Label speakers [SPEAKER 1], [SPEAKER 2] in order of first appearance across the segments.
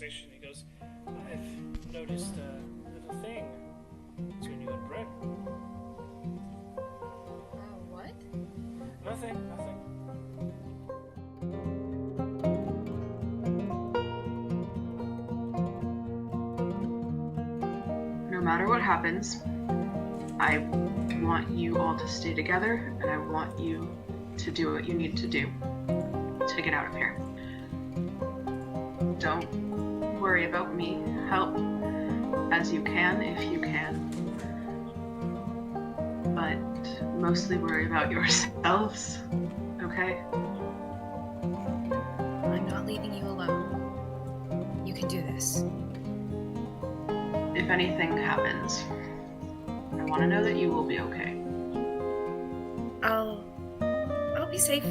[SPEAKER 1] conversation. He goes, I've noticed a little thing between you and Brett.
[SPEAKER 2] What?
[SPEAKER 1] Nothing.
[SPEAKER 3] No matter what happens, I want you all to stay together, and I want you to do what you need to do to get out of here. Don't worry about me. Help as you can if you can. But mostly worry about yourselves, okay?
[SPEAKER 2] I'm not leaving you alone. You can do this.
[SPEAKER 3] If anything happens, I want to know that you will be okay.
[SPEAKER 2] I'll be safe.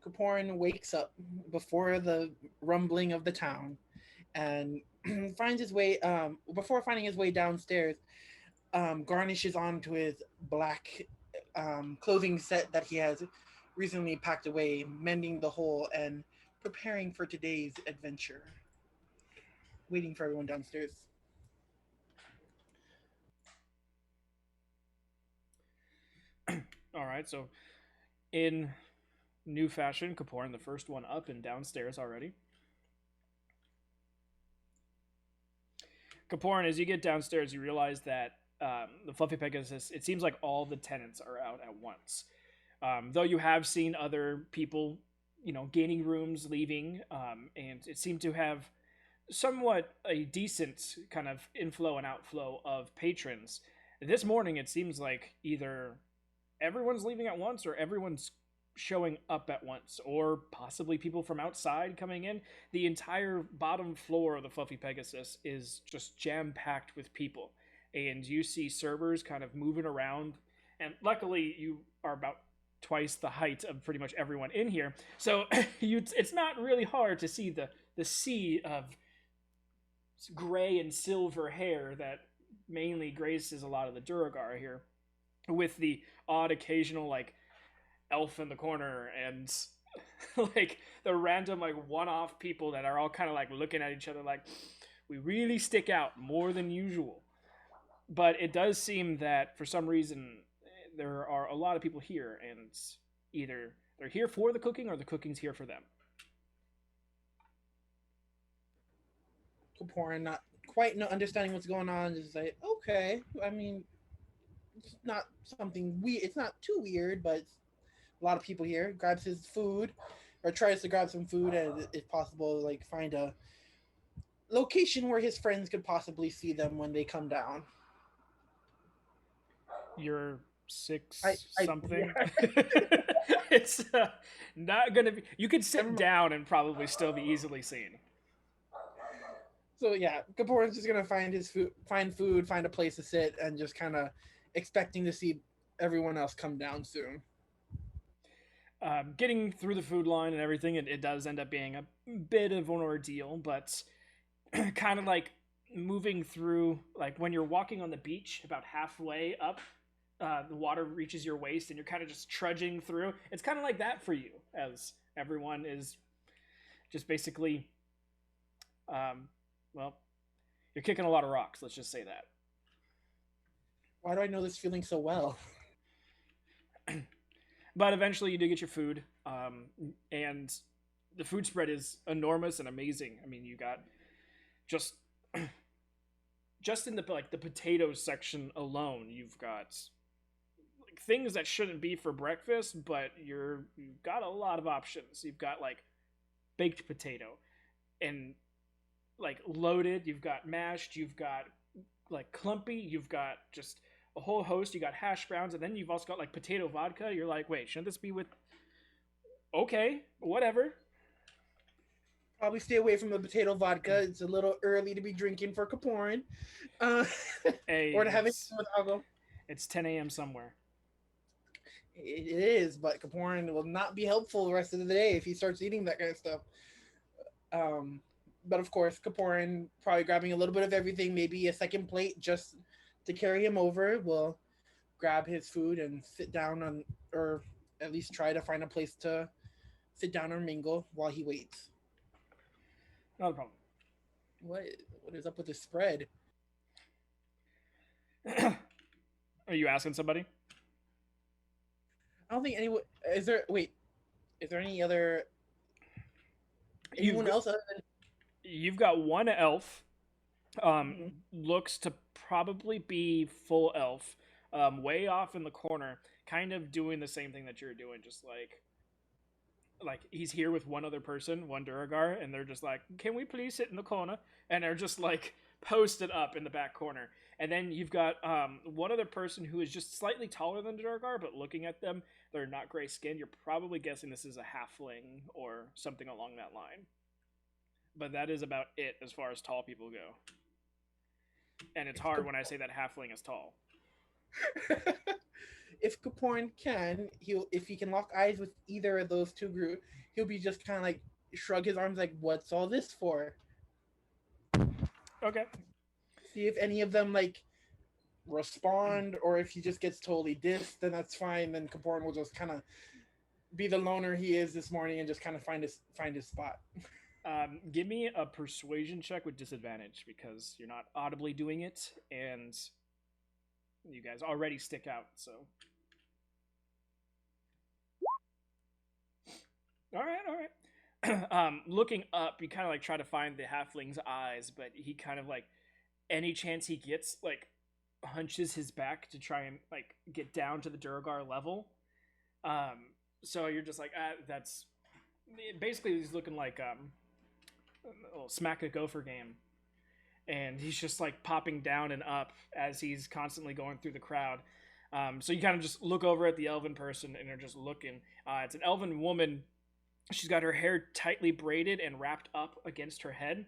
[SPEAKER 4] Kaporin wakes up before the rumbling of the town and finds his way. Before finding his way downstairs, garnishes onto his black clothing set that he has recently packed away, mending the hole and preparing for today's adventure. Waiting for everyone downstairs.
[SPEAKER 1] All right, so in new fashion, Kaporin, the first one up and downstairs already. Kaporin, as you get downstairs, you realize that the Fluffy Pegasus, it seems like all the tenants are out at once. Though you have seen other people, gaining rooms, leaving, and it seemed to have somewhat a decent kind of inflow and outflow of patrons. This morning, it seems like either everyone's leaving at once or everyone's showing up at once, or possibly people from outside coming in. The entire bottom floor of the Fluffy Pegasus is just jam packed with people, and you see servers kind of moving around. And luckily, you are about twice the height of pretty much everyone in here, so it's not really hard to see the sea of gray and silver hair that mainly graces a lot of the Duragar here, with the odd occasional like elf in the corner and like the random like one-off people that are all kind of like looking at each other like we really stick out more than usual. But it does seem that for some reason there are a lot of people here, and either they're here for the cooking or the cooking's here for them.
[SPEAKER 4] Kaporin, not quite understanding what's going on, just like, okay. I mean, it's not something weird. It's not too weird, but it's a lot of people here. Grabs his food, or tries to grab some food, and if possible, like find a location where his friends could possibly see them when they come down.
[SPEAKER 1] You're six
[SPEAKER 4] I
[SPEAKER 1] something.
[SPEAKER 4] yeah.
[SPEAKER 1] It's not gonna be. You could sit down and probably still be easily seen.
[SPEAKER 4] So yeah, Kaporin's just gonna find his food, find a place to sit, and just kind of expecting to see everyone else come down soon.
[SPEAKER 1] Getting through the food line and everything, it does end up being a bit of an ordeal, but kind of like moving through, like when you're walking on the beach, about halfway up, the water reaches your waist, and you're kind of just trudging through. It's kind of like that for you, as everyone is just basically, well, you're kicking a lot of rocks. Let's just say that.
[SPEAKER 4] Why do I know this feeling so well?
[SPEAKER 1] But eventually you do get your food, and the food spread is enormous and amazing. I mean, you got just just in the like the potatoes section alone, you've got like things that shouldn't be for breakfast, but you've got a lot of options. You've got like baked potato and like loaded, you've got mashed, you've got like clumpy, you've got just a whole host. You got hash browns, and then you've also got like potato vodka. You're like, wait, shouldn't this be with? Okay, whatever.
[SPEAKER 4] Probably stay away from the potato vodka. It's a little early to be drinking for Kaporin,
[SPEAKER 1] Hey,
[SPEAKER 4] or to have it with alcohol.
[SPEAKER 1] It's 10 a.m. somewhere.
[SPEAKER 4] It is, but Kaporin will not be helpful the rest of the day if he starts eating that kind of stuff. But of course, Kaporin probably grabbing a little bit of everything, maybe a second plate just to carry him over, will grab his food and sit down on, or at least try to find a place to sit down or mingle while he waits.
[SPEAKER 1] Not a problem.
[SPEAKER 4] What is up with this spread?
[SPEAKER 1] Are you asking somebody?
[SPEAKER 4] I don't think anyone. Is there? Wait. Is there any other? Anyone else other than?
[SPEAKER 1] You've got one elf. Looks to probably be full elf. Way off in the corner, kind of doing the same thing that you're doing, just like he's here with one other person, one Duragar, and they're just like, can we please sit in the corner? And they're just like posted up in the back corner. And then you've got one other person who is just slightly taller than Duragar, but looking at them, they're not gray skinned. You're probably guessing this is a halfling or something along that line. But that is about it as far as tall people go. And it's hard when I say that halfling is tall.
[SPEAKER 4] if Kaporn can, if he can lock eyes with either of those two groups, he'll be just kind of like shrug his arms like, "What's all this for?"
[SPEAKER 1] Okay.
[SPEAKER 4] See if any of them like respond, or if he just gets totally dissed, then that's fine. Then Kaporn will just kind of be the loner he is this morning and just kind of find his spot.
[SPEAKER 1] Give me a persuasion check with disadvantage because you're not audibly doing it, and you guys already stick out. So, all right. Looking up, you kind of like try to find the halfling's eyes, but he kind of like any chance he gets, like hunches his back to try and like get down to the Durgar level. So you're just like, that's basically he's looking like a little smack a gopher game, and he's just like popping down and up as he's constantly going through the crowd. So you kind of just look over at the elven person and are just looking. It's an elven woman. She's got her hair tightly braided and wrapped up against her head,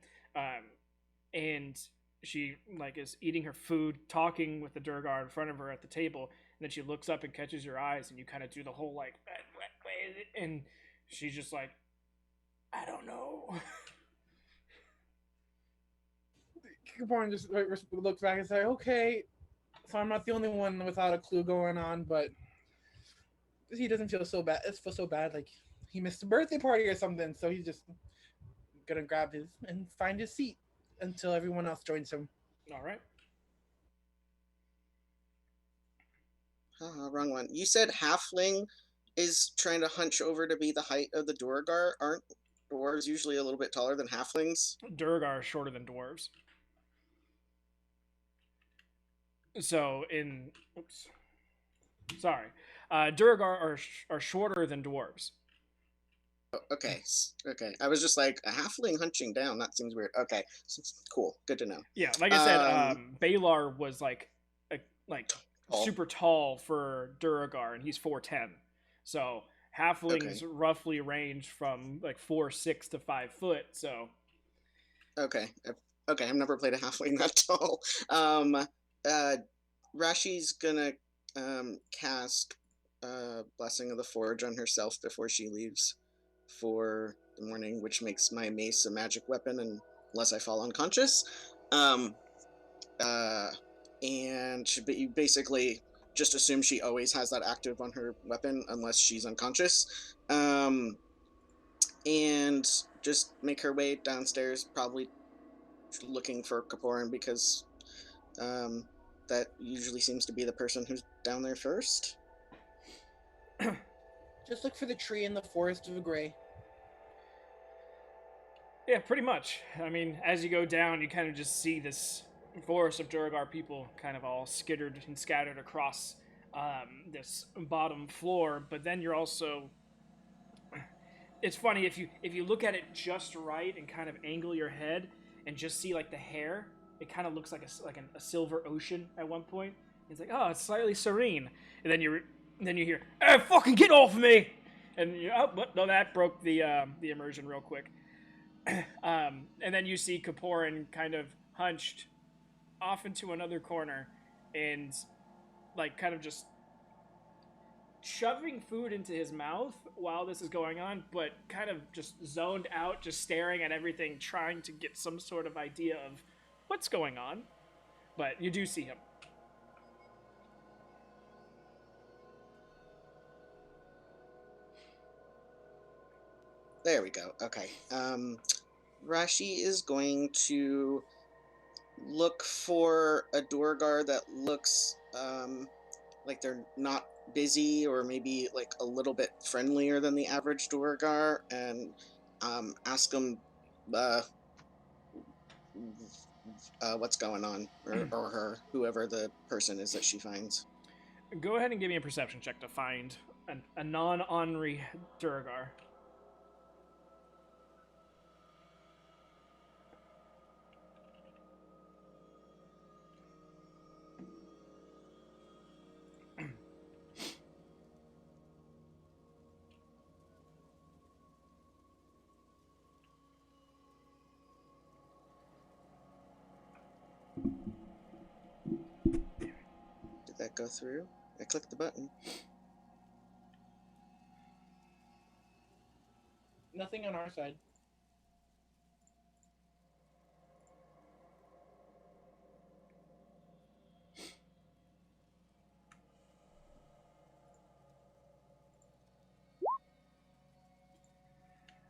[SPEAKER 1] and she like is eating her food, talking with the Durgar in front of her at the table. And then she looks up and catches your eyes, and you kind of do the whole like, and she's just like, I don't know.
[SPEAKER 4] Kaporn just looks back and says, "Okay, so I'm not the only one without a clue going on, but he doesn't feel so bad. It's so bad, like he missed a birthday party or something. So he's just gonna grab his and find his seat until everyone else joins him."
[SPEAKER 1] All right.
[SPEAKER 5] Wrong one. You said halfling is trying to hunch over to be the height of the Duergar. Aren't dwarves usually a little bit taller than halflings?
[SPEAKER 1] Durgar are shorter than dwarves. So Durgar are shorter than dwarves.
[SPEAKER 5] Oh, okay. Okay. I was just like, a halfling hunching down. That seems weird. Okay. Cool. Good to know.
[SPEAKER 1] Yeah, like I said, Balar was like
[SPEAKER 5] Tall.
[SPEAKER 1] super tall for Duragar, and he's 4'10". So halflings roughly range from like 4'6" to 5 foot. So
[SPEAKER 5] Okay. Okay. I've never played a halfling that tall. Rashi's gonna cast Blessing of the Forge on herself before she leaves for the morning, which makes my mace a magic weapon unless I fall unconscious. And you basically just assume she always has that active on her weapon unless she's unconscious. And just make her way downstairs, probably looking for Kaporin because that usually seems to be the person who's down there first.
[SPEAKER 4] Just look for the tree in the forest of gray.
[SPEAKER 1] yeah, pretty much. I mean, as you go down, you kind of just see this forest of Duragar people kind of all skittered and scattered across this bottom floor. But then you're also, it's funny if you look at it just right and kind of angle your head and just see like the hair, it kind of looks like a silver ocean at one point. It's like, oh, it's slightly serene, and then you hear, "Hey, fucking get off of me!" And you, oh, no, that broke the immersion real quick. And then you see Kaporin kind of hunched off into another corner and like kind of just shoving food into his mouth while this is going on, but kind of just zoned out, just staring at everything, trying to get some sort of idea of what's going on. But you do see him.
[SPEAKER 5] There we go. Okay. Rashi is going to look for a Duergar that looks like they're not busy or maybe like a little bit friendlier than the average Duergar, and ask them what's going on, or her, whoever the person is that she finds.
[SPEAKER 1] Go ahead and give me a perception check to find a non-Henri Duragar.
[SPEAKER 5] Did that go through? I clicked the button.
[SPEAKER 4] Nothing on our side.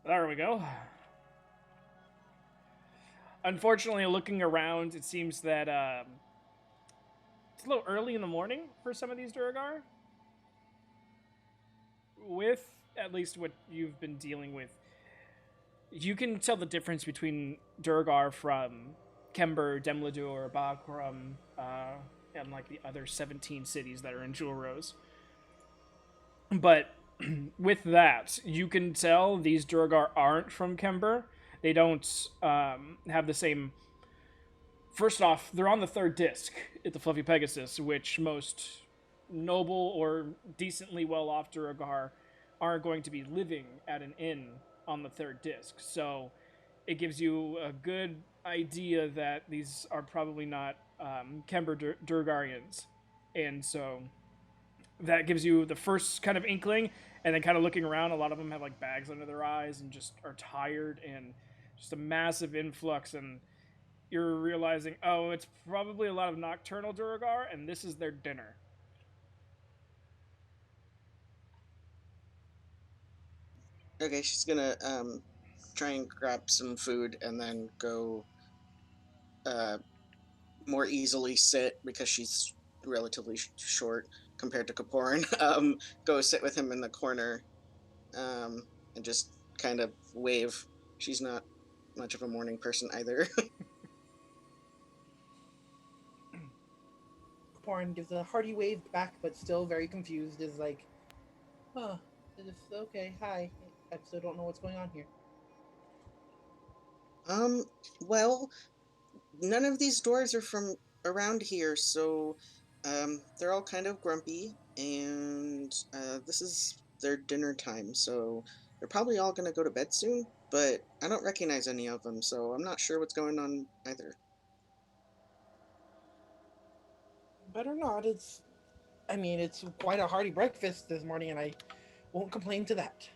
[SPEAKER 1] There we go. Unfortunately, looking around, it seems that it's a little early in the morning for some of these Duragar. With at least what you've been dealing with, you can tell the difference between Duragar from Kember, Demladur, Bakram, and like the other 17 cities that are in Jewel Rose. But with that, you can tell these Duragar aren't from Kember. They don't have the same. First off, they're on the third disc at the Fluffy Pegasus, which most noble or decently well-off Duragar aren't going to be living at an inn on the third disc. So it gives you a good idea that these are probably not Kember Durgarians. And so that gives you the first kind of inkling. And then kind of looking around, a lot of them have like bags under their eyes and just are tired and just a massive influx. And you're realizing, oh, it's probably a lot of nocturnal Duragar, and this is their dinner.
[SPEAKER 5] Okay, she's gonna try and grab some food and then go more easily sit because she's relatively short compared to Kaporin. Go sit with him in the corner and just kind of wave. She's not much of a morning person either.
[SPEAKER 4] Porn gives a hearty wave back, but still very confused. Is like, huh, it's okay. Hi, I still don't know what's going on here.
[SPEAKER 5] Well, none of these doors are from around here, so they're all kind of grumpy, and this is their dinner time, so they're probably all gonna go to bed soon, but I don't recognize any of them, so I'm not sure what's going on either.
[SPEAKER 4] Better not. I mean, it's quite a hearty breakfast this morning, and I won't complain to that.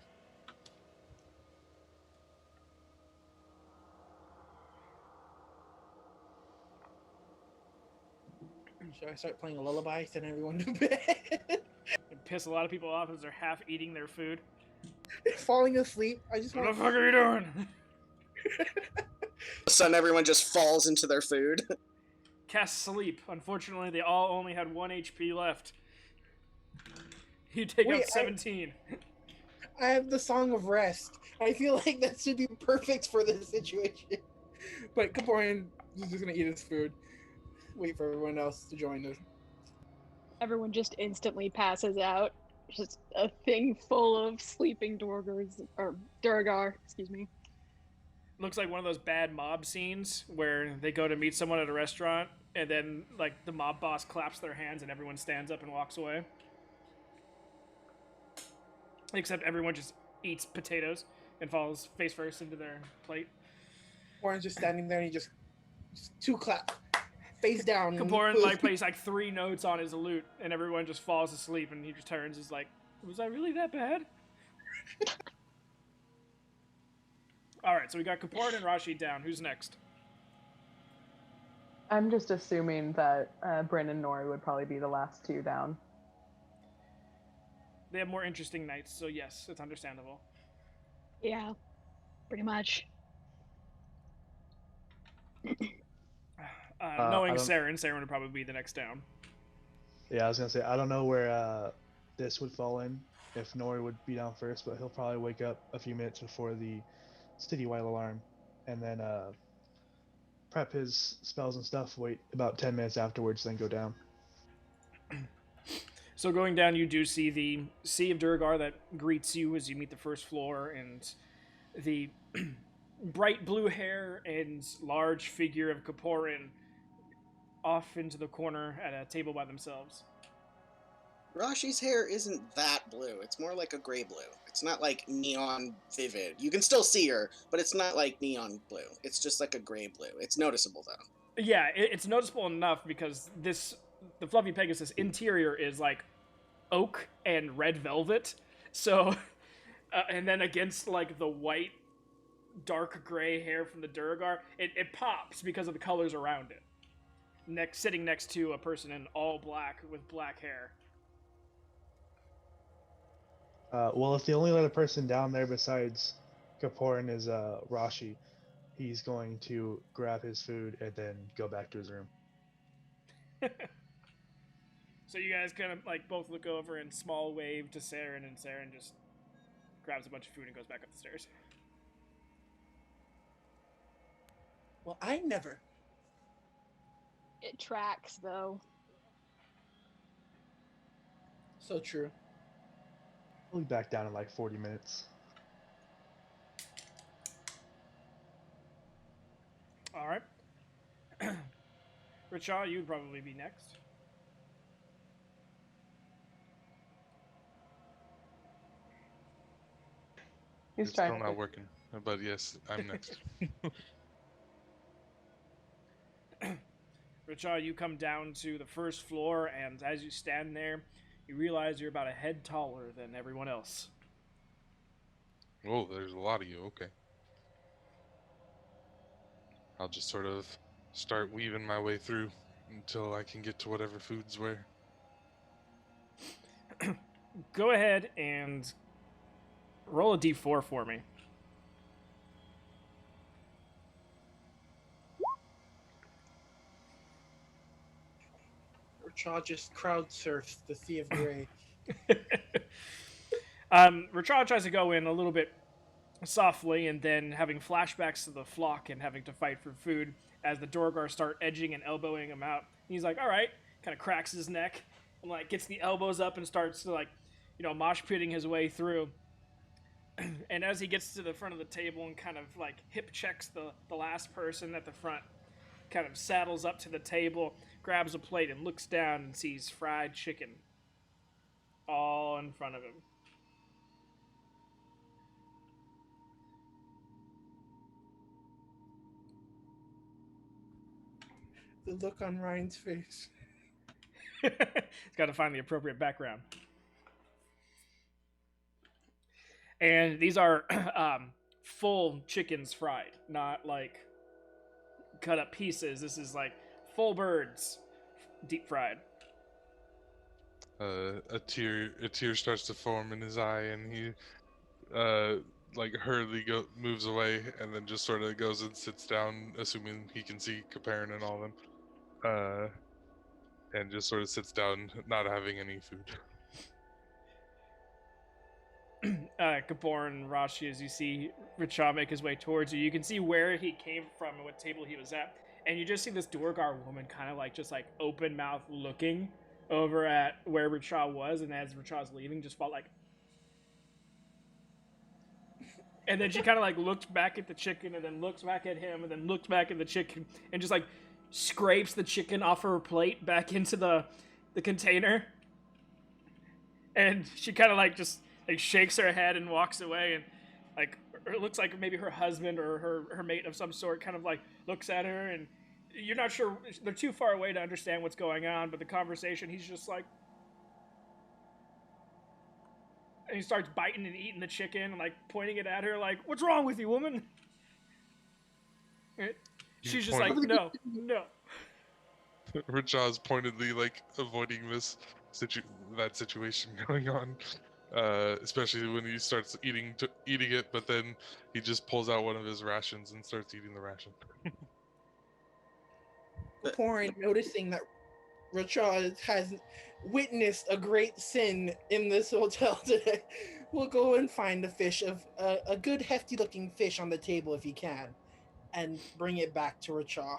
[SPEAKER 4] Should I start playing a lullaby, send everyone to bed?
[SPEAKER 1] It piss a lot of people off as they're half eating their food.
[SPEAKER 4] Falling asleep. I just
[SPEAKER 1] What
[SPEAKER 4] want.
[SPEAKER 1] the fuck are you doing?
[SPEAKER 5] Sudden, everyone just falls into their food.
[SPEAKER 1] Cast sleep. Unfortunately, they all only had 1 HP left. You take
[SPEAKER 4] Wait,
[SPEAKER 1] out 17.
[SPEAKER 4] I have the Song of Rest. I feel like that should be perfect for this situation. But Kaporian is just gonna eat his food. Wait for everyone else to join us.
[SPEAKER 6] Everyone just instantly passes out. Just a thing full of sleeping Duragar, excuse me.
[SPEAKER 1] Looks like one of those bad mob scenes where they go to meet someone at a restaurant and then like the mob boss claps their hands and everyone stands up and walks away. Except everyone just eats potatoes and falls face first into their plate.
[SPEAKER 4] Kaporian's just standing there and he just two claps. Face down.
[SPEAKER 1] Kaporin like plays like 3 notes on his lute and everyone just falls asleep and he just turns and is like, was I really that bad? Alright, so we got Kaporin and Rashid down. Who's next?
[SPEAKER 7] I'm just assuming that Bryn and Nori would probably be the last 2 down.
[SPEAKER 1] They have more interesting nights, so yes, it's understandable.
[SPEAKER 6] Yeah, pretty much.
[SPEAKER 1] Knowing Saren would probably be the next down.
[SPEAKER 8] Yeah, I was gonna say I don't know where this would fall in. If Nori would be down first, but he'll probably wake up a few minutes before the citywide alarm, and then prep his spells and stuff. Wait about 10 minutes afterwards, then go down.
[SPEAKER 1] So going down, you do see the Sea of Duragar that greets you as you meet the first floor, and the bright blue hair and large figure of Kaporin off into the corner at a table by themselves.
[SPEAKER 5] Rashi's hair isn't that blue. It's more like a gray blue. It's not like neon vivid. You can still see her, but it's not like neon blue. It's just like a gray blue. It's noticeable though.
[SPEAKER 1] Yeah, it's noticeable enough because the Fluffy Pegasus interior is like oak and red velvet. So, and then against like the white, dark gray hair from the Duragar, it pops because of the colors around it. Sitting next to a person in all black with black hair.
[SPEAKER 8] Well, if the only other person down there besides Kaporin is Rashi, he's going to grab his food and then go back to his room.
[SPEAKER 1] So you guys kind of like both look over and small wave to Saren, and Saren just grabs a bunch of food and goes back up the stairs.
[SPEAKER 4] Well, I never.
[SPEAKER 6] It tracks though.
[SPEAKER 4] So true.
[SPEAKER 8] We'll be back down in like 40 minutes.
[SPEAKER 1] All right. Richa, you'd probably be next.
[SPEAKER 7] He's
[SPEAKER 9] It's
[SPEAKER 7] trying
[SPEAKER 9] still
[SPEAKER 7] to
[SPEAKER 9] not working, but yes, I'm next.
[SPEAKER 1] Richa, you come down to the first floor, and as you stand there, you realize you're about a head taller than everyone else.
[SPEAKER 9] Oh, there's a lot of you. Okay. I'll just sort of start weaving my way through until I can get to whatever food's where.
[SPEAKER 1] Go ahead and roll a d4 for me.
[SPEAKER 4] Rachaw just crowd surfs the Sea of Grey.
[SPEAKER 1] Rachad tries to go in a little bit softly, and then having flashbacks to the flock and having to fight for food as the Dorgar start edging and elbowing him out. He's like, all right, kind of cracks his neck and like gets the elbows up and starts to like, mosh pitting his way through. And as he gets to the front of the table and kind of like hip checks the last person at the front, kind of saddles up to the table, grabs a plate and looks down and sees fried chicken all in front of him.
[SPEAKER 4] The look on Ryan's face.
[SPEAKER 1] He's got to find the appropriate background. And these are full chickens fried, not like cut up pieces. This is like full birds, deep fried.
[SPEAKER 9] A tear starts to form in his eye, and he like hurriedly moves away, and then just sort of goes and sits down, assuming he can see Kaparin and all of them, and just sort of sits down, not having any food.
[SPEAKER 1] Kapor and Rashi, as you see Richa make his way towards you, you can see where he came from and what table he was at, and you just see this Dorgar woman kind of like just like open mouth looking over at where Richa was, and as Richa's leaving, just felt like, and then she kind of like looked back at the chicken, and then looks back at him, and then looked back at the chicken, and just like scrapes the chicken off her plate back into the container, and she kind of like just like shakes her head and walks away, and like it looks like maybe her husband or her mate of some sort kind of like looks at her, and you're not sure, they're too far away to understand what's going on, but the conversation, he's just like, and he starts biting and eating the chicken and like pointing it at her like, what's wrong with you, woman? She's just like, no.
[SPEAKER 9] Richard's pointedly like avoiding that situation going on, especially when he starts eating it, but then he just pulls out one of his rations and starts eating the ration.
[SPEAKER 4] Pouring, noticing that Richard has witnessed a great sin in this hotel today, will go and find a fish of a good hefty looking fish on the table if he can, and bring it back to Richard.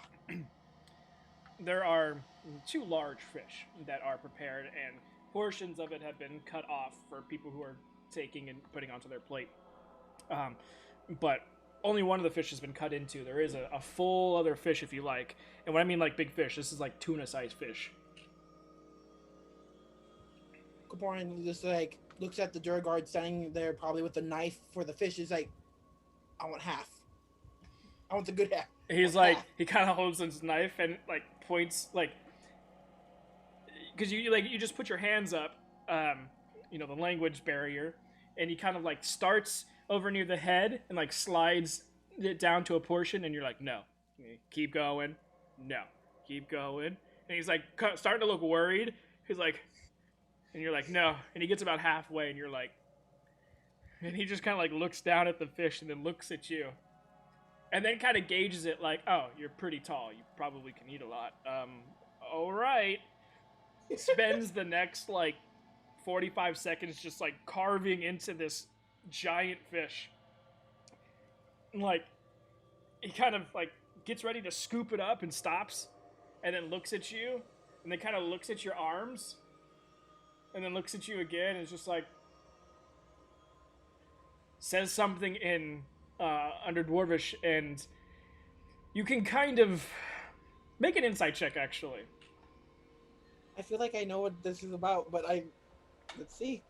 [SPEAKER 1] There are 2 large fish that are prepared, and portions of it have been cut off for people who are taking and putting onto their plate. But only one of the fish has been cut into. There is a full other fish if you like. And when I mean like big fish, this is like tuna-sized fish.
[SPEAKER 4] Kaporin just like looks at the Durgard standing there, probably with a knife for the fish. He's like, I want half. I want the good half.
[SPEAKER 1] He's like, he kind of holds his knife and like points, like, because you just put your hands up the language barrier, and he kind of like starts over near the head and like slides it down to a portion, and you're like, no, keep going, no, keep going, and he's like starting to look worried. He's like, and you're like, no, and he gets about halfway, and you're like, and he just kind of like looks down at the fish and then looks at you, and then kind of gauges it like, oh, you're pretty tall, you probably can eat a lot. All right. Spends the next like 45 seconds just like carving into this giant fish. Like, he kind of like gets ready to scoop it up and stops, and then looks at you, and then kind of looks at your arms, and then looks at you again, and is just like, says something in under Dwarvish, and you can kind of make an insight check, actually.
[SPEAKER 4] I feel like I know what this is about, but let's see.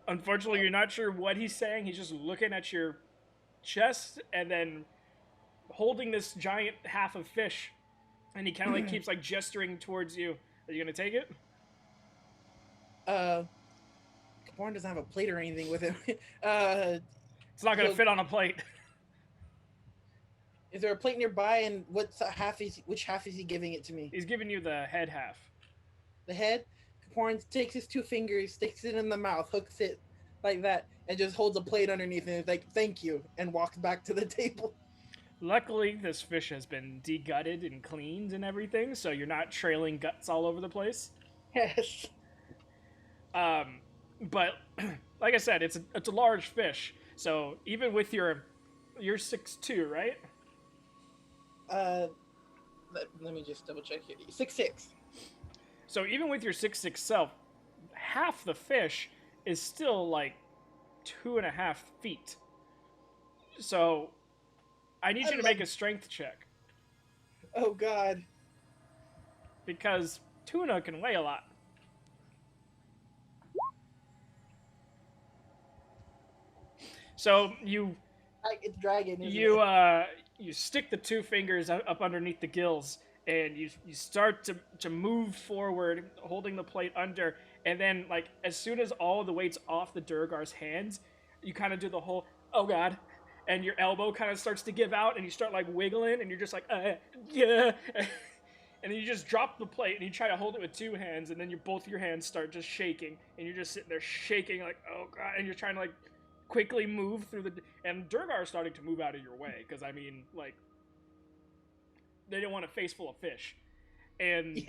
[SPEAKER 1] Unfortunately, you're not sure what he's saying. He's just looking at your chest and then holding this giant half of fish, and he kind of like keeps like gesturing towards you. Are you gonna take it?
[SPEAKER 4] Kaporn doesn't have a plate or anything with him.
[SPEAKER 1] It's not gonna fit on a plate.
[SPEAKER 4] Is there a plate nearby, and which half is he giving it to me?
[SPEAKER 1] He's giving you the head half.
[SPEAKER 4] The head? Kaporn takes his 2 fingers, sticks it in the mouth, hooks it like that, and just holds a plate underneath, and is like, thank you, and walks back to the table.
[SPEAKER 1] Luckily, this fish has been degutted and cleaned and everything, so you're not trailing guts all over the place.
[SPEAKER 4] Yes.
[SPEAKER 1] But like I said, it's a large fish, so even with you're 6'2", right?
[SPEAKER 4] Let me just double check here. 6'6".
[SPEAKER 1] So even with your 6'6" self, half the fish is still like 2.5 feet. So I need you to make a strength check.
[SPEAKER 4] Oh God.
[SPEAKER 1] Because tuna can weigh a lot. So
[SPEAKER 4] It's dragon.
[SPEAKER 1] You stick the 2 fingers up underneath the gills, and you start to move forward, holding the plate under, and then like as soon as all the weight's off the Durgar's hands, you kind of do the whole oh God, and your elbow kind of starts to give out, and you start like wiggling, and you're just like yeah, and then you just drop the plate, and you try to hold it with 2 hands, and then both your hands start just shaking, and you're just sitting there shaking like oh God, and you're trying to like quickly move through and Durgar is starting to move out of your way, because I mean, like, they didn't want a face full of fish, and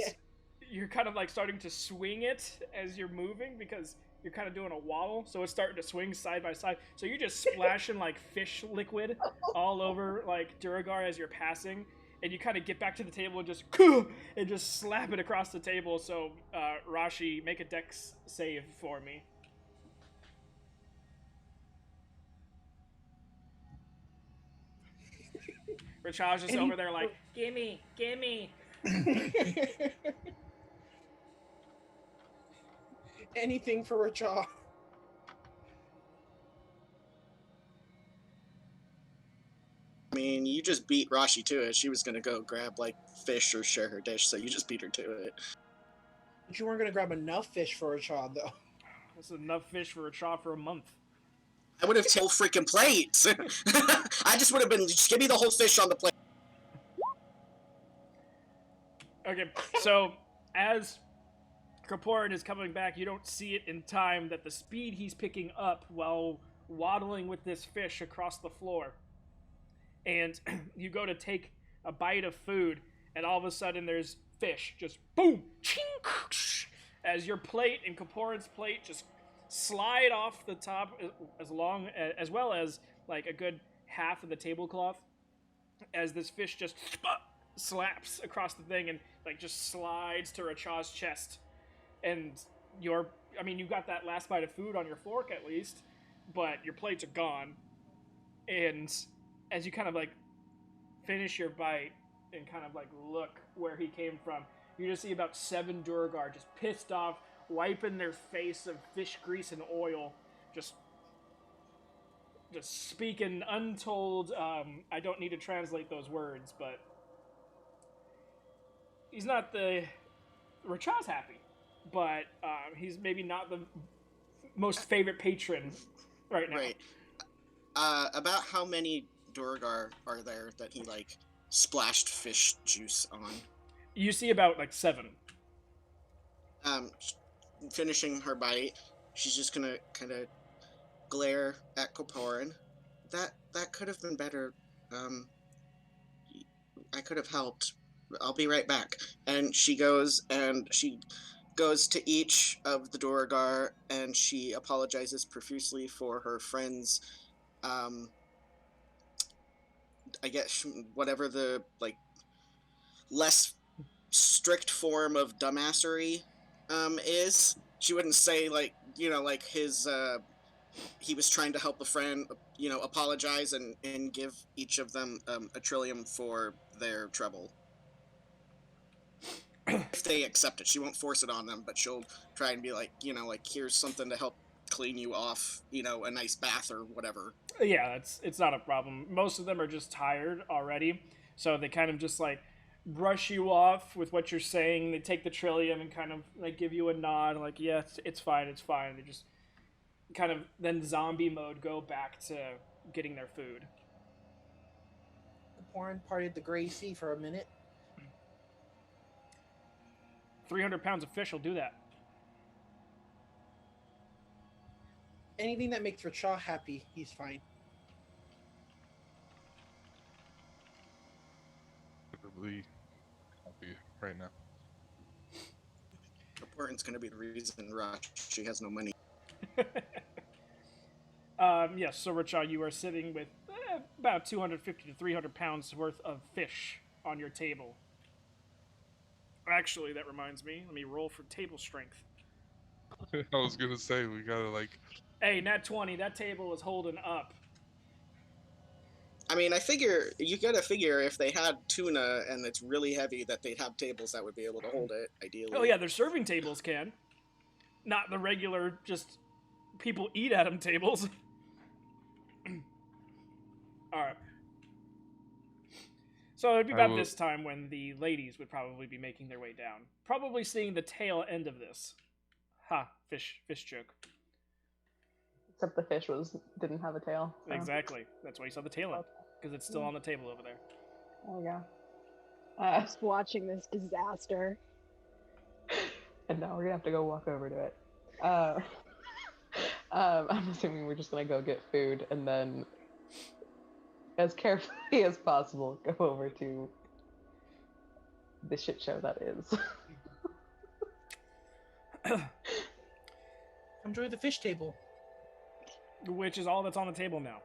[SPEAKER 1] you're kind of like starting to swing it as you're moving, because you're kind of doing a waddle, so it's starting to swing side by side, so you're just splashing like fish liquid all over like Durgar as you're passing, and you kind of get back to the table and just slap it across the table. So Rashi, make a dex save for me. Rachaj just over there like, gimme.
[SPEAKER 4] Anything for Rachaj.
[SPEAKER 5] I mean, you just beat Rashi to it. She was gonna go grab like fish or share her dish, so you just beat her to it.
[SPEAKER 4] But you weren't gonna grab enough fish for Rachaj, though.
[SPEAKER 1] That's enough fish for Rachaj for a month.
[SPEAKER 5] I would have told freaking plates. I just would have been, just give me the whole fish on the plate.
[SPEAKER 1] Okay, so as Kaporin is coming back, you don't see it in time that the speed he's picking up while waddling with this fish across the floor. And you go to take a bite of food, and all of a sudden there's fish just boom, ching, as your plate and Kaporin's plate just slide off the top, as well as like a good half of the tablecloth, as this fish just slaps across the thing and like just slides to Rachaj's chest. And you got that last bite of food on your fork at least, but your plates are gone. And as you kind of like finish your bite and kind of like look where he came from, you just see about 7 Durgar just pissed off, wiping their face of fish grease and oil, just speaking untold, I don't need to translate those words, but he's not the Rachad's happy, but he's maybe not the most favorite patron right now.
[SPEAKER 5] Right. About how many Durgar are there that he like splashed fish juice on?
[SPEAKER 1] You see about like 7.
[SPEAKER 5] Um, Finishing her bite, she's just gonna kind of glare at Koporin. That could have been better. Um, I could have helped. I'll be right back. And she goes to each of the Durgar and she apologizes profusely for her friends. Um, I guess whatever the like less strict form of dumbassery is. She wouldn't say like like his he was trying to help a friend, apologize and give each of them a trillium for their trouble. If they accept it, she won't force it on them, but she'll try and be like, like here's something to help clean you off, a nice bath or whatever.
[SPEAKER 1] Yeah, it's not a problem. Most of them are just tired already, so they kind of just like brush you off with what you're saying. They take the trillium and kind of like give you a nod, like yeah, it's fine, it's fine. They just kind of then zombie mode go back to getting their food.
[SPEAKER 4] Porn parted the gray sea for a minute.
[SPEAKER 1] 300 pounds of fish will do that.
[SPEAKER 4] Anything that makes Richaw happy, he's fine.
[SPEAKER 9] Probably happy right now.
[SPEAKER 5] Koporin's gonna be the reason she has no money.
[SPEAKER 1] Yes, so Richaw, you are sitting with about 250 to 300 pounds worth of fish on your table. Actually, that reminds me. Let me roll for table strength.
[SPEAKER 9] I was gonna say we gotta like.
[SPEAKER 1] Hey, nat 20. That table is holding up.
[SPEAKER 5] I mean, you gotta figure if they had tuna and it's really heavy that they'd have tables that would be able to hold it, ideally.
[SPEAKER 1] Oh yeah, their serving tables can. Not the regular, just people eat at them tables. Alright. So it'd be about this time when the ladies would probably be making their way down. Probably seeing the tail end of this. Ha, fish joke.
[SPEAKER 7] Except the fish didn't have a tail. So.
[SPEAKER 1] Exactly. That's why you saw the tail end. Because it's still on the table over there.
[SPEAKER 7] Oh yeah.
[SPEAKER 6] Just watching this disaster.
[SPEAKER 7] And now we're gonna have to go walk over to it. I'm assuming we're just gonna go get food and then, as carefully as possible, go over to the shit show that is.
[SPEAKER 4] Enjoy the fish table.
[SPEAKER 1] Which is all that's on the table now.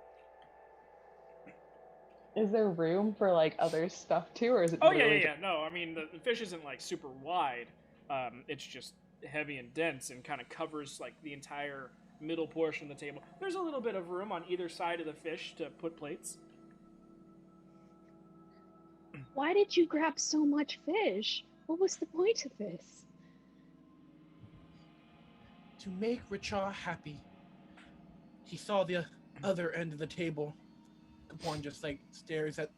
[SPEAKER 7] Is there room for like other stuff too, or is it?
[SPEAKER 1] Oh yeah. No, I mean the fish isn't like super wide. It's just heavy and dense and kind of covers like the entire middle portion of the table. There's a little bit of room on either side of the fish to put plates.
[SPEAKER 6] Why did you grab so much fish? What was the point of this?
[SPEAKER 4] To make Richaw happy. He saw the other end of the table. Capone just like stares at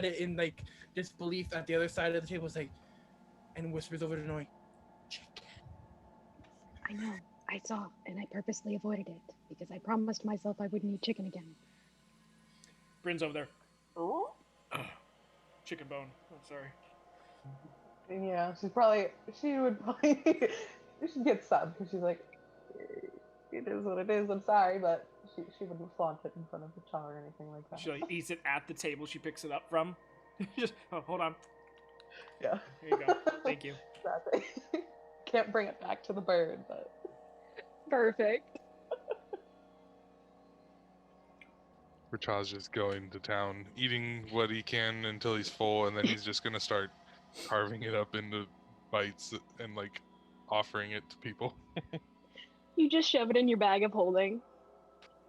[SPEAKER 4] it in like disbelief at the other side of the table, like, and whispers over to Noi, "Chicken."
[SPEAKER 6] I know. I saw, and I purposely avoided it because I promised myself I wouldn't eat chicken again.
[SPEAKER 1] Bryn's over there.
[SPEAKER 7] Oh.
[SPEAKER 1] Chicken bone. I'm sorry.
[SPEAKER 7] Yeah, she would probably she gets sad because she's like, it is what it is. I'm sorry, but she wouldn't flaunt it in front of the child or anything like that.
[SPEAKER 1] She like eats it at the table she picks it up from. Just hold on.
[SPEAKER 7] Yeah.
[SPEAKER 1] Here you go. Thank you.
[SPEAKER 7] Exactly. Can't bring it back to the bird, but
[SPEAKER 6] perfect.
[SPEAKER 9] Rachad's just going to town, eating what he can until he's full, and then he's just gonna start carving it up into bites and like offering it to people.
[SPEAKER 6] You just shove it in your bag of holding.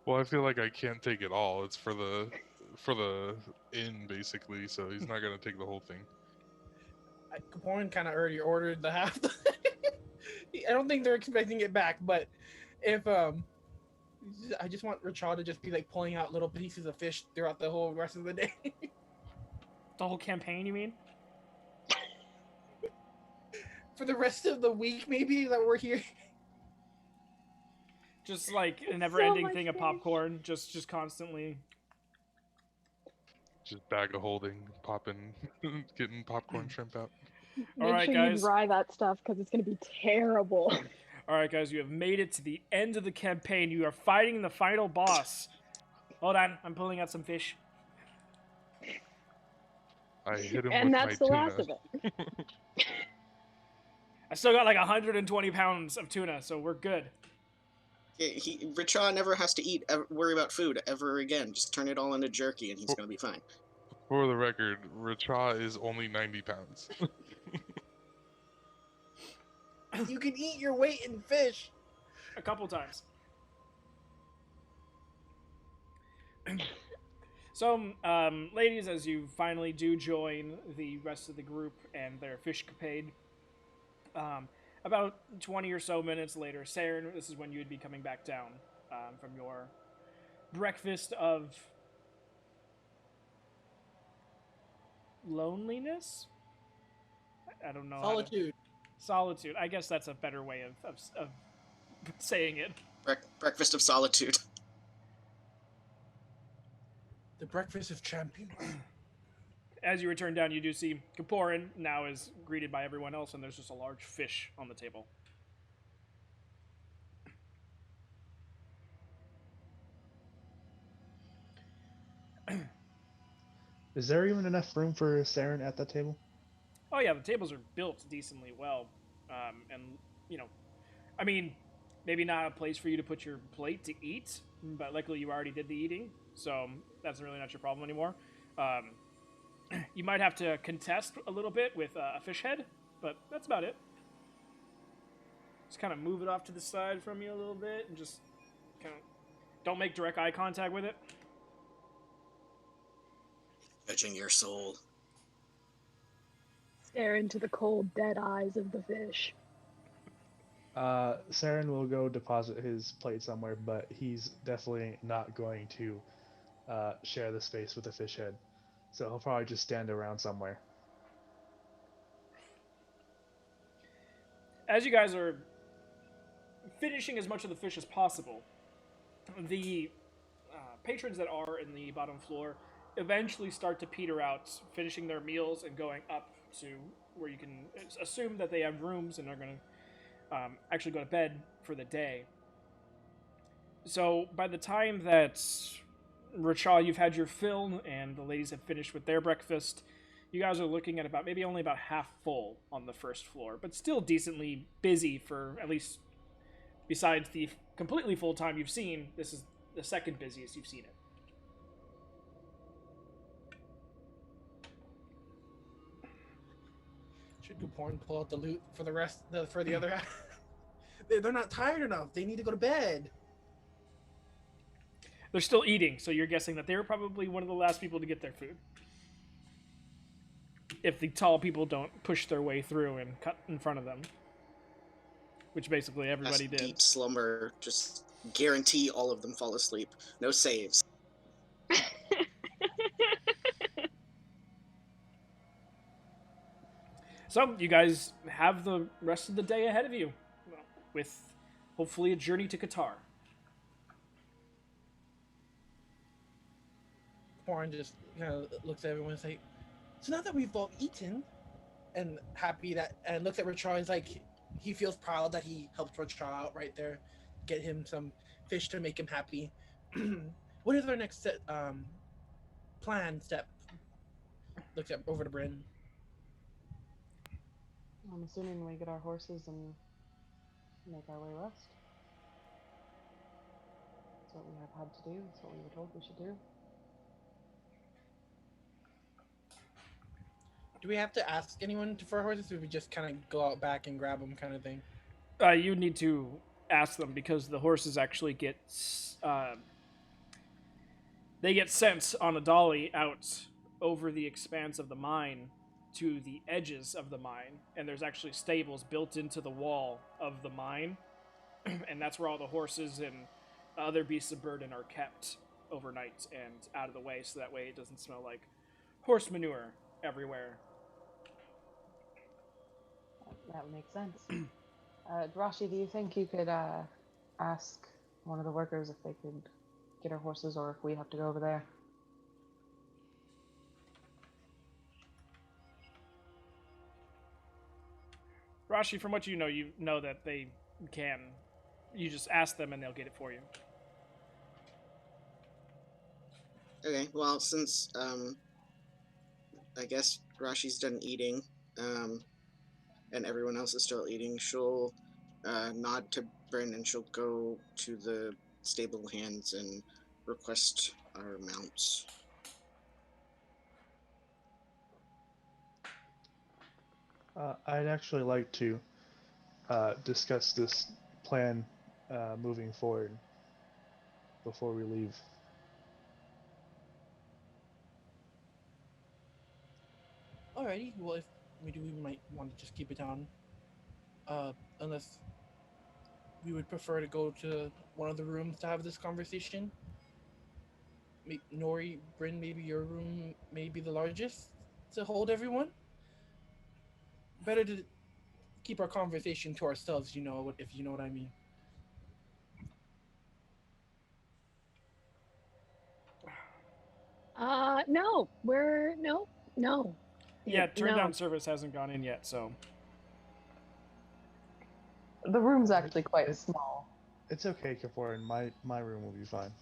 [SPEAKER 9] Well, I feel like I can't take it all. It's for the inn basically, so he's not gonna take the whole thing.
[SPEAKER 4] Capone kind of already ordered the half. I don't think they're expecting it back, but if I just want Richard to just be like pulling out little pieces of fish throughout the whole rest of the day.
[SPEAKER 1] The whole campaign, you mean?
[SPEAKER 4] for the rest of the week, maybe that we're here.
[SPEAKER 1] Just like a
[SPEAKER 6] So
[SPEAKER 1] never-ending
[SPEAKER 6] much
[SPEAKER 1] thing of
[SPEAKER 6] fish.
[SPEAKER 1] popcorn, just constantly.
[SPEAKER 9] Just bag of holding, popping, getting popcorn shrimp out.
[SPEAKER 1] All
[SPEAKER 6] Make
[SPEAKER 1] right,
[SPEAKER 6] sure
[SPEAKER 1] guys.
[SPEAKER 6] you dry that stuff because it's gonna be terrible.
[SPEAKER 1] All right, guys, you have made it to the end of the campaign. You are fighting the final boss. Hold on, I'm pulling out some fish.
[SPEAKER 9] I hit him
[SPEAKER 6] And
[SPEAKER 9] with
[SPEAKER 6] that's
[SPEAKER 9] my
[SPEAKER 6] the last
[SPEAKER 9] tuna.
[SPEAKER 6] of it.
[SPEAKER 1] I still got like 120 pounds of tuna, so we're good.
[SPEAKER 5] Richa never has to worry about food ever again. Just turn it all into jerky, and he's gonna be fine.
[SPEAKER 9] For the record, Richa is only 90 pounds.
[SPEAKER 4] You can eat your weight in fish.
[SPEAKER 1] A couple times. So, ladies, as you finally do join the rest of the group and their fish capade, about 20 or so minutes later, Saren, this is when you would be coming back down from your breakfast of loneliness? I don't know.
[SPEAKER 4] Solitude.
[SPEAKER 1] Solitude. I guess that's a better way of saying it.
[SPEAKER 5] Breakfast of solitude.
[SPEAKER 4] The breakfast of champions.
[SPEAKER 1] As you return down, you do see Kaporin now is greeted by everyone else, and there's just a large fish on the table.
[SPEAKER 8] Is there even enough room for Saren at that table?
[SPEAKER 1] Oh yeah, the tables are built decently well, and you know, I mean, maybe not a place for you to put your plate to eat, but luckily you already did the eating, so that's really not your problem anymore. You might have to contest a little bit with a fish head, but that's about it. Just kind of move it off to the side from you a little bit, and just kind of don't make direct eye contact with it.
[SPEAKER 5] Judging your soul.
[SPEAKER 6] Stare into the cold, dead eyes of the fish.
[SPEAKER 8] Saren will go deposit his plate somewhere, but he's definitely not going to share the space with the fish head. So he'll probably just stand around somewhere.
[SPEAKER 1] As you guys are finishing as much of the fish as possible, the patrons that are in the bottom floor eventually start to peter out, finishing their meals and going up to where you can assume that they have rooms and are going to actually go to bed for the day. So by the time that Rachel, you've had your fill and the ladies have finished with their breakfast, you guys are looking at about maybe only about half full on the first floor, but still decently busy for at least, besides the completely full time you've seen, this is the second busiest you've seen it.
[SPEAKER 4] Should Kaporin pull out the loot for the other half? They're not tired enough. They need to go to bed.
[SPEAKER 1] They're still eating, so you're guessing that they were probably one of the last people to get their food. If the tall people don't push their way through and cut in front of them. Which basically everybody did.
[SPEAKER 5] Deep slumber, just guarantee all of them fall asleep. No saves.
[SPEAKER 1] So, you guys have the rest of the day ahead of you. With, hopefully, a journey to Qatar.
[SPEAKER 4] Kaporin just kind of looks at everyone and say, so now that we've all eaten and happy that, and looks at Rachel, is like, he feels proud that he helped Rachel out right there, get him some fish to make him happy. What is our next plan step? Looks at over to Bryn.
[SPEAKER 7] I'm assuming we get our horses and make our way west. That's what we have had to do. That's what we were told we should do.
[SPEAKER 4] Do we have to ask anyone for horses, or do we just kind of go out back and grab them kind of thing?
[SPEAKER 1] You need to ask them because the horses actually get they get sent on a dolly out over the expanse of the mine to the edges of the mine, and there's actually stables built into the wall of the mine, and that's where all the horses and other beasts of burden are kept overnight and out of the way, so that way it doesn't smell like horse manure everywhere.
[SPEAKER 7] That would make sense. Rashi, do you think you could ask one of the workers if they could get our horses, or if we have to go over there?
[SPEAKER 1] Rashi, from what you know that they can. You just ask them and they'll get it for you.
[SPEAKER 5] Okay, well, since I guess Rashi's done eating, and everyone else is still eating, she'll nod to Bryn and she'll go to the stable hands and request our mounts.
[SPEAKER 8] I'd actually like to discuss this plan moving forward before we leave.
[SPEAKER 4] Alrighty, well, if we do, we might want to just keep it down. Unless we would prefer to go to one of the rooms to have this conversation. Nori, Bryn, maybe your room may be the largest to hold everyone. Better to keep our conversation to ourselves, if you know what I mean.
[SPEAKER 6] No, no.
[SPEAKER 1] Yeah, turn
[SPEAKER 6] no.
[SPEAKER 1] down service hasn't gone in yet, so.
[SPEAKER 7] The room's actually quite small.
[SPEAKER 8] It's okay, Kaporin. My room will be fine.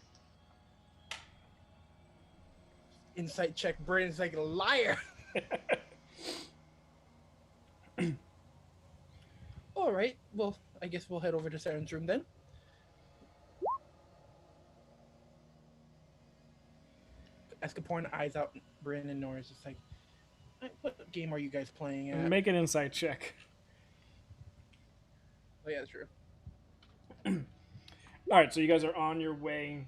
[SPEAKER 4] Insight check, Bryn's like a liar. All right, well, I guess we'll head over to Saren's room then. As Kaporn eyes out Bryn and Nora's just like, what game are you guys playing at?
[SPEAKER 1] Make an insight check.
[SPEAKER 4] Oh, yeah, that's true.
[SPEAKER 1] All right, so you guys are on your way.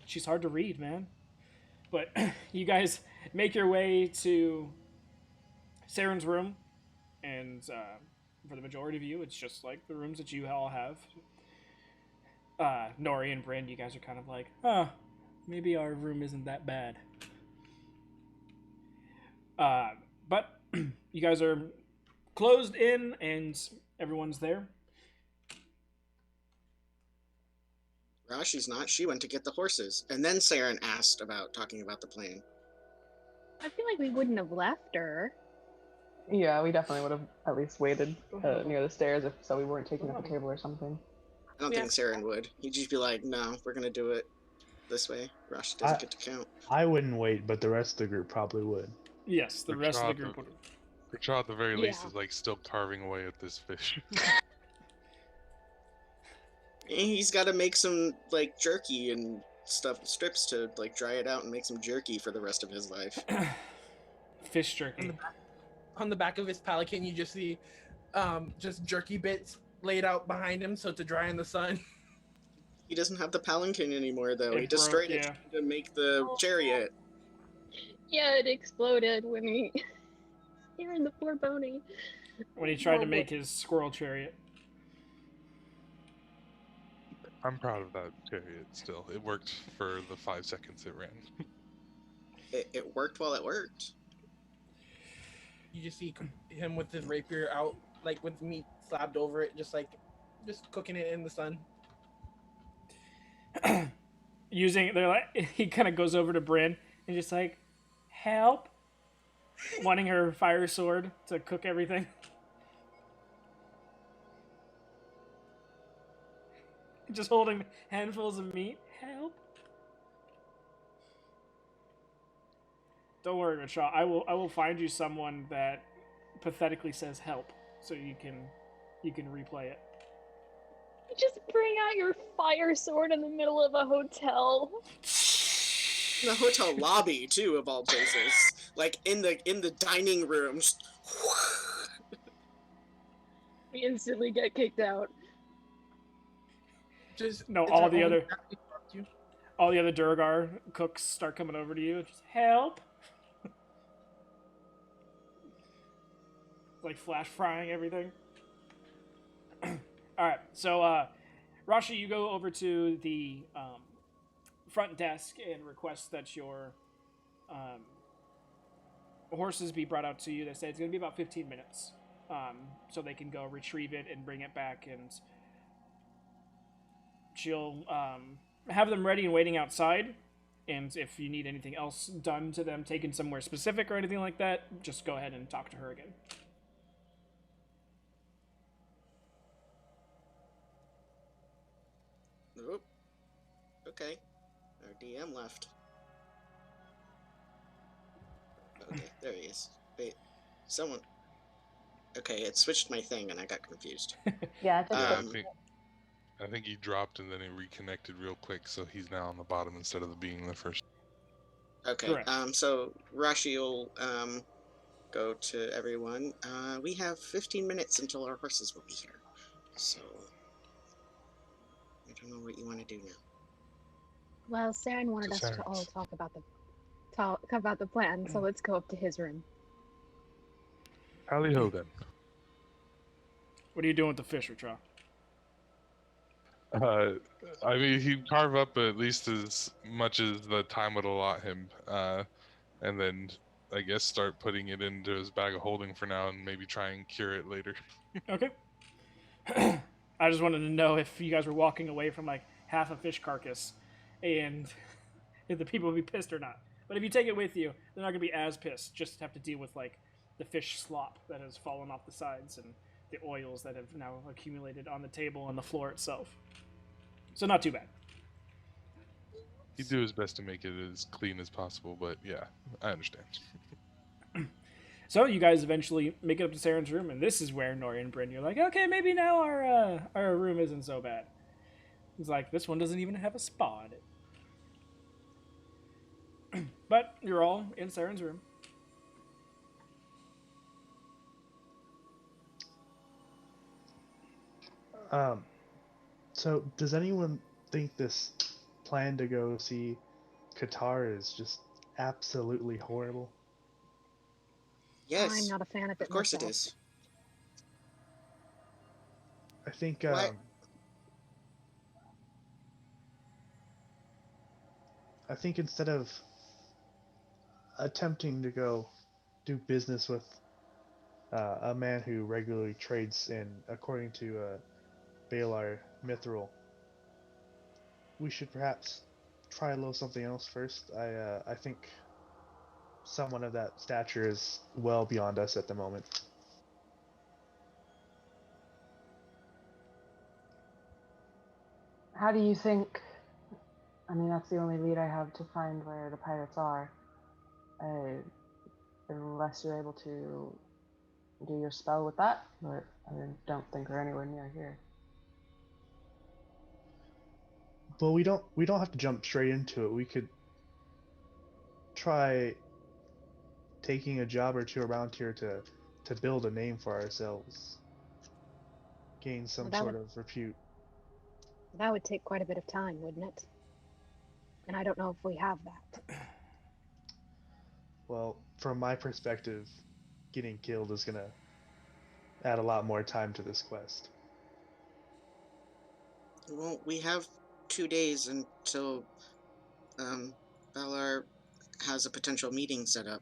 [SPEAKER 1] She's hard to read, man. But you guys make your way to Saren's room, and for the majority of you, it's just like the rooms that you all have. Nori and Bryn, you guys are kind of like, maybe our room isn't that bad. But you guys are closed in, and everyone's there.
[SPEAKER 5] Rashi's not. She went to get the horses. And then Saren asked about talking about the plan.
[SPEAKER 6] I feel like we wouldn't have left her.
[SPEAKER 7] Yeah, we definitely would have at least waited near the stairs so we weren't taking up a table or something.
[SPEAKER 5] I don't think Saren would. He'd just be like, no, we're going to do it this way. Rashi doesn't get to count.
[SPEAKER 8] I wouldn't wait, but the rest of the group probably would.
[SPEAKER 1] Yes, the rest of the group would.
[SPEAKER 9] Bertrand, at the very least, is like still carving away at this fish.
[SPEAKER 5] He's got to make some like jerky and stuff, strips to like dry it out and make some jerky for the rest of his life.
[SPEAKER 1] Fish jerky.
[SPEAKER 4] On the back of his pelican, you just see just jerky bits laid out behind him so to dry in the sun.
[SPEAKER 5] He doesn't have the palanquin anymore, though. He
[SPEAKER 1] It
[SPEAKER 5] destroyed
[SPEAKER 1] broke,
[SPEAKER 5] it
[SPEAKER 1] yeah.
[SPEAKER 5] to make the chariot.
[SPEAKER 6] Yeah, it exploded when we scared the poor pony.
[SPEAKER 1] When he tried to make his squirrel chariot.
[SPEAKER 9] I'm proud of that chariot still. It worked for the 5 seconds it ran.
[SPEAKER 5] It worked while it worked.
[SPEAKER 4] You just see him with his rapier out, like with meat slabbed over it, just cooking it in the sun.
[SPEAKER 1] He kind of goes over to Bryn and just like, help, wanting her fire sword to cook everything. Just holding handfuls of meat. Help. Don't worry, Rachel. I will find you someone that pathetically says help, so you can replay it.
[SPEAKER 6] You just bring out your fire sword in the middle of a hotel.
[SPEAKER 5] The hotel lobby too, of all places. Like in the dining rooms.
[SPEAKER 6] We instantly get kicked out.
[SPEAKER 1] All the other Durgar cooks start coming over to you. Just help. Like flash frying everything. All right, so Rashi, you go over to the front desk and request that your horses be brought out to you. They say it's going to be about 15 minutes. so they can go retrieve it and bring it back, and she'll have them ready and waiting outside. And if you need anything else done to them, taken somewhere specific or anything like that, just go ahead and talk to her again.
[SPEAKER 5] Oop. Okay. Our DM left. Okay, there he is. Wait, someone. Okay, it switched my thing and I got confused.
[SPEAKER 7] Yeah, just
[SPEAKER 9] Yeah,
[SPEAKER 5] Um,
[SPEAKER 9] I think he dropped and then he reconnected real quick, so he's now on the bottom instead of being the first.
[SPEAKER 5] Okay.
[SPEAKER 1] Correct.
[SPEAKER 5] So Rashi will go to everyone. We have 15 minutes until our horses will be here. So I don't know what you want to do now.
[SPEAKER 6] Well, Saren wanted us to all
[SPEAKER 9] Sarah's.
[SPEAKER 6] talk about the plan, so let's go up to his room.
[SPEAKER 9] Tally ho then.
[SPEAKER 1] What are you doing with the fish, Ritra?
[SPEAKER 9] I mean, he'd carve up at least as much as the time would allot him, and then I guess start putting it into his bag of holding for now, and maybe try and cure it later.
[SPEAKER 1] Okay. I just wanted to know if you guys were walking away from like half a fish carcass, and if the people would be pissed or not. But if you take it with you, they're not gonna be as pissed. Just have to deal with like the fish slop that has fallen off the sides and the oils that have now accumulated on the table and the floor itself. So not too bad.
[SPEAKER 9] He'd do his best to make it as clean as possible, but yeah, I understand.
[SPEAKER 1] So you guys eventually make it up to Saren's room, and this is where Nori and Bryn, you're like, okay, maybe now our room isn't so bad. It's like this one doesn't even have a spa in it. But you're all in Saren's room.
[SPEAKER 8] So does anyone think this plan to go see Qatar is just absolutely horrible?
[SPEAKER 5] Yes.
[SPEAKER 6] I'm not a fan of it
[SPEAKER 5] Of course it
[SPEAKER 6] myself.
[SPEAKER 5] is.
[SPEAKER 8] I think
[SPEAKER 5] Why-
[SPEAKER 8] I think instead of attempting to go do business with a man who regularly trades in, according to Balar Mithril, we should perhaps try a little something else first. I think someone of that stature is well beyond us at the moment.
[SPEAKER 7] How do you think? I mean, that's the only lead I have to find where the pirates are. Unless you're able to do your spell with that, but I don't think we're anywhere near here.
[SPEAKER 8] But we don't have to jump straight into it. We could try taking a job or two around here to build a name for ourselves, gain some
[SPEAKER 6] Well,
[SPEAKER 8] sort of repute.
[SPEAKER 6] That would take quite a bit of time, wouldn't it? And I don't know if we have that.
[SPEAKER 8] Well, from my perspective, getting killed is gonna add a lot more time to this quest.
[SPEAKER 5] Well, we have 2 days until Valar has a potential meeting set up.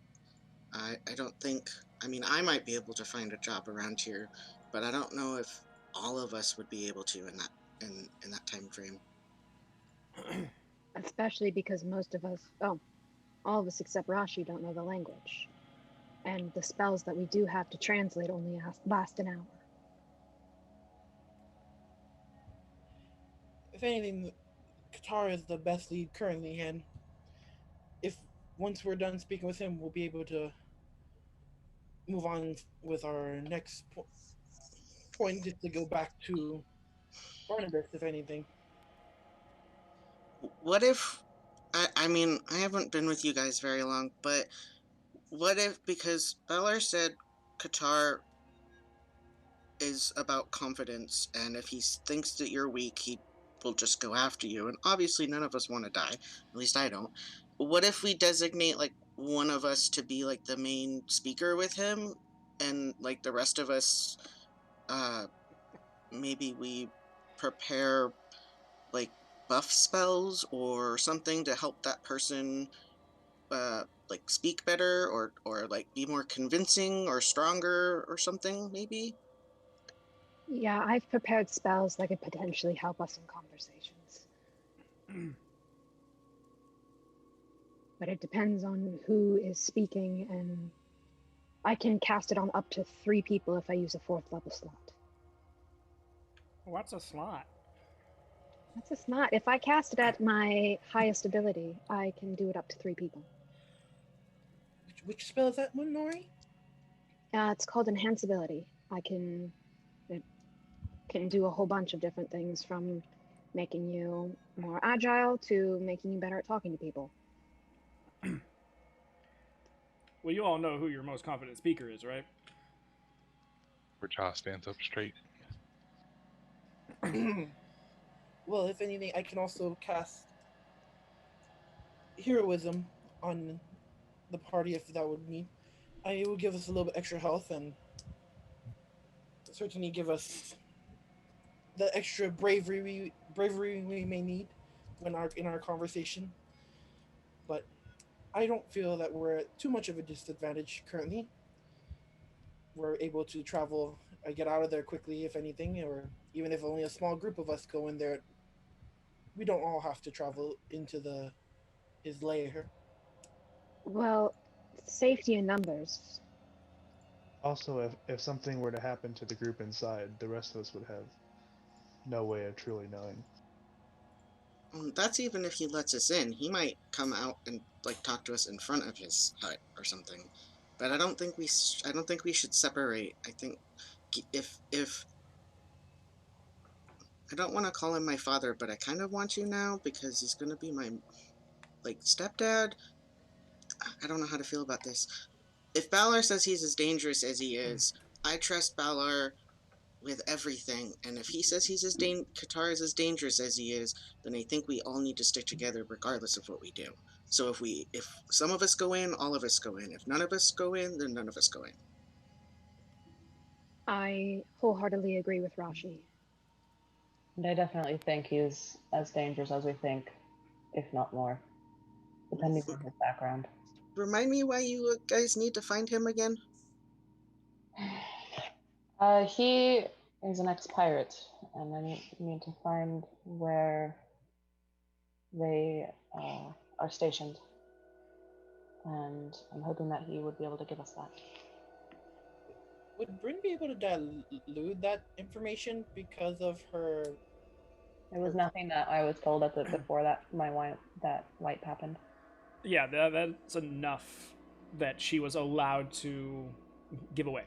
[SPEAKER 5] I don't think. I mean, I might be able to find a job around here, but I don't know if all of us would be able to in that time frame.
[SPEAKER 6] Especially because most of us, all of us except Rashi don't know the language. And the spells that we do have to translate only last an hour.
[SPEAKER 4] If anything, Qatar is the best lead currently, and if once we're done speaking with him, we'll be able to move on with our next point, just to go back to Barnabas, if anything.
[SPEAKER 5] What if? I mean, I haven't been with you guys very long, but what if, because Valar said Qatar is about confidence, and if he thinks that you're weak, he will just go after you. And obviously, none of us want to die. At least I don't. What if we designate like one of us to be like the main speaker with him, and like the rest of us, maybe we prepare like buff spells or something to help that person like speak better or like be more convincing or stronger or something maybe?
[SPEAKER 6] Yeah, I've prepared spells that could potentially help us in conversations. But it depends on who is speaking, and I can cast it on up to 3 people if I use a 4th level slot.
[SPEAKER 1] What's a slot?
[SPEAKER 6] That's a slot. If I cast it at my highest ability, I can do it up to 3 people.
[SPEAKER 4] Which spell is that one, Nori?
[SPEAKER 6] It's called Enhance Ability. It can do a whole bunch of different things, from making you more agile to making you better at talking to people.
[SPEAKER 1] Well, you all know who your most confident speaker is, right?
[SPEAKER 9] Where Josh stands up straight.
[SPEAKER 4] Well, if anything, I can also cast heroism on the party if that would need. It would give us a little bit extra health and certainly give us the extra bravery we may need in our conversation. But I don't feel that we're at too much of a disadvantage currently. We're able to travel, get out of there quickly if anything, or even if only a small group of us go in there, we don't all have to travel into his lair.
[SPEAKER 6] Well, safety in numbers.
[SPEAKER 8] Also, if something were to happen to the group inside, the rest of us would have no way of truly knowing.
[SPEAKER 5] That's even if he lets us in. He might come out and like talk to us in front of his hut or something. But I don't think we should separate. I think if I don't want to call him my father, but I kind of want to now because he's going to be my like stepdad. I don't know how to feel about this. If Balor says he's as dangerous as he is, I trust Balor with everything. And if he says Qatar is as dangerous as he is, then I think we all need to stick together regardless of what we do. So if some of us go in, all of us go in. If none of us go in, then none of us go in.
[SPEAKER 6] I wholeheartedly agree with Rashi.
[SPEAKER 7] And I definitely think he's as dangerous as we think, if not more, depending on his background.
[SPEAKER 5] Remind me why you guys need to find him again?
[SPEAKER 7] He is an ex-pirate, and I need to find where they are stationed. And I'm hoping that he would be able to give us that.
[SPEAKER 4] Would Bryn be able to dilute that information because of her?
[SPEAKER 7] There was nothing that I was told before that wipe happened.
[SPEAKER 1] Yeah, that's enough that she was allowed to give away.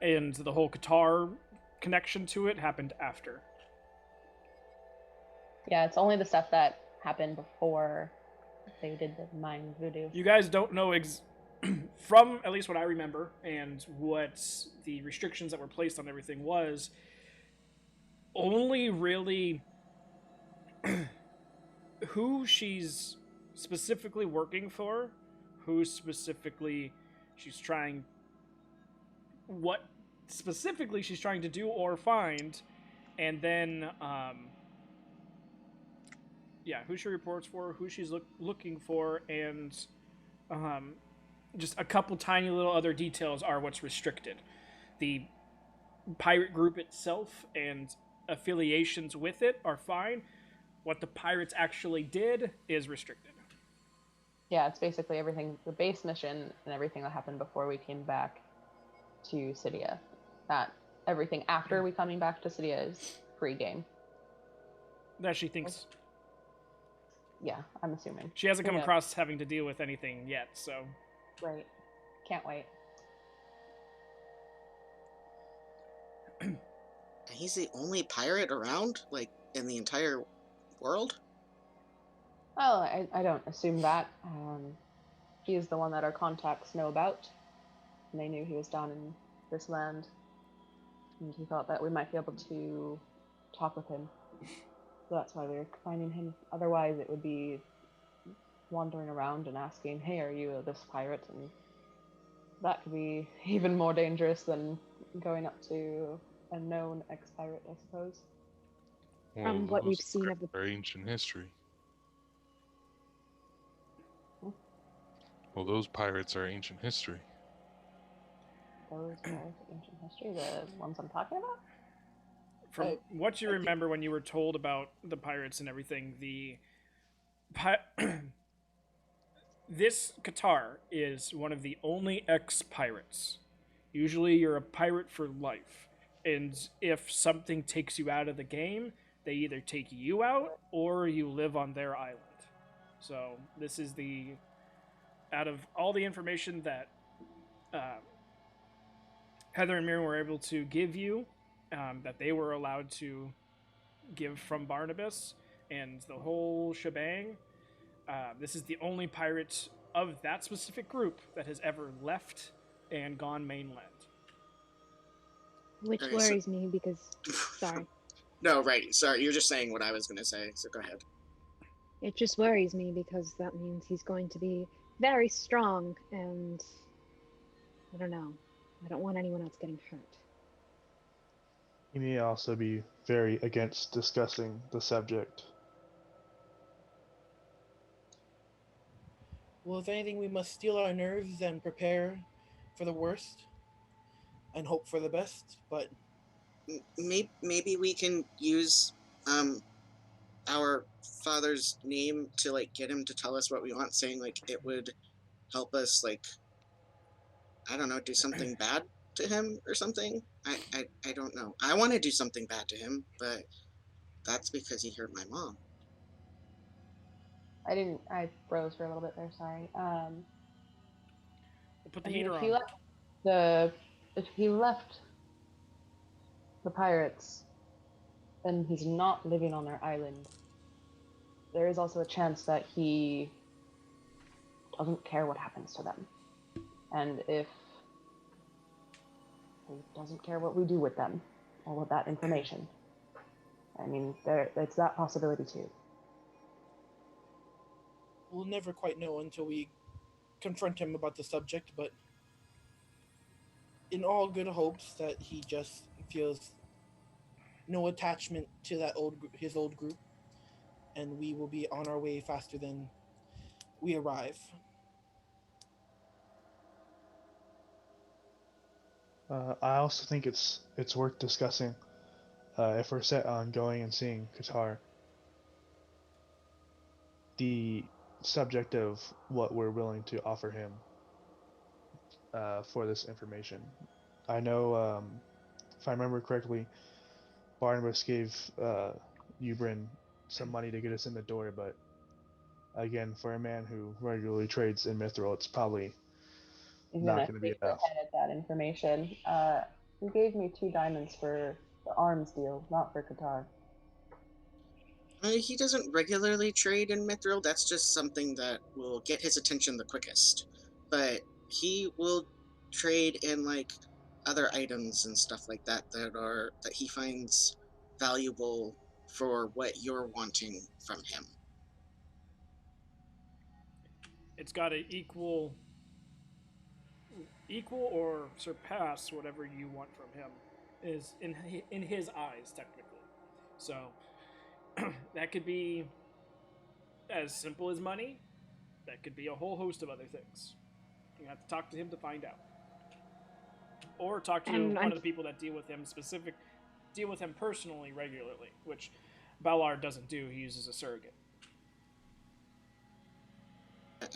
[SPEAKER 1] And the whole Qatar connection to it happened after.
[SPEAKER 7] Yeah, it's only the stuff that happened before they did the mind voodoo.
[SPEAKER 1] You guys don't know from at least what I remember and what the restrictions that were placed on everything was, only really who she's specifically working for, who specifically she's trying, what specifically she's trying to do or find, and then who she reports for, who she's looking for, and just a couple tiny little other details are what's restricted. The pirate group itself and affiliations with it are fine. What the pirates actually did is restricted.
[SPEAKER 7] Yeah, it's basically everything, the base mission and everything that happened before we came back to Cydia. That everything after we coming back to Cydia is free game.
[SPEAKER 1] That she thinks.
[SPEAKER 7] Yeah, I'm assuming.
[SPEAKER 1] She hasn't come across having to deal with anything yet, so.
[SPEAKER 7] Right. Can't wait.
[SPEAKER 5] He's the only pirate around, like, in the entire world?
[SPEAKER 7] Well, I don't assume that. He is the one that our contacts know about. And they knew he was down in this land. And he thought that we might be able to talk with him. So that's why we were finding him. Otherwise, it would be wandering around and asking, hey, are you this pirate? And that could be even more dangerous than going up to a known ex-pirate, I suppose.
[SPEAKER 9] Well,
[SPEAKER 6] What
[SPEAKER 9] those
[SPEAKER 6] we've seen of the
[SPEAKER 9] are ancient history. Well, those pirates are ancient history.
[SPEAKER 7] Those are ancient history, the ones I'm talking about?
[SPEAKER 1] From what you
[SPEAKER 4] I think-
[SPEAKER 1] remember when you were told about the pirates and everything, this Qatar is one of the only ex-pirates. Usually, you're a pirate for life, and if something takes you out of the game, they either take you out or you live on their island. So this is the out of all the information that Heather and Miriam were able to give you, that they were allowed to give from Barnabas and the whole shebang. This is the only pirate of that specific group that has ever left and gone mainland.
[SPEAKER 6] Which
[SPEAKER 5] Okay, so-
[SPEAKER 6] worries me because, sorry,
[SPEAKER 5] No, right. Sorry, you're just saying what I was going to say, so go ahead.
[SPEAKER 6] it just worries me because that means he's going to be very strong, and I don't know. I don't want anyone else getting hurt.
[SPEAKER 8] He may also be very against discussing the subject.
[SPEAKER 4] Well, if anything, we must steel our nerves and prepare for the worst and hope for the best. But
[SPEAKER 5] Maybe we can use our father's name to like get him to tell us what we want, saying like it would help us, like, I don't know, do something bad to him or something. I don't know. I want to do something bad to him, but that's because he hurt my mom.
[SPEAKER 7] I froze for a little bit there, sorry.
[SPEAKER 1] We'll put the
[SPEAKER 7] I mean,
[SPEAKER 1] heater
[SPEAKER 7] if
[SPEAKER 1] on.
[SPEAKER 7] he left the pirates, and he's not living on their island, there is also a chance that he doesn't care what happens to them. And if he doesn't care what we do with them, or with that information, I mean, it's that possibility too.
[SPEAKER 4] we'll never quite know until we confront him about the subject. But in all good hopes that he just feels no attachment to his old group, and we will be on our way faster than we arrive.
[SPEAKER 8] I also think it's worth discussing if we're set on going and seeing Qatar, the subject of what we're willing to offer him for this information. I know, if I remember correctly, Barnabas gave Ubrin some money to get us in the door, but again, for a man who regularly trades in Mithril, it's probably
[SPEAKER 7] He's
[SPEAKER 8] not
[SPEAKER 7] gonna
[SPEAKER 8] going to be
[SPEAKER 7] shake their
[SPEAKER 8] enough.
[SPEAKER 7] head at that information. He gave me 2 diamonds for the arms deal, not for Qatar.
[SPEAKER 5] He doesn't regularly trade in Mithril. That's just something that will get his attention the quickest. But he will trade in like other items and stuff like that that he finds valuable for what you're wanting from him.
[SPEAKER 1] It's got to equal or surpass whatever you want from him is in his eyes technically. So that could be as simple as money. That could be a whole host of other things. You have to talk to him to find out, or talk to
[SPEAKER 6] And
[SPEAKER 1] one of the people that deal with him personally regularly, which Ballard doesn't do. He uses a surrogate.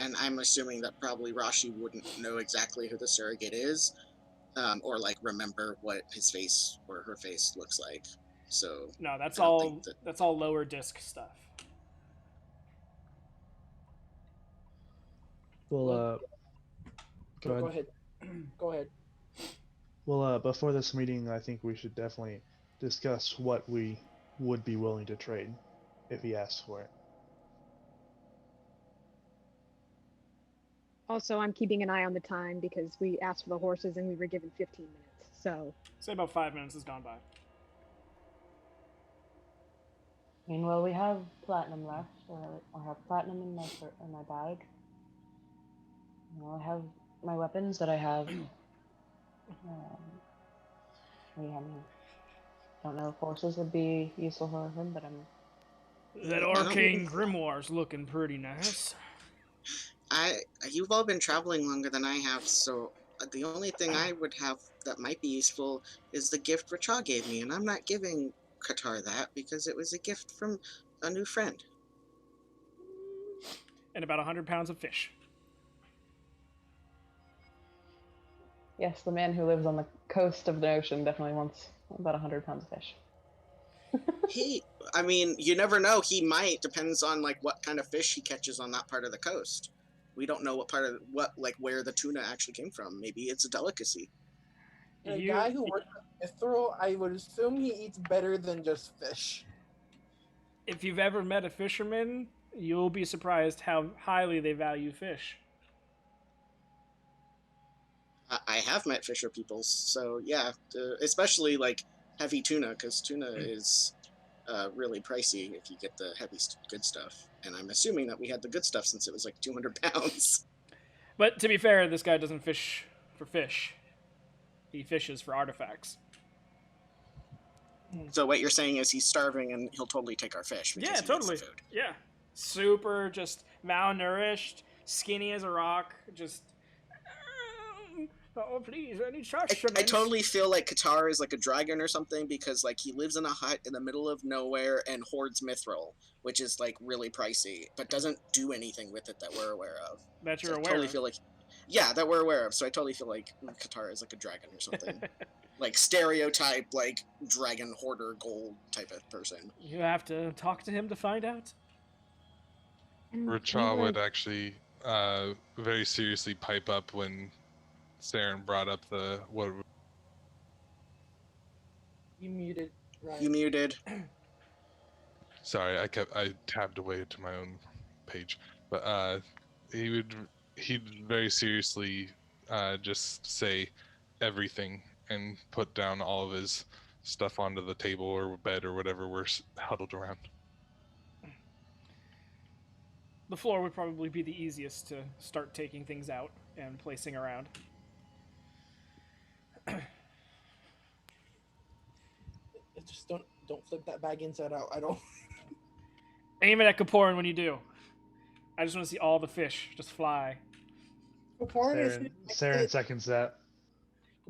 [SPEAKER 5] And I'm assuming that probably Rashi wouldn't know exactly who the surrogate is, or like remember what his face or her face looks like. So
[SPEAKER 1] No, that's
[SPEAKER 5] I don't
[SPEAKER 1] all.
[SPEAKER 5] think that.
[SPEAKER 1] That's all lower disc stuff.
[SPEAKER 8] Well, go ahead.
[SPEAKER 4] Go ahead. Go ahead.
[SPEAKER 8] Well, before this meeting, I think we should definitely discuss what we would be willing to trade if he asks for it.
[SPEAKER 6] Also, I'm keeping an eye on the time because we asked for the horses and we were given 15 minutes. So,
[SPEAKER 1] Say about 5 minutes has gone by.
[SPEAKER 7] I mean, well, we have platinum left, or I have platinum in my bag. You know, I have my weapons that I have. I mean, I don't know if horses would be useful for him, but I'm.
[SPEAKER 1] That arcane grimoire's looking pretty nice.
[SPEAKER 5] you've all been traveling longer than I have, so the only thing I would have that might be useful is the gift Racha gave me, and I'm not giving Qatar that because it was a gift from a new friend.
[SPEAKER 1] And about 100 pounds of fish.
[SPEAKER 7] Yes, the man who lives on the coast of the ocean definitely wants about 100 pounds of fish.
[SPEAKER 5] I mean, you never know. He might. Depends on like what kind of fish he catches on that part of the coast. We don't know where the tuna actually came from. Maybe it's a delicacy.
[SPEAKER 4] A guy who works at Mithril, I would assume he eats better than just fish.
[SPEAKER 1] If you've ever met a fisherman, you'll be surprised how highly they value fish.
[SPEAKER 5] I have met fisher peoples, so yeah, especially like heavy tuna, because tuna is really pricey if you get the heavy good stuff. And I'm assuming that we had the good stuff since it was like 200 pounds.
[SPEAKER 1] But to be fair, this guy doesn't fish for fish. He fishes for artifacts.
[SPEAKER 5] So what you're saying is he's starving and he'll totally take our fish because
[SPEAKER 1] Yeah,
[SPEAKER 5] he
[SPEAKER 1] totally.
[SPEAKER 5] needs the food.
[SPEAKER 1] Yeah. Super just malnourished, skinny as a rock, just oh please, I need sustenance.
[SPEAKER 5] I totally feel like Qatar is like a dragon or something because like he lives in a hut in the middle of nowhere and hoards mithril, which is like really pricey, but doesn't do anything with it that we're aware of.
[SPEAKER 1] That you're
[SPEAKER 5] so
[SPEAKER 1] aware
[SPEAKER 5] I totally
[SPEAKER 1] of.
[SPEAKER 5] feel like that we're aware of. So I totally feel like Qatar is like a dragon or something. Like stereotype, like dragon hoarder gold type of person.
[SPEAKER 1] You have to talk to him to find out.
[SPEAKER 9] Racha would actually very seriously pipe up when Saren brought up the what.
[SPEAKER 4] You muted. Right.
[SPEAKER 5] You muted.
[SPEAKER 9] Sorry, I tabbed away to my own page, but he'd very seriously just say everything and put down all of his stuff onto the table or bed or whatever we're huddled around.
[SPEAKER 1] The floor would probably be the easiest to start taking things out and placing around.
[SPEAKER 4] Just don't flip that bag inside out. I don't.
[SPEAKER 1] Aim it at Kaporin when you do. I just want to see all the fish just fly.
[SPEAKER 8] Saren seconds that.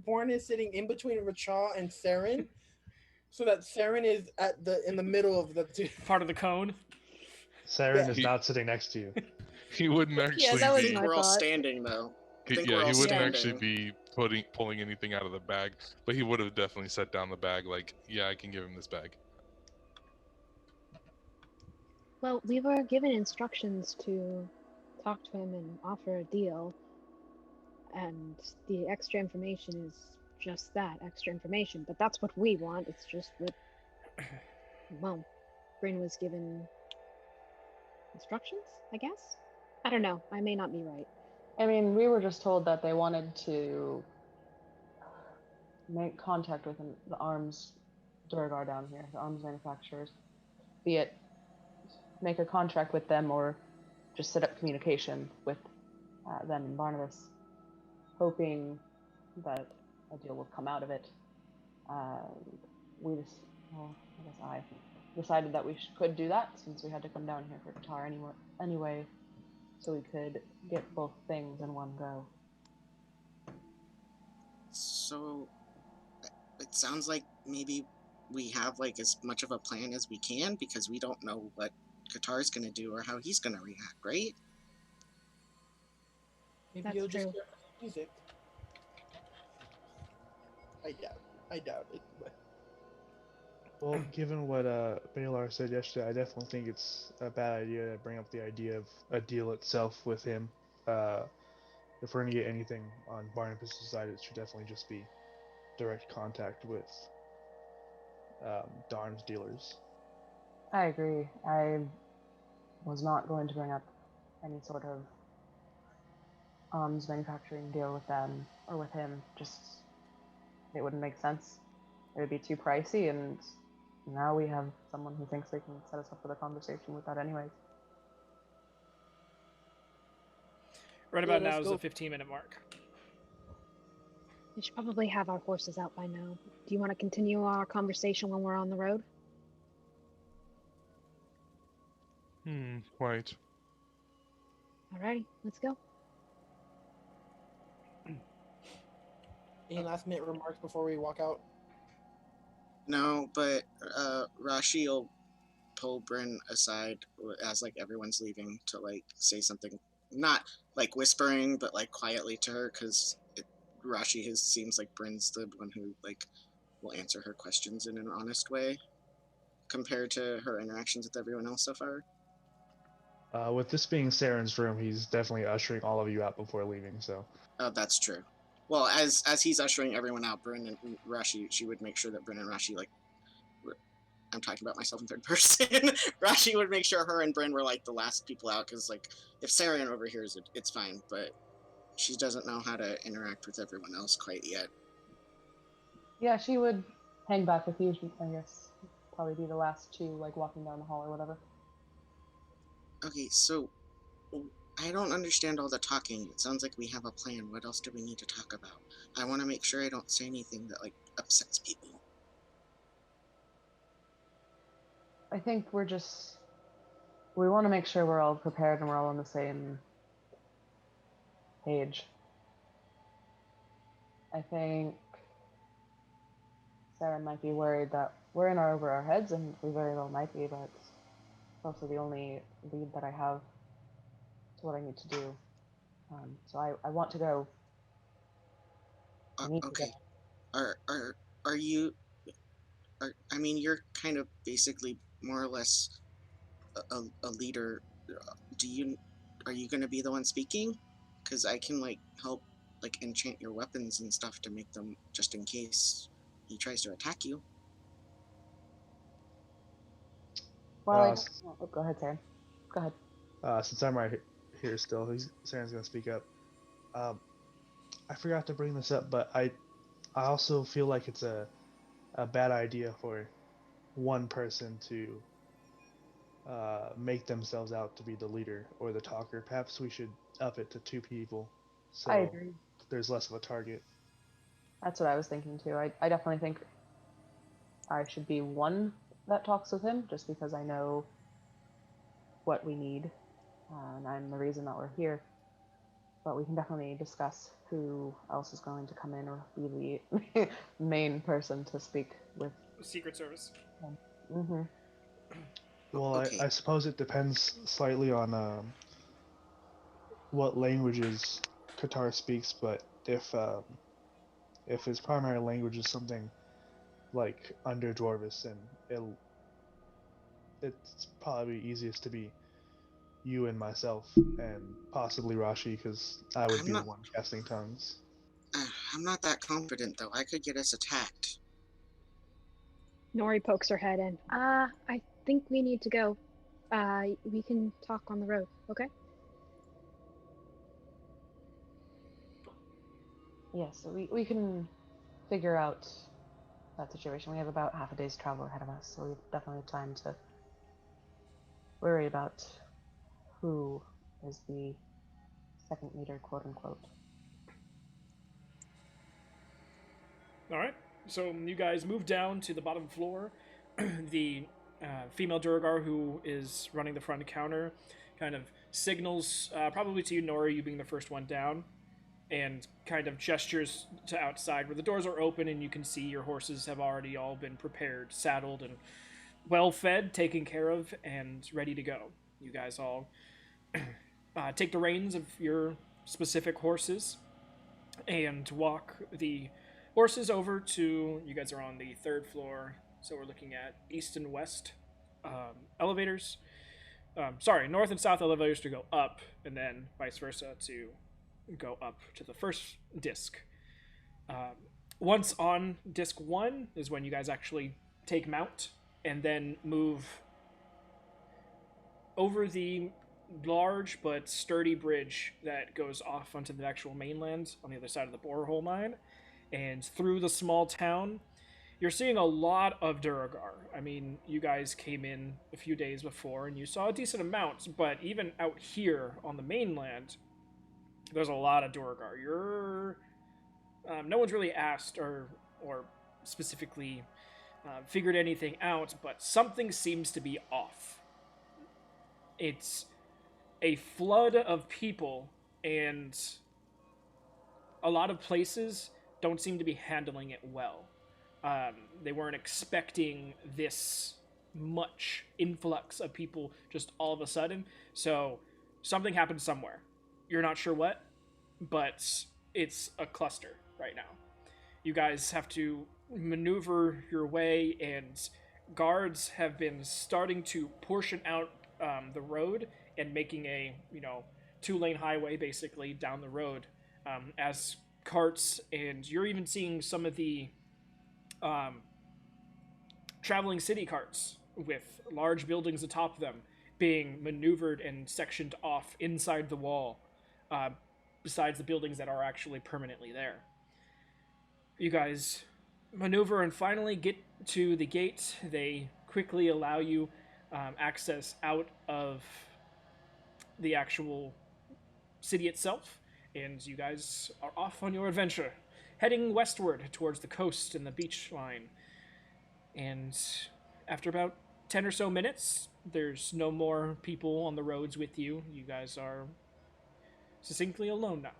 [SPEAKER 4] Kaporin is sitting in between Racha and Saren, so that Saren is in the middle of the two.
[SPEAKER 1] Part of the cone.
[SPEAKER 8] Saren is not sitting next to you.
[SPEAKER 9] He wouldn't actually.
[SPEAKER 6] Yeah, that was
[SPEAKER 5] I think we're all standing though.
[SPEAKER 9] He wouldn't actually be pulling anything out of the bag, but he would have definitely set down the bag. Like, yeah, I can give him this bag.
[SPEAKER 6] Well, we were given instructions to talk to him and offer a deal. And the extra information is just that, extra information. But that's what we want. It's just what, well, Bryn was given instructions, I guess? I don't know. I may not be right.
[SPEAKER 7] I mean, we were just told that they wanted to make contact with the arms Durgar down here, the arms manufacturers. Be it make a contract with them or just set up communication with them and Barnabas, hoping that a deal will come out of it. I decided that we could do that since we had to come down here for Qatar anyway, so we could get both things in one go.
[SPEAKER 5] So it sounds like maybe we have like as much of a plan as we can because we don't know what Qatar's gonna do or how he's gonna react, right?
[SPEAKER 4] Maybe
[SPEAKER 6] That's
[SPEAKER 4] you'll just
[SPEAKER 6] true.
[SPEAKER 4] hear music. I doubt it. But
[SPEAKER 8] Well, given what Baylor said yesterday, I definitely think it's a bad idea to bring up the idea of a deal itself with him. If we're going to get anything on Barnabas' side, it should definitely just be direct contact with Darn's dealers.
[SPEAKER 7] I agree. I was not going to bring up any sort of arms manufacturing deal with them or with him. Just, it wouldn't make sense. It would be too pricey, and now we have someone who thinks they can set us up with a conversation with that anyways.
[SPEAKER 1] Right about
[SPEAKER 4] Yeah,
[SPEAKER 1] now
[SPEAKER 4] let's
[SPEAKER 1] is the
[SPEAKER 4] go.
[SPEAKER 1] 15-minute mark.
[SPEAKER 6] We should probably have our horses out by now. Do you want to continue our conversation when we're on the road?
[SPEAKER 9] Quite.
[SPEAKER 6] Alrighty, let's go.
[SPEAKER 4] Any last minute remarks before we walk out?
[SPEAKER 5] No, but Rashi will pull Bryn aside as like everyone's leaving to like say something, not like whispering, but like quietly to her, because Rashi seems like Bryn's the one who like will answer her questions in an honest way compared to her interactions with everyone else so far.
[SPEAKER 8] With this being Saren's room, he's definitely ushering all of you out before leaving. So
[SPEAKER 5] Oh, that's true. Well, as he's ushering everyone out, Bryn and Rashi, she would make sure that Bryn and Rashi like. I'm talking about myself in third person. Rashi would make sure her and Bryn were like the last people out, because like if Saren overhears it, it's fine, but she doesn't know how to interact with everyone else quite yet.
[SPEAKER 7] Yeah, she would hang back with you, I guess. Probably be the last two, like walking down the hall or whatever.
[SPEAKER 5] Okay, so I don't understand all the talking. It sounds like we have a plan. What else do we need to talk about? I want to make sure I don't say anything that like upsets people.
[SPEAKER 7] I think we want to make sure we're all prepared and we're all on the same page. I think Sarah might be worried that we're in over our heads, and we very well might be, but it's also the only lead that I have to what I need to do. So I want to go. I need to
[SPEAKER 5] Okay.
[SPEAKER 7] go.
[SPEAKER 5] Are you? I mean, you're kind of basically more or less a leader. Do you? Are you going to be the one speaking? Because I can like help like enchant your weapons and stuff to make them just in case he tries to attack you.
[SPEAKER 7] Well, go ahead, Sarah. Go ahead.
[SPEAKER 8] Since I'm right here still, Saren's gonna speak up. I forgot to bring this up, but I also feel like it's a bad idea for one person to make themselves out to be the leader or the talker. Perhaps we should up it to 2 people, so
[SPEAKER 7] I agree.
[SPEAKER 8] there's less of a target.
[SPEAKER 7] That's what I was thinking too. I definitely think I should be one that talks with him, just because I know what we need, and I'm the reason that we're here. But we can definitely discuss who else is going to come in or be the main person to speak with.
[SPEAKER 1] Secret Service.
[SPEAKER 7] Mm-hmm.
[SPEAKER 8] Well,
[SPEAKER 5] Okay.
[SPEAKER 8] I suppose it depends slightly on what languages Qatar speaks, but if his primary language is something like Under Dwarvis, then it's probably easiest to be you and myself, and possibly Rashi, because I would
[SPEAKER 5] I'm
[SPEAKER 8] be the
[SPEAKER 5] not.
[SPEAKER 8] one casting tongues.
[SPEAKER 5] I'm not that confident though. I could get us attacked.
[SPEAKER 6] Nori pokes her head in. I think we need to go. We can talk on the road, okay?
[SPEAKER 7] Yes, so we can figure out that situation. We have about half a day's travel ahead of us, so we have definitely time to worry about who is the second leader, quote unquote.
[SPEAKER 1] All right. So you guys move down to the bottom floor. The female Durgar who is running the front counter kind of signals, probably to you, Nori, you being the first one down, and kind of gestures to outside where the doors are open and you can see your horses have already all been prepared, saddled, and well fed, taken care of, and ready to go. You guys all take the reins of your specific horses and walk the horses over to. You guys are on the third floor, so we're looking at east and west elevators. Sorry, north and south elevators to go up, and then vice versa to go up to the first disc. Once on disc 1 is when you guys actually take mount and then move over the large but sturdy bridge that goes off onto the actual mainland on the other side of the borehole mine and through the small town. You're seeing a lot of Duragar. I mean, you guys came in a few days before and you saw a decent amount, but even out here on the mainland, there's a lot of Duragar. No one's really asked or specifically figured anything out, but something seems to be off. It's a flood of people, and a lot of places don't seem to be handling it well. They weren't expecting this much influx of people just all of a sudden. So something happened somewhere. You're not sure what, but it's a cluster right now. You guys have to maneuver your way, and guards have been starting to portion out the road and making a 2-lane highway basically down the road, as carts, and you're even seeing some of the um, traveling city carts with large buildings atop them being maneuvered and sectioned off inside the wall, uh, besides the buildings that are actually permanently there. You guys maneuver and finally get to the gate. They quickly allow you access out of the actual city itself, and you guys are off on your adventure, heading westward towards the coast and the beach line. And after about 10 or so minutes, there's no more people on the roads with you. You guys are succinctly alone now.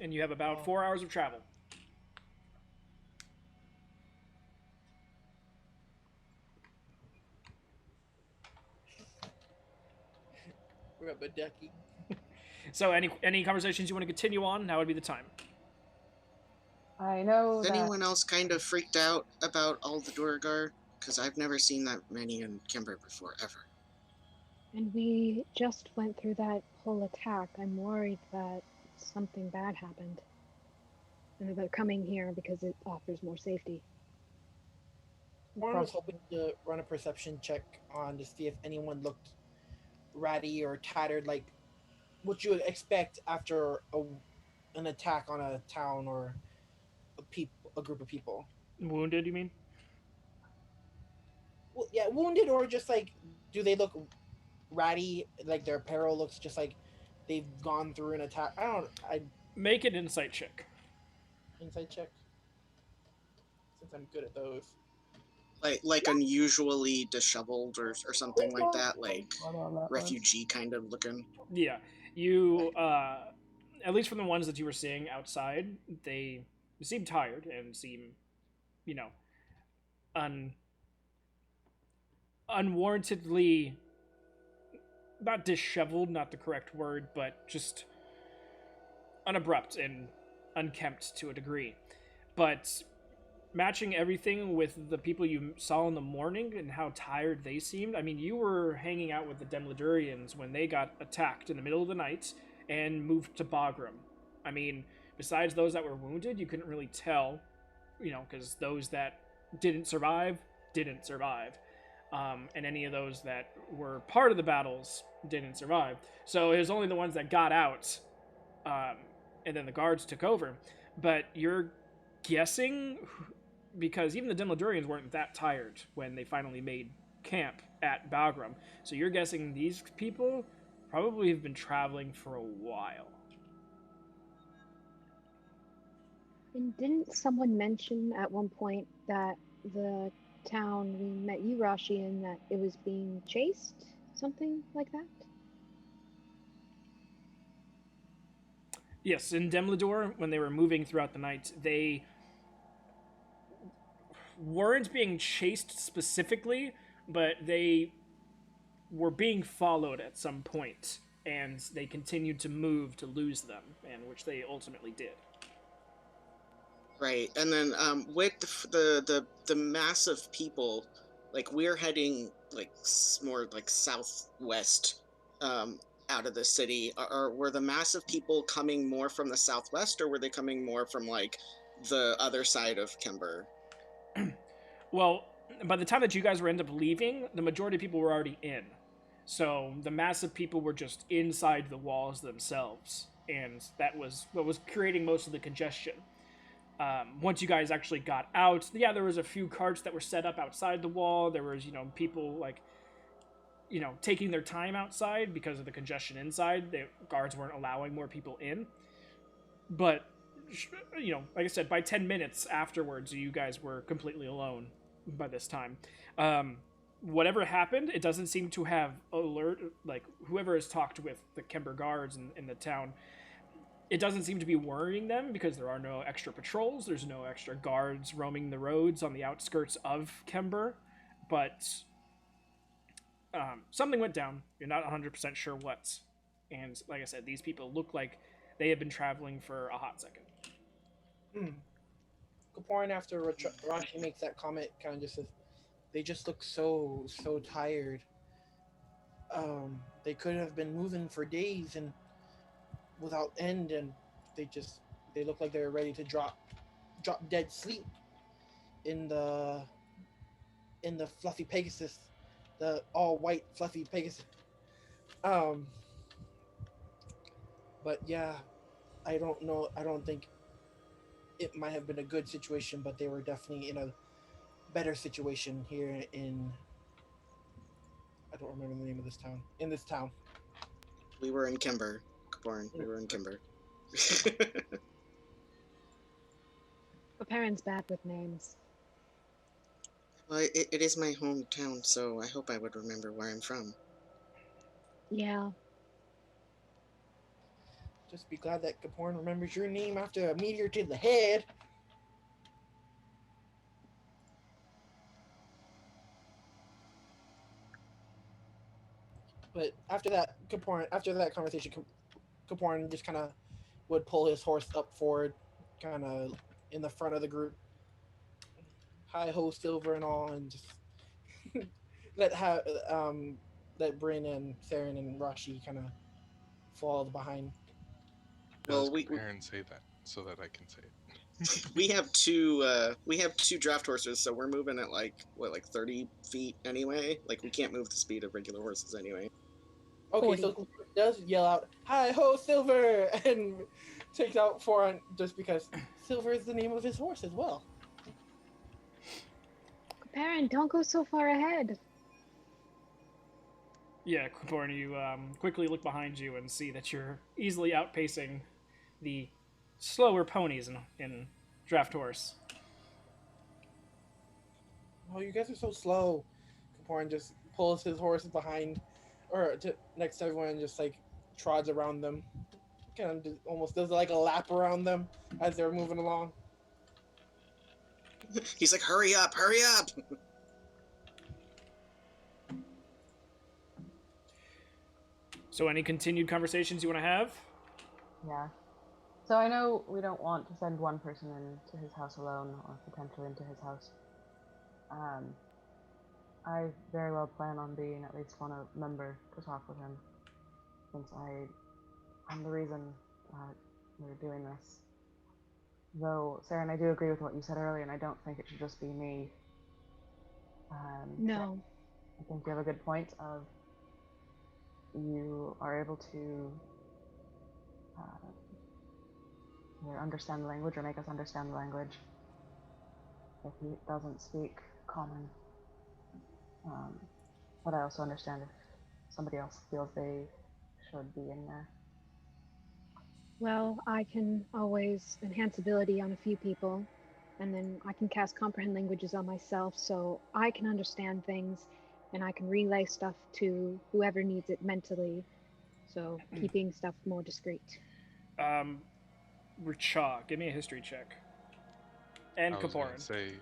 [SPEAKER 1] And you have about 4 hours of travel.
[SPEAKER 4] Rubber ducky.
[SPEAKER 1] So any conversations you want to continue on, now would be the time.
[SPEAKER 7] I know
[SPEAKER 5] Is
[SPEAKER 7] that.
[SPEAKER 5] anyone else kind of freaked out about all the Duergar? Because I've never seen that many in Kimber before, ever.
[SPEAKER 6] And we just went through that whole attack. I'm worried that something bad happened. And they're coming here because it offers more safety.
[SPEAKER 4] Warren was hoping to run a perception check on to see if anyone looked ratty or tattered, like what you would expect after an attack on a town or a group of people.
[SPEAKER 1] Wounded, you mean?
[SPEAKER 4] Well, yeah, wounded, or just like, do they look ratty? Like their apparel looks just like they've gone through an attack. I
[SPEAKER 1] Make an insight check.
[SPEAKER 4] Insight check. Since I'm good at those.
[SPEAKER 5] Like unusually disheveled or something like that, like refugee kind of looking.
[SPEAKER 1] Yeah, you at least from the ones that you were seeing outside, they seem tired and seem, unwarrantedly, not disheveled, not the correct word, but just unabrupt and unkempt to a degree. But matching everything with the people you saw in the morning and how tired they seemed, I mean, you were hanging out with the Demladurians when they got attacked in the middle of the night and moved to Bagram. I mean, besides those that were wounded, you couldn't really tell, because those that didn't survive. And any of those that were part of the battles didn't survive. So it was only the ones that got out, and then the guards took over. But you're guessing, because even the Demladurians weren't that tired when they finally made camp at Bagram. So you're guessing these people probably have been traveling for a while.
[SPEAKER 6] And didn't someone mention at one point that the town we met you, Rashi, in, that it was being chased? Something like that?
[SPEAKER 1] Yes, in Demlador, when they were moving throughout the night, they weren't being chased specifically, but they were being followed at some point, and they continued to move to lose them, and which they ultimately did.
[SPEAKER 5] Right, and then with the mass of people, like we're heading like more like southwest, out of the city. Were the mass of people coming more from the southwest, or were they coming more from like the other side of Kimber?
[SPEAKER 1] Well, by the time that you guys were end up leaving, the majority of people were already in. So the mass of people were just inside the walls themselves, and that was what was creating most of the congestion. Once you guys actually got out, yeah, there was a few carts that were set up outside the wall. There was, people like, taking their time outside because of the congestion inside. The guards weren't allowing more people in. But, like I said, by 10 minutes afterwards, you guys were completely alone by this time. whatever happened, it doesn't seem to have alert like whoever has talked with the Kemper guards in the town. It doesn't seem to be worrying them because there are no extra patrols. There's no extra guards roaming the roads on the outskirts of Kember, but something went down. You're not 100% sure what. And like I said, these people look like they have been traveling for a hot second.
[SPEAKER 4] Kaporin, after Rashi makes that comment, kind of just says, "They just look so tired. They could have been moving for days and without end, and they look like they're ready to drop dead sleep in the fluffy Pegasus, the all white fluffy Pegasus." But yeah, I don't know. I don't think it might have been a good situation, but they were definitely in a better situation here in. I don't remember the name of this town. In this town.
[SPEAKER 5] We were in Kimber, Kaporn. We were in Kimber.
[SPEAKER 6] Paparin's bad with names.
[SPEAKER 5] Well, it is my hometown, so I hope I would remember where I'm from.
[SPEAKER 6] Yeah.
[SPEAKER 4] Just be glad that Kaporn remembers your name after a meteor to the head. But after that conversation, Kaporn just kind of would pull his horse up forward, kind of in the front of the group. Hi ho, Silver and all, and just let Bryn and Saren and Rashi kind of fall behind.
[SPEAKER 5] Well,
[SPEAKER 9] Does Karen say that so that I can say it?
[SPEAKER 5] we have two draft horses, so we're moving at like 30 feet anyway. Like we can't move the speed of regular horses anyway.
[SPEAKER 4] Okay,
[SPEAKER 6] 40.
[SPEAKER 4] so Kaporn does yell out, "Hi ho, Silver!" and takes out Foran just because Silver is the name of his horse as well.
[SPEAKER 6] Paparin, don't go so far ahead.
[SPEAKER 1] Yeah, Kaporn, you quickly look behind you and see that you're easily outpacing the slower ponies in Draft Horse.
[SPEAKER 4] Oh, you guys are so slow. Kaporn just pulls his horse behind, or next to everyone, and just like trods around them. Kind of almost does like a lap around them as they're moving along.
[SPEAKER 5] He's like, hurry up, hurry up!
[SPEAKER 1] So, any continued conversations you want to have?
[SPEAKER 7] Yeah. So I know we don't want to send one person into his house alone, or potentially into his house. I very well plan on being at least one member to talk with him, since I'm the reason we're doing this. Though, Sarah, I do agree with what you said earlier, and I don't think it should just be me.
[SPEAKER 6] No.
[SPEAKER 7] I think you have a good point of you are able to either understand the language or make us understand the language if he doesn't speak common. But I also understand if somebody else feels they should be in there.
[SPEAKER 6] Well, I can always enhance ability on a few people, and then I can cast comprehend languages on myself, so I can understand things, and I can relay stuff to whoever needs it mentally, so keeping stuff more discreet.
[SPEAKER 1] Richa, give me a history check. And
[SPEAKER 9] I was gonna
[SPEAKER 1] Kaporn.
[SPEAKER 9] say,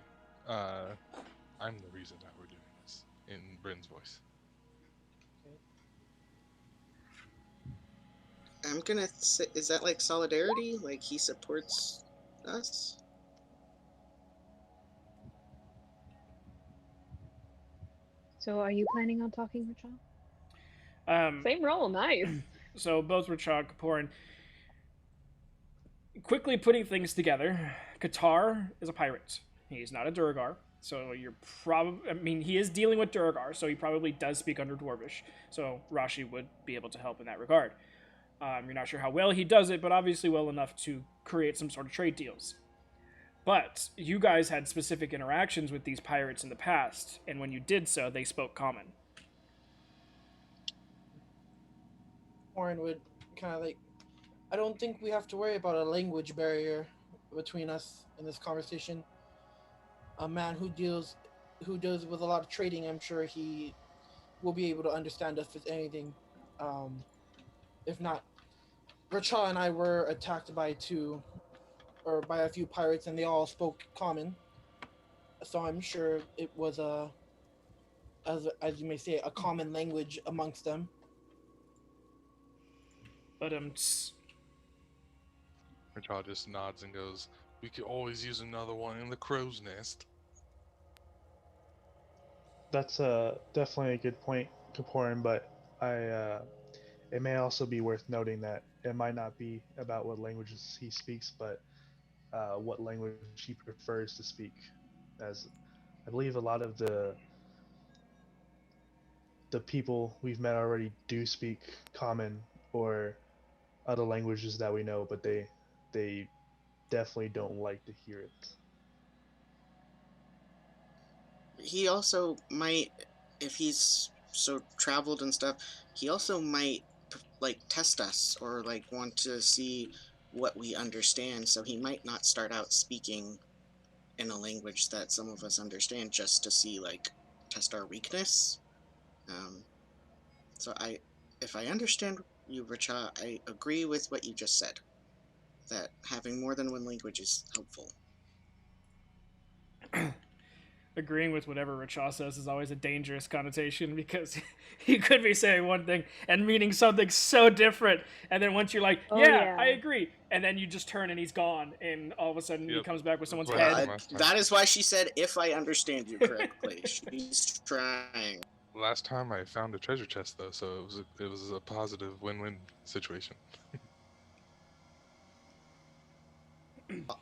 [SPEAKER 9] I'm the reason that we're doing this, in Bryn's voice.
[SPEAKER 5] I'm gonna say, is that like solidarity? Like he supports us?
[SPEAKER 6] So are you planning on talking, Richa?
[SPEAKER 1] Same
[SPEAKER 6] roll, nice.
[SPEAKER 1] So both Richa and Kaporn quickly putting things together. Qatar is a pirate. He's not a Durgar, so you're probably. I mean, he is dealing with Durgar, so he probably does speak under Dwarvish. So Rashi would be able to help in that regard. You're not sure how well he does it, but obviously well enough to create some sort of trade deals. But you guys had specific interactions with these pirates in the past, and when you did so, they spoke common.
[SPEAKER 4] Warren would kind of like, I don't think we have to worry about a language barrier between us in this conversation. A man who does with a lot of trading. I'm sure he will be able to understand us with anything. If not, Racha and I were attacked by a few pirates, and they all spoke common. So I'm sure it was as you may say, a common language amongst them.
[SPEAKER 1] But
[SPEAKER 9] Rachel just nods and goes, "We could always use another one in the crow's nest."
[SPEAKER 8] That's definitely a good point, Kaporin, but it may also be worth noting that it might not be about what languages he speaks, but what language he prefers to speak. As I believe a lot of the people we've met already do speak common or other languages that we know, but they definitely don't like to hear it.
[SPEAKER 5] He also might, if he's so traveled and stuff, he also might like test us or like want to see what we understand. So he might not start out speaking in a language that some of us understand just to see like test our weakness. Um, so if I understand you, Richa, I agree with what you just said. That having more than one language is helpful.
[SPEAKER 1] agreeing with whatever Racha says is always a dangerous connotation because you could be saying one thing and meaning something so different, and then once you're like,
[SPEAKER 6] Oh,
[SPEAKER 1] yeah,
[SPEAKER 6] yeah.
[SPEAKER 1] I agree, and then you just turn and he's gone, and all of a sudden he
[SPEAKER 9] Yep,
[SPEAKER 1] comes back with
[SPEAKER 9] that's
[SPEAKER 1] someone's
[SPEAKER 9] what
[SPEAKER 1] head.
[SPEAKER 9] happened last time.
[SPEAKER 5] That is why she said, "If I understand you correctly." She's trying.
[SPEAKER 9] Last time I found a treasure chest though, so it was a positive win-win situation.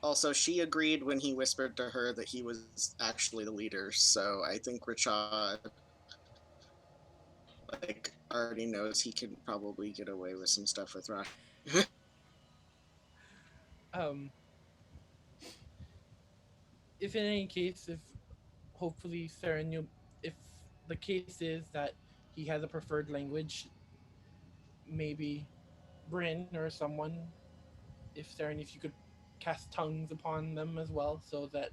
[SPEAKER 5] Also, she agreed when he whispered to her that he was actually the leader. So I think Richard like already knows he can probably get away with some stuff with Rosh.
[SPEAKER 4] Um, if in any case, if hopefully Saren, if the case is that he has a preferred language, maybe Bryn or someone, if Saren, if you could cast tongues upon them as well, so that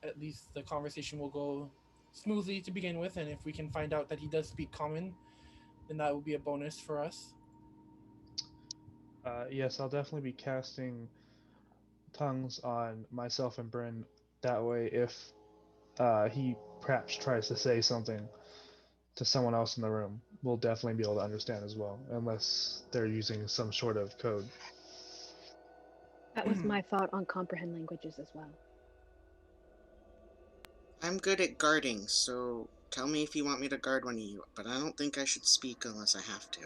[SPEAKER 4] at least the conversation will go smoothly to begin with, and if we can find out that he does speak common, then that would be a bonus for us.
[SPEAKER 8] Yes, I'll definitely be casting tongues on myself and Bryn. That way, if he perhaps tries to say something to someone else in the room, we'll definitely be able to understand as well, unless they're using some sort of code.
[SPEAKER 6] That was my thought on comprehend languages as well.
[SPEAKER 5] I'm good at guarding, so tell me if you want me to guard one of you, but I don't think I should speak unless I have to.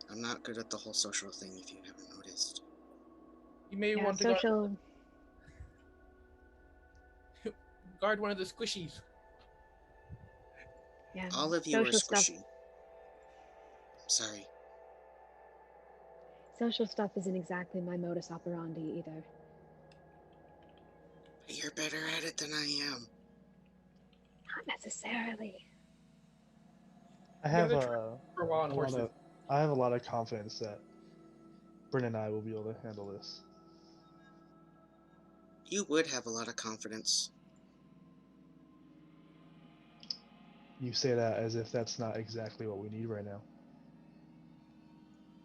[SPEAKER 5] I'm not good at the whole social thing, if you haven't noticed.
[SPEAKER 4] You may
[SPEAKER 6] Yeah,
[SPEAKER 4] want to
[SPEAKER 6] social.
[SPEAKER 4] guard one of the squishies.
[SPEAKER 6] Yeah,
[SPEAKER 5] All of you are
[SPEAKER 6] social stuff.
[SPEAKER 5] squishy. Sorry.
[SPEAKER 6] Social stuff isn't exactly my modus operandi either.
[SPEAKER 5] You're better at it than I am.
[SPEAKER 6] Not necessarily.
[SPEAKER 8] I
[SPEAKER 4] You
[SPEAKER 8] have
[SPEAKER 4] have a for a while on horses.
[SPEAKER 8] I have a lot of confidence that Bryn and I will be able to handle this.
[SPEAKER 5] You would have a lot of confidence.
[SPEAKER 8] You say that as if that's not exactly what we need right now.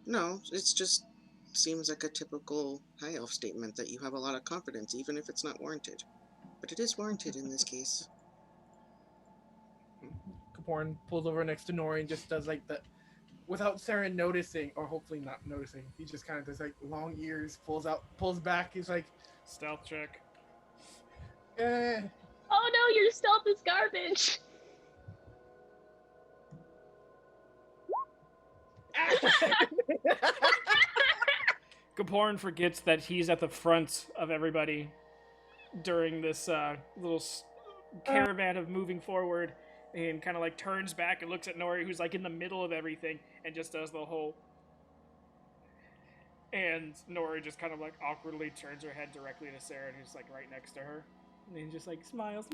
[SPEAKER 5] No, it's just seems like a typical high elf statement that you have a lot of confidence, even if it's not warranted. But it is warranted in this case.
[SPEAKER 4] Kaporn pulls over next to Nori and just does like the, without Saren noticing, or hopefully not noticing, he just kind of does like long ears, pulls back. He's like,
[SPEAKER 1] Stealth check.
[SPEAKER 4] eh.
[SPEAKER 6] Oh no, your stealth is garbage.
[SPEAKER 1] Gaporn forgets that he's at the front of everybody during this little caravan of moving forward, and kind of like turns back and looks at Nori, who's like in the middle of everything, and just does the whole. And Nori just kind of like awkwardly turns her head directly to Sarah, who's like right next to her, and then just like smiles.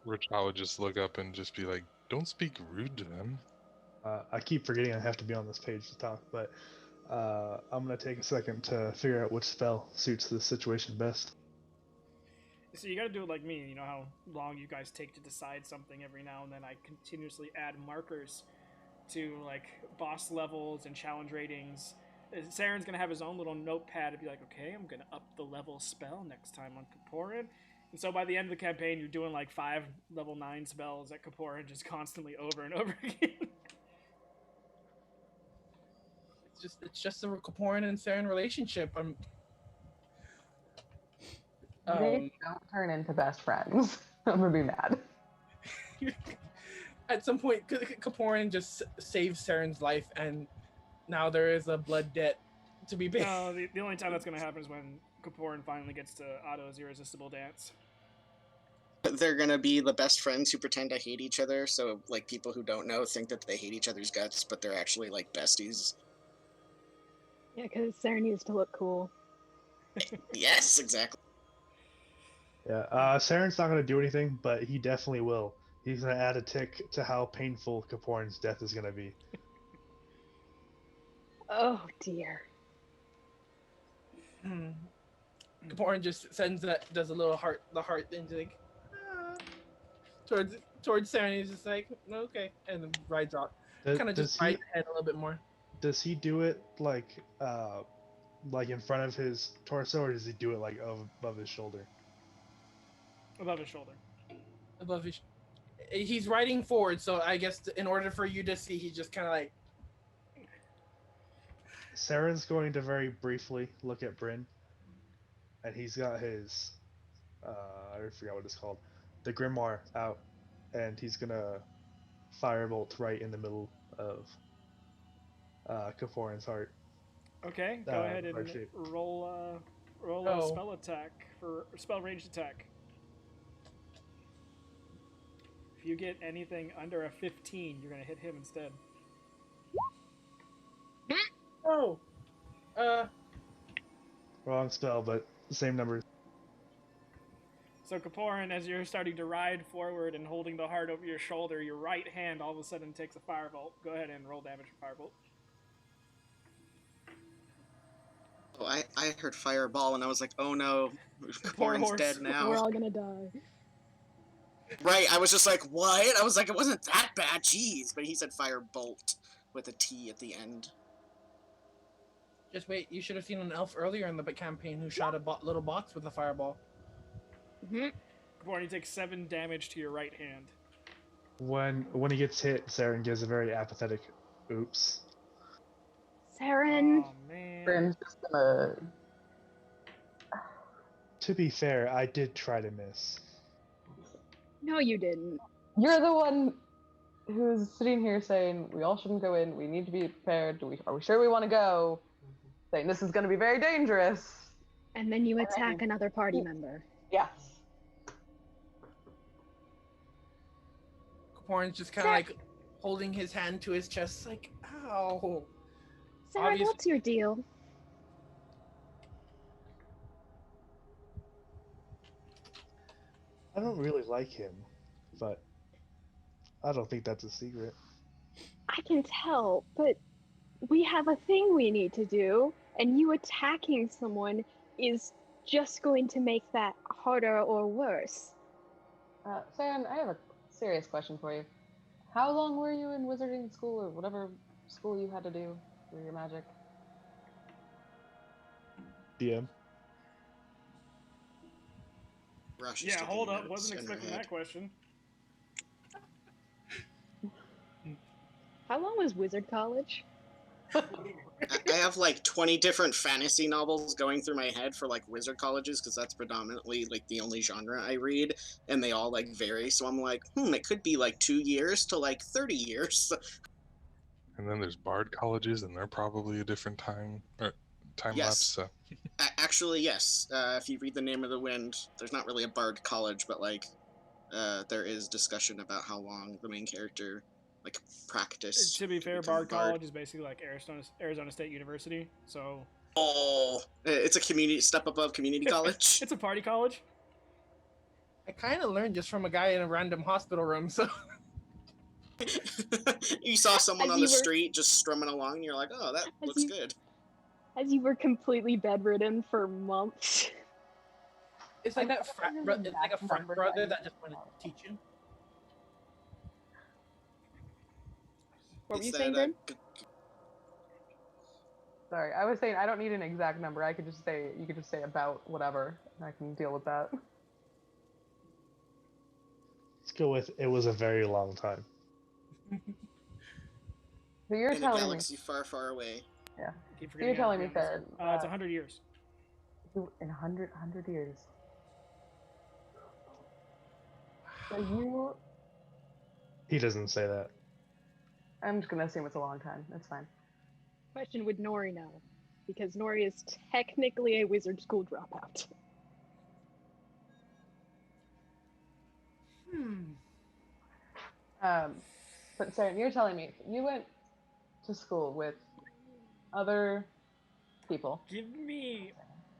[SPEAKER 9] Rachel would just look up and just be like, "Don't speak rude to them."
[SPEAKER 8] I keep forgetting I have to be on this page to talk, but I'm gonna take a second to figure out which spell suits the situation best.
[SPEAKER 1] So you gotta do it like me. You know how long you guys take to decide something every now and then. I continuously add markers to like boss levels and challenge ratings. Saren's gonna have his own little notepad to be like, okay, I'm gonna up the level spell next time on Kaporin. And so by the end of the campaign, you're doing like 5 level 9 spells at Kaporin just constantly over and over again.
[SPEAKER 4] It's just a Kaporin and Saren relationship.
[SPEAKER 7] They don't turn into best friends. I'm gonna be mad.
[SPEAKER 4] At some point, Kaporin just saves Saren's life, and now there is a blood debt to be paid.
[SPEAKER 1] No, the only time that's gonna happen is when Kaporin finally gets to Otto's irresistible dance.
[SPEAKER 5] They're gonna be the best friends who pretend to hate each other, so like people who don't know think that they hate each other's guts, but they're actually like besties.
[SPEAKER 6] Yeah, because Sarah needs to look cool.
[SPEAKER 5] Yes, exactly.
[SPEAKER 8] Yeah, Saren's not gonna do anything, but he definitely will. He's gonna add a tick to how painful Kaporin's death is gonna be.
[SPEAKER 6] Oh dear.
[SPEAKER 4] Kaporin just does a little the heart thing, like towards Saren. He's just like, okay, and then rides off. Kind of just rides ahead a little bit more.
[SPEAKER 8] Does he do it like in front of his torso, or does he do it like above his shoulder?
[SPEAKER 1] Above his shoulder.
[SPEAKER 4] Above his. He's riding forward, so I guess in order for you to see, he's just kind of like.
[SPEAKER 8] Saren's going to very briefly look at Bryn, and he's got his, I forgot what it's called, the grimoire out, and he's gonna firebolt right in the middle of Kaporin's heart.
[SPEAKER 1] Okay, go ahead and roll a spell attack for spell ranged attack. If you get anything under a 15, you're gonna hit him instead.
[SPEAKER 4] Oh,
[SPEAKER 8] wrong spell, but the same numbers.
[SPEAKER 1] So Kaporin, as you're starting to ride forward and holding the heart over your shoulder, your right hand all of a sudden takes a firebolt. Go ahead and roll damage for firebolt.
[SPEAKER 5] Oh, I heard fireball and I was like, oh no, Kaporin's dead now.
[SPEAKER 6] We're all gonna die.
[SPEAKER 5] Right, I was just like, what? I was like, it wasn't that bad, jeez. But he said firebolt with a T at the end.
[SPEAKER 4] Just wait, you should have seen an elf earlier in the campaign who shot a little box with a fireball.
[SPEAKER 1] Kaporin, you take 7 damage to your right hand.
[SPEAKER 8] When he gets hit, Saren gives a very apathetic oops.
[SPEAKER 6] Saren!
[SPEAKER 1] Oh, man.
[SPEAKER 7] Bryn's just gonna...
[SPEAKER 8] To be fair, I did try to miss.
[SPEAKER 6] No, you didn't.
[SPEAKER 7] You're the one who's sitting here saying, we all shouldn't go in, we need to be prepared, are we sure we want to go? Saying this is going to be very dangerous.
[SPEAKER 6] And then you attack another party member.
[SPEAKER 7] Yes.
[SPEAKER 4] Kaporin's just kind of like holding his hand to his chest, like, ow.
[SPEAKER 6] Saren, what's your deal?
[SPEAKER 8] I don't really like him, but I don't think that's a secret.
[SPEAKER 6] I can tell, but we have a thing we need to do, and you attacking someone is just going to make that harder or worse.
[SPEAKER 7] Saren, I have a serious question for you. How long were you in wizarding school, or whatever school you had to do for your magic?
[SPEAKER 8] DM.
[SPEAKER 5] Rush
[SPEAKER 1] hold up. Wasn't expecting that question.
[SPEAKER 6] How long was wizard college?
[SPEAKER 5] I have like 20 different fantasy novels going through my head for like wizard colleges, because that's predominantly like the only genre I read, and they all like vary. So I'm like, it could be like 2 years to like 30 years.
[SPEAKER 9] And then there's bard colleges, and they're probably a different time
[SPEAKER 5] Yes.
[SPEAKER 9] lapse. So.
[SPEAKER 5] Actually, yes. If you read The Name of the Wind, there's not really a bard college, but like there is discussion about how long the main character like practiced.
[SPEAKER 1] To be fair, Bard College is basically like Arizona State University. So.
[SPEAKER 5] Oh, it's a community step above community college.
[SPEAKER 1] It's a party college.
[SPEAKER 4] I kind of learned just from a guy in a random hospital room, so.
[SPEAKER 5] You saw someone on the street just strumming along, and you're like, oh, that looks good.
[SPEAKER 6] As you were completely bedridden for months.
[SPEAKER 4] It's like
[SPEAKER 7] I'm
[SPEAKER 4] that
[SPEAKER 7] trying to
[SPEAKER 4] frat.
[SPEAKER 7] remember the
[SPEAKER 4] It's like a
[SPEAKER 7] exact
[SPEAKER 4] frat
[SPEAKER 7] numbers
[SPEAKER 4] brother
[SPEAKER 7] I
[SPEAKER 4] that
[SPEAKER 7] need
[SPEAKER 4] just wanted
[SPEAKER 7] to
[SPEAKER 4] to teach you.
[SPEAKER 6] What were
[SPEAKER 5] Is
[SPEAKER 6] you
[SPEAKER 5] that
[SPEAKER 6] saying,
[SPEAKER 5] a
[SPEAKER 6] Grim?
[SPEAKER 7] Sorry, I was saying I don't need an exact number. I could just say you could just say about whatever, and I can deal with that.
[SPEAKER 8] Let's go with it was a very long time.
[SPEAKER 7] So you're
[SPEAKER 5] in a
[SPEAKER 7] telling me,
[SPEAKER 5] galaxy far, far away?
[SPEAKER 7] yeah.
[SPEAKER 1] Keep
[SPEAKER 7] So you're
[SPEAKER 1] forgetting
[SPEAKER 7] telling me
[SPEAKER 1] the answer.
[SPEAKER 7] that
[SPEAKER 1] It's 100 years.
[SPEAKER 7] in 100 years. So you,
[SPEAKER 8] He doesn't say that.
[SPEAKER 7] I'm just gonna assume it's a long time. That's fine.
[SPEAKER 6] Question, would Nori know? Because Nori is technically a wizard school dropout.
[SPEAKER 7] But Saren, you're telling me you went to school with other people.
[SPEAKER 1] Give me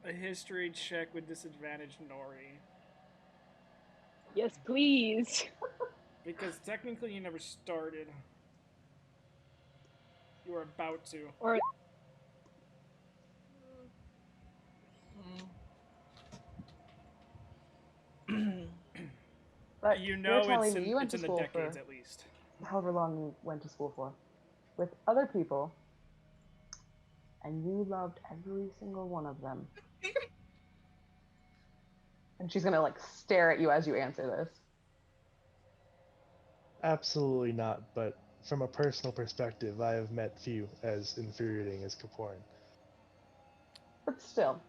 [SPEAKER 1] a history check with disadvantage, Nori.
[SPEAKER 6] Yes, please.
[SPEAKER 1] Because technically you never started. You were about to.
[SPEAKER 6] Or
[SPEAKER 7] But
[SPEAKER 1] You
[SPEAKER 7] you're
[SPEAKER 1] know
[SPEAKER 7] telling me you went
[SPEAKER 1] it's
[SPEAKER 7] to
[SPEAKER 1] in the
[SPEAKER 7] school
[SPEAKER 1] decades
[SPEAKER 7] for
[SPEAKER 1] at least.
[SPEAKER 7] however long you went to school for with other people, and you loved every single one of them. And she's gonna like stare at you as you answer this.
[SPEAKER 8] Absolutely not, but from a personal perspective, I have met few as infuriating as Kaporin.
[SPEAKER 7] But still,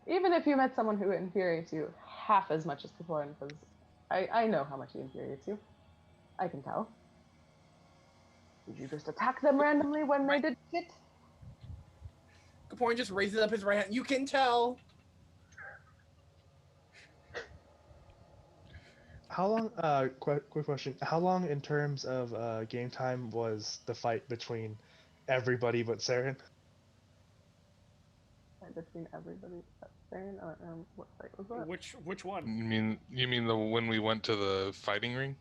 [SPEAKER 7] even if you met someone who infuriates you half as much as Kaporin, because I know how much he infuriates you. I can tell. Did you just attack them randomly when they did shit?
[SPEAKER 4] Kaporin just raises up his right hand. You can tell.
[SPEAKER 8] How long? Quick question. How long in terms of game time was the fight between everybody but Saren?
[SPEAKER 7] Between everybody but Saren, or what fight was that?
[SPEAKER 1] Which one?
[SPEAKER 9] You mean the when we went to the fighting ring?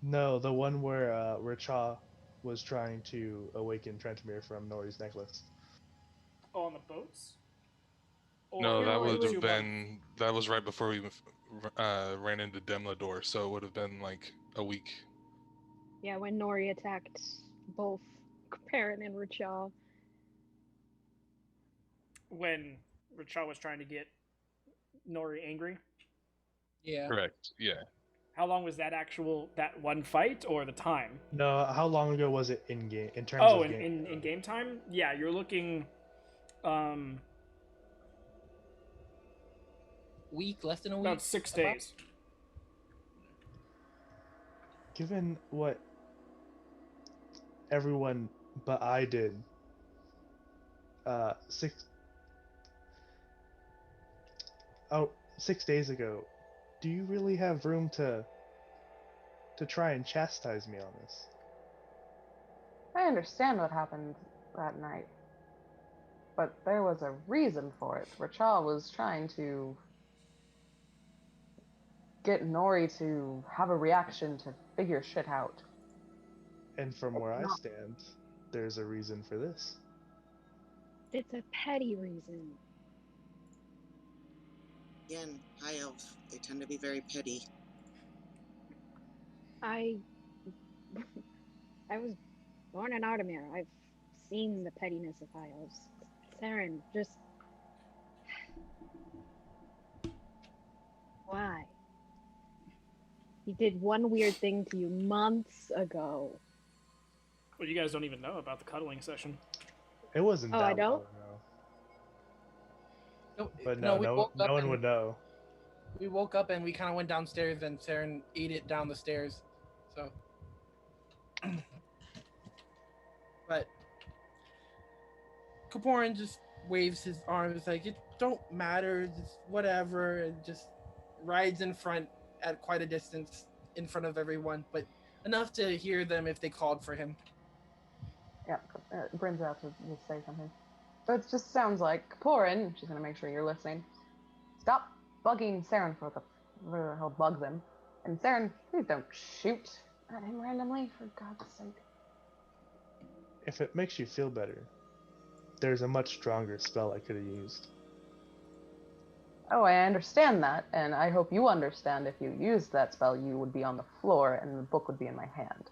[SPEAKER 8] No, the one where Richa was trying to awaken Trentmere from Nori's necklace.
[SPEAKER 1] Oh, on the boats?
[SPEAKER 9] No,
[SPEAKER 1] Or
[SPEAKER 9] that
[SPEAKER 6] No, it
[SPEAKER 9] would
[SPEAKER 6] was-
[SPEAKER 9] have been that was right before we ran into Demlador, so it would have been like a week.
[SPEAKER 6] yeah, when Nori attacked both Perrin and Rachel.
[SPEAKER 1] when Rachel was trying to get Nori angry.
[SPEAKER 4] Yeah.
[SPEAKER 9] Correct. Yeah.
[SPEAKER 1] How long was that one fight or the time?
[SPEAKER 8] No, how long ago was it in game? In terms
[SPEAKER 1] Oh,
[SPEAKER 8] of game.
[SPEAKER 1] in game time? Yeah, you're looking
[SPEAKER 4] Week, less than a week.
[SPEAKER 1] about 6 days.
[SPEAKER 8] Given what everyone but I did, 6 days ago, do you really have room to try and chastise me on this?
[SPEAKER 7] I understand what happened that night, but there was a reason for it. Rachel was trying to get Nori to have a reaction to figure shit out.
[SPEAKER 8] And from where I
[SPEAKER 7] No.
[SPEAKER 8] stand, there's a reason for this.
[SPEAKER 6] It's a petty reason.
[SPEAKER 5] Again, high elf. They tend to be very petty.
[SPEAKER 6] I was born in Artemir. I've seen the pettiness of high elves. Saren, just why? He did one weird thing to you months ago.
[SPEAKER 1] Well, you guys don't even know about the cuddling session.
[SPEAKER 8] It wasn't
[SPEAKER 6] Oh,
[SPEAKER 8] that
[SPEAKER 6] I don't?
[SPEAKER 8] long ago.
[SPEAKER 4] No,
[SPEAKER 8] But
[SPEAKER 4] no,
[SPEAKER 8] no,
[SPEAKER 4] we woke
[SPEAKER 8] no
[SPEAKER 4] up
[SPEAKER 8] one
[SPEAKER 4] and
[SPEAKER 8] would know.
[SPEAKER 4] we woke up and we kind of went downstairs, and Saren ate it down the stairs. So, but Kaporin just waves his arms like it don't matter, just whatever, and just rides in front at quite a distance in front of everyone, but enough to hear them if they called for him.
[SPEAKER 7] Yeah, Bryn's out to just say something. So it just sounds like Kaporin, she's gonna make sure you're listening. Stop bugging Saren for he'll bug them. And Saren, please don't shoot at him randomly, for God's sake.
[SPEAKER 8] If it makes you feel better, there's a much stronger spell I could have used.
[SPEAKER 7] Oh, I understand that, and I hope you understand if you used that spell, you would be on the floor and the book would be in my hand.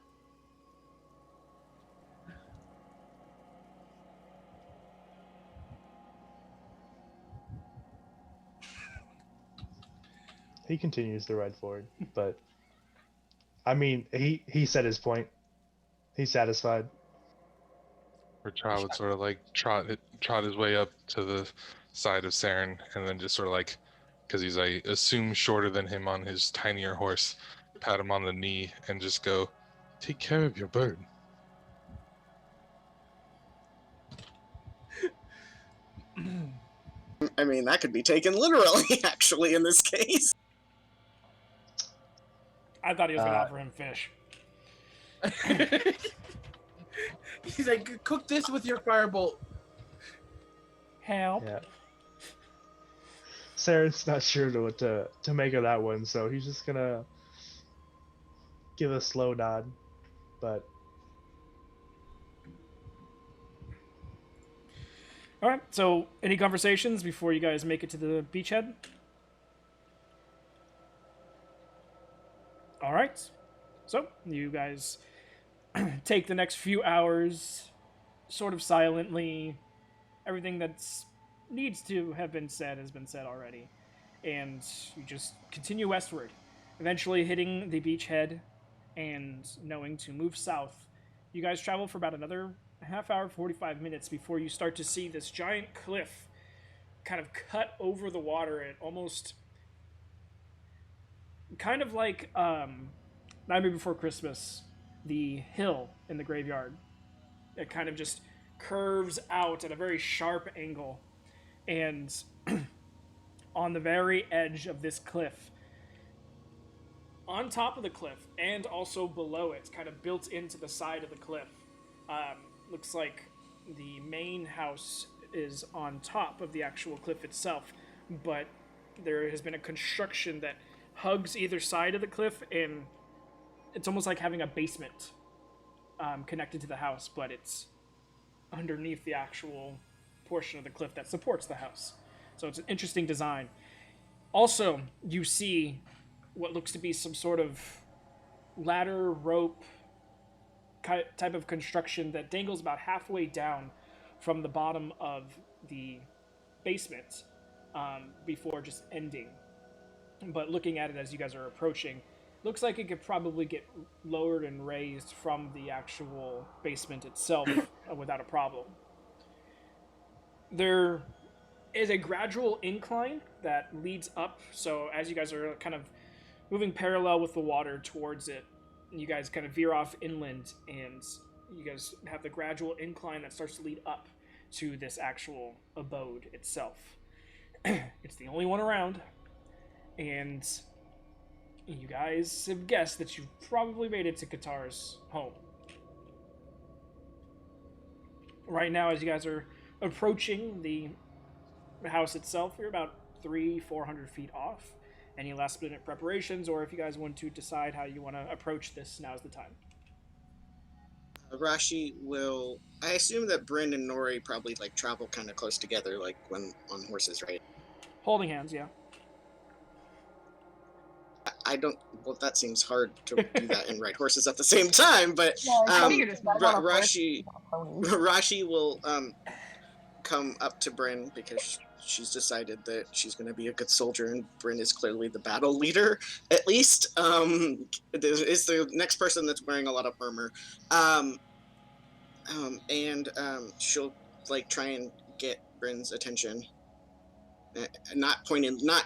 [SPEAKER 8] He continues to ride forward, but I mean, he said his point. He's satisfied.
[SPEAKER 9] Rachel would sort of like trot his way up to the side of Saren, and then just sort of like, because he's, I assume, shorter than him on his tinier horse, pat him on the knee and just go, "Take care of your bird."
[SPEAKER 5] I mean, that could be taken literally, actually, in this case.
[SPEAKER 1] I thought he was going to offer him fish.
[SPEAKER 4] He's like, cook this with your firebolt.
[SPEAKER 1] Help.
[SPEAKER 8] Yeah. Saren's not sure what to make of that one, so he's just gonna give a slow nod, but
[SPEAKER 1] All right. So, any conversations before you guys make it to the beachhead? All right. So, you guys take the next few hours sort of silently. Everything that's needs to have been said has been said already. And you just continue westward, eventually hitting the beachhead and knowing to move south. You guys travel for about another half hour, 45 minutes before you start to see this giant cliff kind of cut over the water and almost kind of like Nightmare Before Christmas, the hill in the graveyard. It kind of just curves out at a very sharp angle, and on the very edge of this cliff, on top of the cliff and also below it, kind of built into the side of the cliff, looks like the main house is on top of the actual cliff itself, but there has been a construction that hugs either side of the cliff, and it's almost like having a basement connected to the house, but it's underneath the actual portion of the cliff that supports the house. So it's an interesting design. Also, you see what looks to be some sort of ladder rope type of construction that dangles about halfway down from the bottom of the basement before just ending. But looking at it as you guys are approaching, looks like it could probably get lowered and raised from the actual basement itself without a problem. There is a gradual incline that leads up, so as you guys are kind of moving parallel with the water towards it, you guys kind of veer off inland, and you guys have the gradual incline that starts to lead up to this actual abode itself. It's the only one around, and you guys have guessed that you've probably made it to Qatar's home. Right now, as you guys are approaching the house itself, you're about 300-400 feet off. Any last minute preparations, or if you guys want to decide how you want to approach this, now's the time.
[SPEAKER 5] Rashi will. I assume that Bryn and Nori probably like travel kind of close together, like when on horses, right?
[SPEAKER 1] Holding hands, yeah.
[SPEAKER 5] I don't. Well, that seems hard to do that and ride horses at the same time. But
[SPEAKER 7] I figured it's better on a horse
[SPEAKER 5] Rashi
[SPEAKER 7] than on a pony.
[SPEAKER 5] Rashi will come up to Bryn because she's decided that she's going to be a good soldier, and Bryn is clearly the battle leader, at least. Is the next person that's wearing a lot of armor. And she'll like try and get Bryn's attention. Not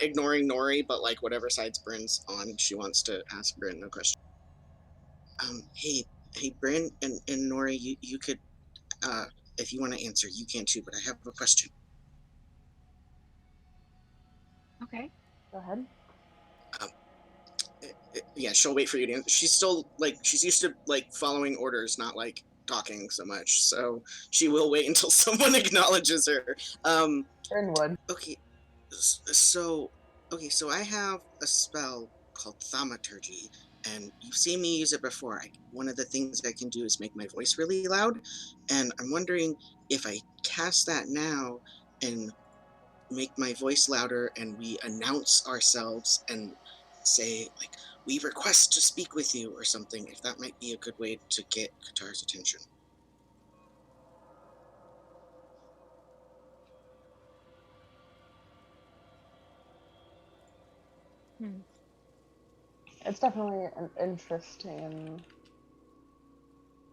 [SPEAKER 5] ignoring Nori, but like whatever side's Bryn's on, she wants to ask Bryn a question. Hey, Bryn and Nori, you could, if you want to answer, you can too, but I have a question.
[SPEAKER 6] Okay.
[SPEAKER 7] Go ahead.
[SPEAKER 5] Yeah, she'll wait for you to answer. She's still, like, she's used to, like, following orders, not, like, talking so much, so she will wait until someone acknowledges her.
[SPEAKER 7] Bryn would.
[SPEAKER 5] Okay, so I have a spell called Thaumaturgy, and you've seen me use it before. One of the things I can do is make my voice really loud, and I'm wondering if I cast that now and make my voice louder, and we announce ourselves and say like, "We request to speak with you" or something. If that might be a good way to get Qatar's attention.
[SPEAKER 7] It's definitely an interesting.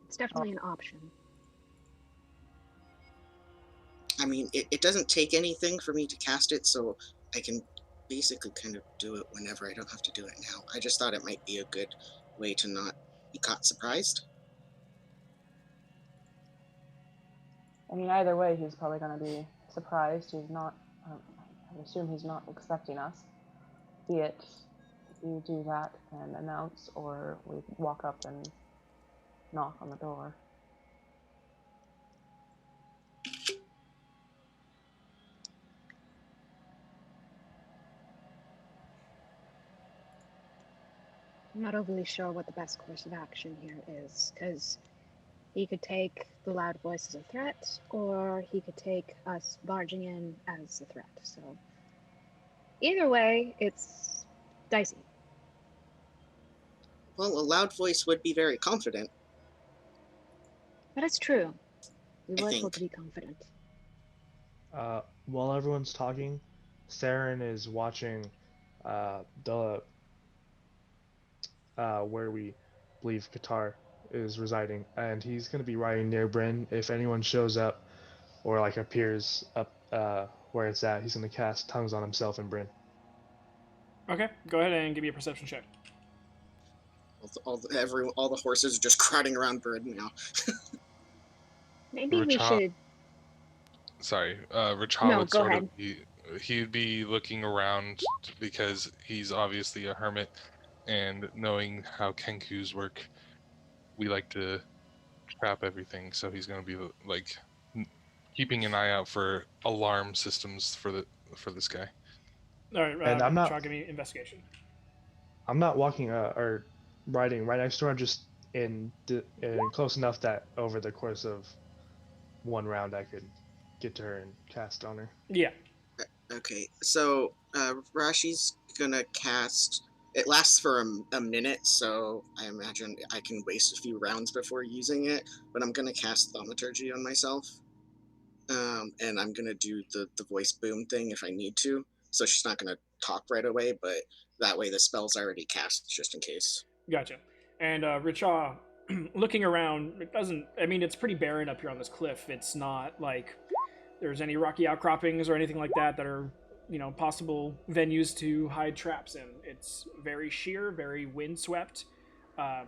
[SPEAKER 6] It's definitely an option.
[SPEAKER 5] I mean, it doesn't take anything for me to cast it, so I can basically kind of do it whenever. I don't have to do it now. I just thought it might be a good way to not be caught surprised.
[SPEAKER 7] I mean, either way, he's probably going to be surprised. He's not. I assume he's not expecting us. Be it you do that and announce, or we walk up and knock on the door.
[SPEAKER 6] I'm not overly sure what the best course of action here is, because he could take the loud voice as a threat, or he could take us barging in as a threat. So either way, it's dicey.
[SPEAKER 5] Well, a loud voice would be very confident,
[SPEAKER 6] But it's true. We
[SPEAKER 5] I
[SPEAKER 6] were told
[SPEAKER 5] think.
[SPEAKER 6] to be confident.
[SPEAKER 8] While everyone's talking, Saren is watching the where we believe Qatar is residing, and he's going to be riding near Bryn. If anyone shows up or like appears up where it's at, he's going to cast tongues on himself and Bryn.
[SPEAKER 1] Okay, go ahead and give me a perception check.
[SPEAKER 5] All the horses are just crowding around Bird now.
[SPEAKER 6] Maybe we
[SPEAKER 9] Racha,
[SPEAKER 6] should.
[SPEAKER 9] sorry, Racha
[SPEAKER 6] No,
[SPEAKER 9] would
[SPEAKER 6] go
[SPEAKER 9] sort of
[SPEAKER 6] ahead.
[SPEAKER 9] he'd be looking around because he's obviously a hermit, and knowing how Kenkus work, we like to trap everything. So he's going to be like keeping an eye out for alarm systems for this guy.
[SPEAKER 1] All right,
[SPEAKER 8] And I'm not
[SPEAKER 1] Shaw, give me investigation.
[SPEAKER 8] walking or riding right next to her. I'm just in close enough that over the course of one round I could get to her and cast on her.
[SPEAKER 1] Yeah.
[SPEAKER 5] Okay, so Rashi's gonna cast. It lasts for a minute, so I imagine I can waste a few rounds before using it. But I'm gonna cast Thaumaturgy on myself, and I'm gonna do the voice boom thing if I need to. So she's not gonna talk right away, but that way the spell's already cast just in case.
[SPEAKER 1] Gotcha. And Richaw, looking around, it doesn't. I mean, it's pretty barren up here on this cliff. It's not like there's any rocky outcroppings or anything like that that are, possible venues to hide traps in. It's very sheer, very windswept. Um,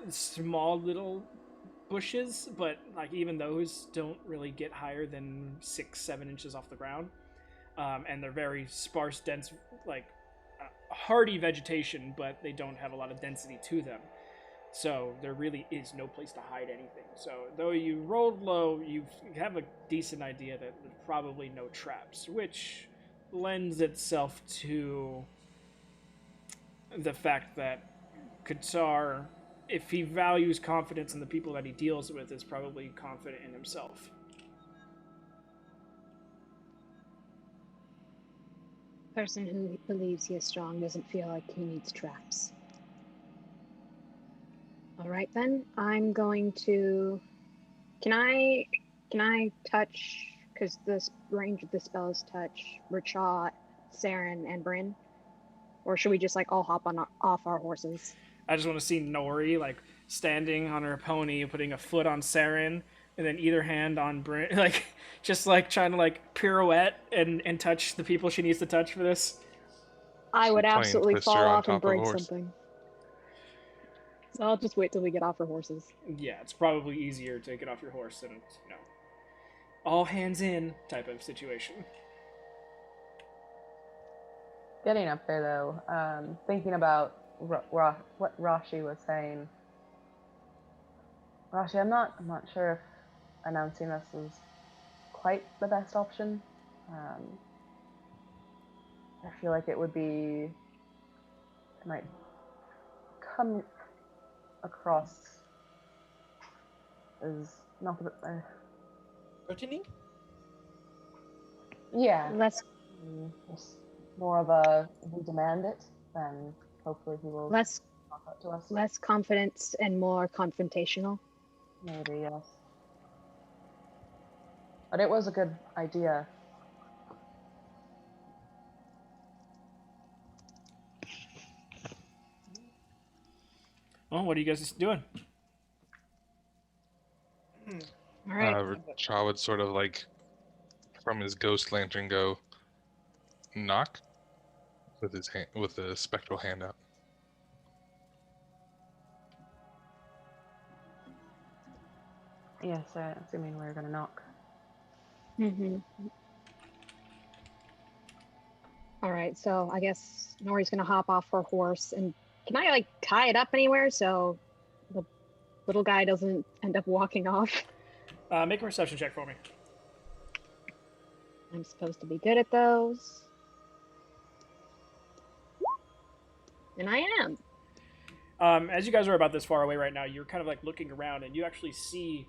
[SPEAKER 1] Small little bushes, but like even those don't really get higher than 6-7 inches off the ground. And they're very sparse, dense, like hardy vegetation, but they don't have a lot of density to them. So there really is no place to hide anything. So though you rolled low, you have a decent idea that there's probably no traps, which lends itself to the fact that Qatar, if he values confidence in the people that he deals with, is probably confident in himself.
[SPEAKER 6] Person who believes he is strong doesn't feel like he needs traps. All right then, I'm going to. Can I touch? Because this range of the spell is touch Racha, Saren, and Bryn, or should we just like all hop on off our horses?
[SPEAKER 1] I just want to see Nori like standing on her pony, putting a foot on Saren, and then either hand on Bryn, like just like trying to like pirouette and touch the people she needs to touch for this.
[SPEAKER 6] I would
[SPEAKER 9] Playing
[SPEAKER 6] absolutely
[SPEAKER 9] Twister
[SPEAKER 6] fall
[SPEAKER 9] on
[SPEAKER 6] off and
[SPEAKER 9] top of a
[SPEAKER 6] break
[SPEAKER 9] horse.
[SPEAKER 6] something. So I'll just wait till we get off our horses.
[SPEAKER 1] Yeah, it's probably easier to get off your horse than all hands in type of situation.
[SPEAKER 7] Getting up there though, thinking about what Rashi was saying. Rashi, I'm not sure if announcing this is quite the best option. I feel like it might come across as not the
[SPEAKER 4] Threatening?
[SPEAKER 7] yeah,
[SPEAKER 6] Less
[SPEAKER 7] just more of a if we demand it, then hopefully he will
[SPEAKER 6] less
[SPEAKER 7] talk out to us.
[SPEAKER 6] less confidence and more confrontational.
[SPEAKER 7] Maybe, yes. But it was a good idea.
[SPEAKER 1] Well, what are you guys doing?
[SPEAKER 6] All right.
[SPEAKER 9] Cha would sort of like, from his ghost lantern, go knock with his hand, with the spectral hand out.
[SPEAKER 7] Yes, assuming we're gonna knock.
[SPEAKER 6] Mm-hmm. All right, so I guess Nori's gonna hop off her horse, and can I like tie it up anywhere so the little guy doesn't end up walking off?
[SPEAKER 1] Make a perception check for me.
[SPEAKER 6] I'm supposed to be good at those, and I am.
[SPEAKER 1] As you guys are about this far away right now, you're kind of like looking around, and you actually see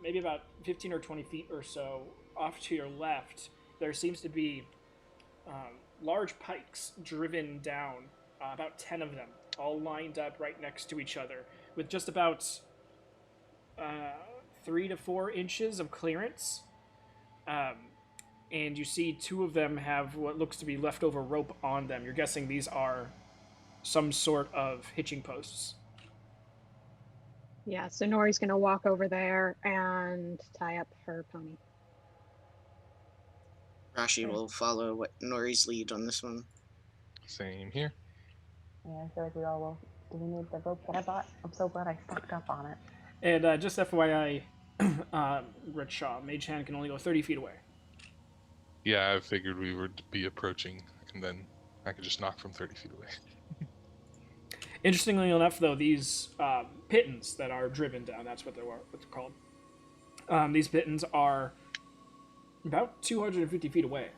[SPEAKER 1] maybe about 15 or 20 feet or so off to your left. There seems to be large pikes driven down, about 10 of them, all lined up right next to each other, with just about 3 to 4 inches of clearance. And you see 2 of them have what looks to be leftover rope on them. You're guessing these are some sort of hitching posts.
[SPEAKER 6] Yeah, so Nori's gonna walk over there and tie up her pony.
[SPEAKER 5] Rashi will follow what Nori's lead on this one.
[SPEAKER 9] Same here.
[SPEAKER 7] Yeah, I feel like we all will. Do we need the rope that I bought? I'm so glad I stocked up on it.
[SPEAKER 1] And just FYI, Red Shaw, Mage Hand can only go 30 feet away.
[SPEAKER 9] Yeah, I figured we would be approaching, and then I could just knock from 30 feet away.
[SPEAKER 1] Interestingly enough, though, these pittons that are driven down, that's what they're called. These pittons are about 250 feet away.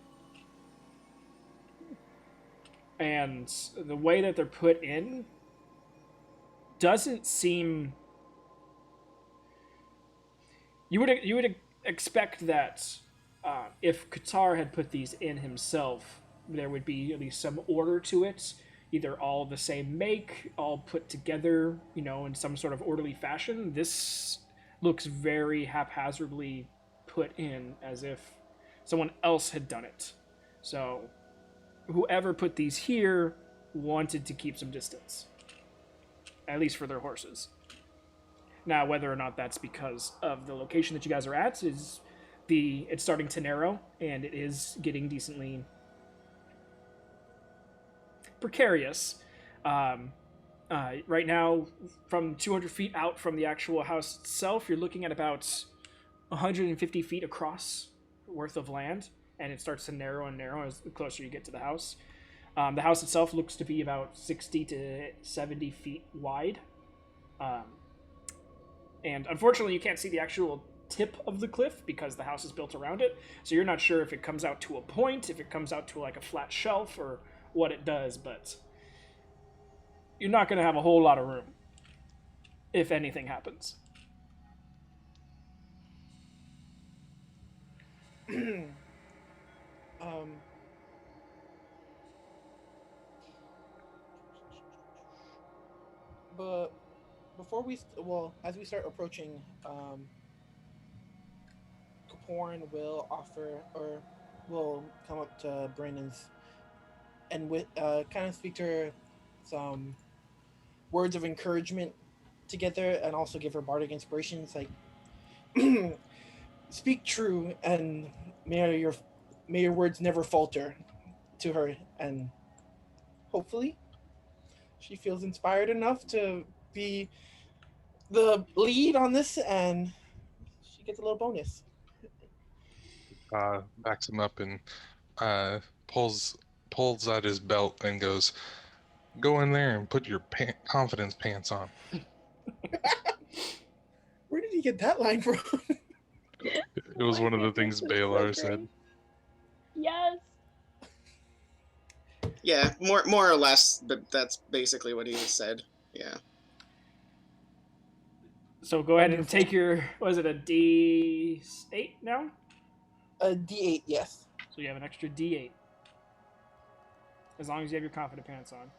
[SPEAKER 1] And the way that they're put in doesn't seem... You would expect that if Qatar had put these in himself, there would be at least some order to it. Either all the same make, all put together, in some sort of orderly fashion. This looks very haphazardly put in, as if someone else had done it. So, whoever put these here wanted to keep some distance. At least for their horses. Now, whether or not that's because of the location that you guys are at, it's starting to narrow, and it is getting decently precarious. Right now, from 200 feet out from the actual house itself, you're looking at about 150 feet across worth of land, and it starts to narrow and narrow as the closer you get to the house. The house itself looks to be about 60 to 70 feet wide. And unfortunately, you can't see the actual tip of the cliff because the house is built around it, so you're not sure if it comes out to a point, if it comes out to like a flat shelf, or what it does, but you're not going to have a whole lot of room if anything happens.
[SPEAKER 4] But before as we start approaching, Kaporn will will come up to Brandon's and with kind of speak to her some words of encouragement together, and also give her bardic inspirations like speak true, and may your words never falter to her, and hopefully she feels inspired enough to be the lead on this, and she gets a little bonus.
[SPEAKER 9] Backs him up and pulls out his belt and goes, "Go in there and put your confidence pants on."
[SPEAKER 4] Where did he get that line from?
[SPEAKER 9] It was one of the things Balar said.
[SPEAKER 6] Yes.
[SPEAKER 5] Yeah, more or less, but that's basically what he said. Yeah.
[SPEAKER 1] So go ahead and
[SPEAKER 4] Wonderful.
[SPEAKER 1] take your, was it a D8 now?
[SPEAKER 4] A D8, yes.
[SPEAKER 1] So you have an extra D8. As long as you have your confident pants on.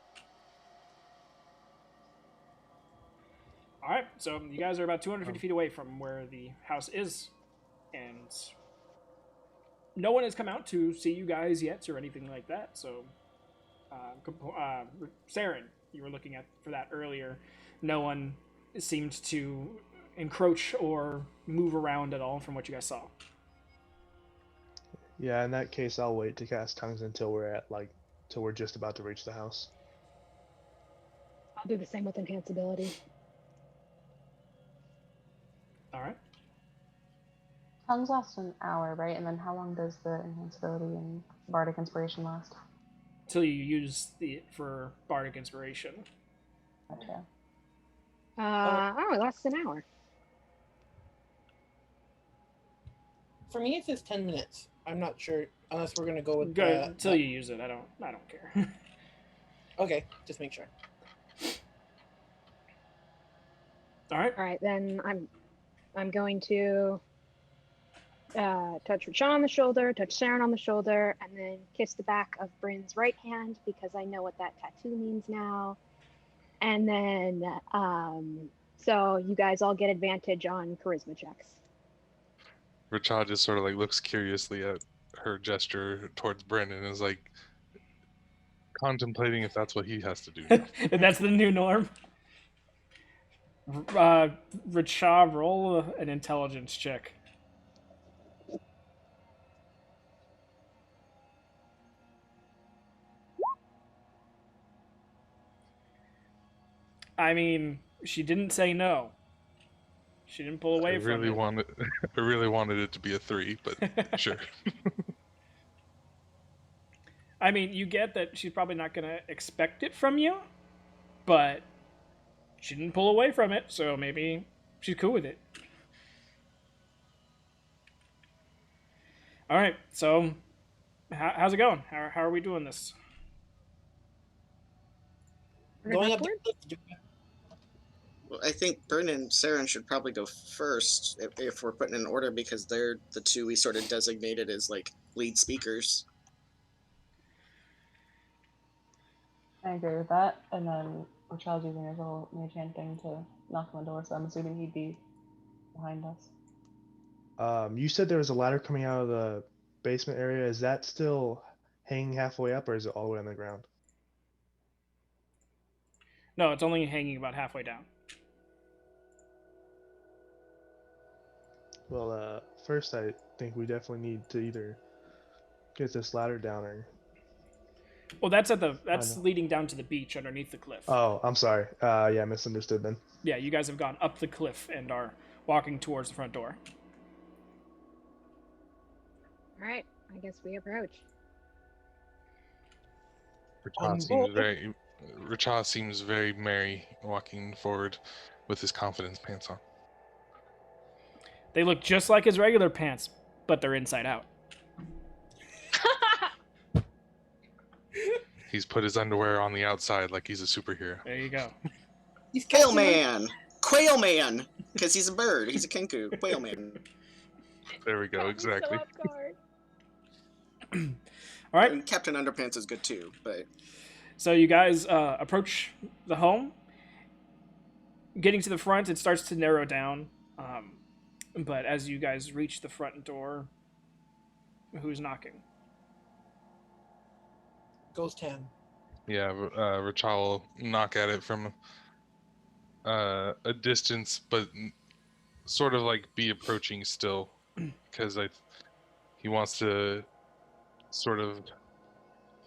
[SPEAKER 1] Alright, so you guys are about 250 feet away from where the house is. And no one has come out to see you guys yet or anything like that. So, Saren, you were looking at for that earlier. No one seemed to encroach or move around at all from what you guys saw.
[SPEAKER 8] Yeah, in that case, I'll wait to cast tongues until we're just about to reach the house.
[SPEAKER 6] I'll do the same with enhance ability.
[SPEAKER 1] All right.
[SPEAKER 7] Tongues last an hour, right? And then how long does the enhanceability and bardic inspiration last?
[SPEAKER 1] Till you use it for bardic inspiration.
[SPEAKER 7] Okay.
[SPEAKER 6] It lasts an hour.
[SPEAKER 4] For me, it says 10 minutes. I'm not sure, unless we're going to go with
[SPEAKER 1] Go until you use it. I don't care.
[SPEAKER 4] Okay, just make sure.
[SPEAKER 1] All right.
[SPEAKER 6] All right, then I'm going to touch Rashawn on the shoulder, touch Sharon on the shoulder, and then kiss the back of Bryn's right hand because I know what that tattoo means now. And then, so you guys all get advantage on charisma checks.
[SPEAKER 9] Richard just sort of like looks curiously at her gesture towards Brendan and is like contemplating if that's what he has to do.
[SPEAKER 1] And that's the new norm. Richard, roll an intelligence check. I mean, she didn't say no. She didn't pull away
[SPEAKER 9] I
[SPEAKER 1] from it.
[SPEAKER 9] I really wanted it to be a 3, but sure.
[SPEAKER 1] I mean, you get that she's probably not going to expect it from you, but she didn't pull away from it, so maybe she's cool with it. All right, so how's it going? How are we doing this?
[SPEAKER 4] Going up
[SPEAKER 6] Upward?
[SPEAKER 4] the
[SPEAKER 5] Well, I think Brendan and Saren should probably go first if we're putting in order because they're the two we sort of designated as like lead speakers.
[SPEAKER 7] I agree with that. And then Rachel's using his little mage hand thing to knock on the door, so I'm assuming he'd be behind us.
[SPEAKER 8] You said there was a ladder coming out of the basement area. Is that still hanging halfway up, or is it all the way on the ground?
[SPEAKER 1] No, it's only hanging about halfway down.
[SPEAKER 8] Well, first I think we definitely need to either get this ladder down or...
[SPEAKER 1] Well, that's leading down to the beach underneath the cliff.
[SPEAKER 8] Oh, I'm sorry. Yeah, misunderstood then.
[SPEAKER 1] Yeah, you guys have gone up the cliff and are walking towards the front door.
[SPEAKER 6] All right, I guess we approach.
[SPEAKER 9] Richard seems very merry walking forward with his confidence pants on.
[SPEAKER 1] They look just like his regular pants, but they're inside out.
[SPEAKER 9] He's put his underwear on the outside like he's a superhero.
[SPEAKER 1] There you go.
[SPEAKER 4] He's
[SPEAKER 5] Quail Man! Quail Man! Because he's a bird. He's a kinku. Quail Man.
[SPEAKER 9] There we go, exactly.
[SPEAKER 1] All right.
[SPEAKER 5] And Captain Underpants is good too, but...
[SPEAKER 1] So you guys approach the home. Getting to the front, it starts to narrow down. But as you guys reach the front door, who's knocking?
[SPEAKER 4] Ghost hand.
[SPEAKER 9] Yeah, Richard will knock at it from a distance, but sort of like be approaching still, because he wants to sort of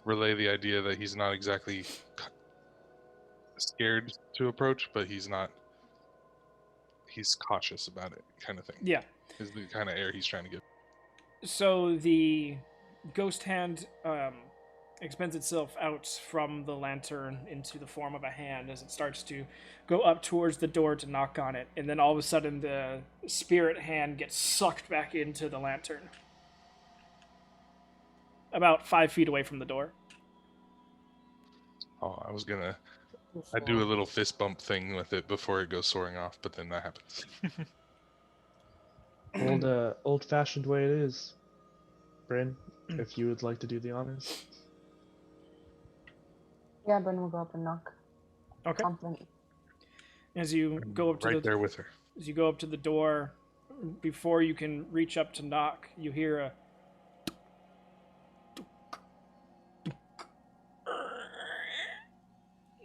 [SPEAKER 9] relay the idea that he's not exactly scared to approach, but he's cautious about it, kind of thing.
[SPEAKER 1] Yeah.
[SPEAKER 9] Is the kind of air he's trying to give.
[SPEAKER 1] So the ghost hand expends itself out from the lantern into the form of a hand as it starts to go up towards the door to knock on it, and then all of a sudden the spirit hand gets sucked back into the lantern. About 5 feet away from the door.
[SPEAKER 9] Oh, I was gonna I do a little fist bump thing with it before it goes soaring off, but then that happens.
[SPEAKER 8] Old-fashioned way it is. Bryn, if you would like to do the honors.
[SPEAKER 7] Yeah, Bryn will go up and knock.
[SPEAKER 1] Okay.
[SPEAKER 7] Confident.
[SPEAKER 1] As you go up to
[SPEAKER 9] Right there with her.
[SPEAKER 1] as you go up to the door, before you can reach up to knock, you hear a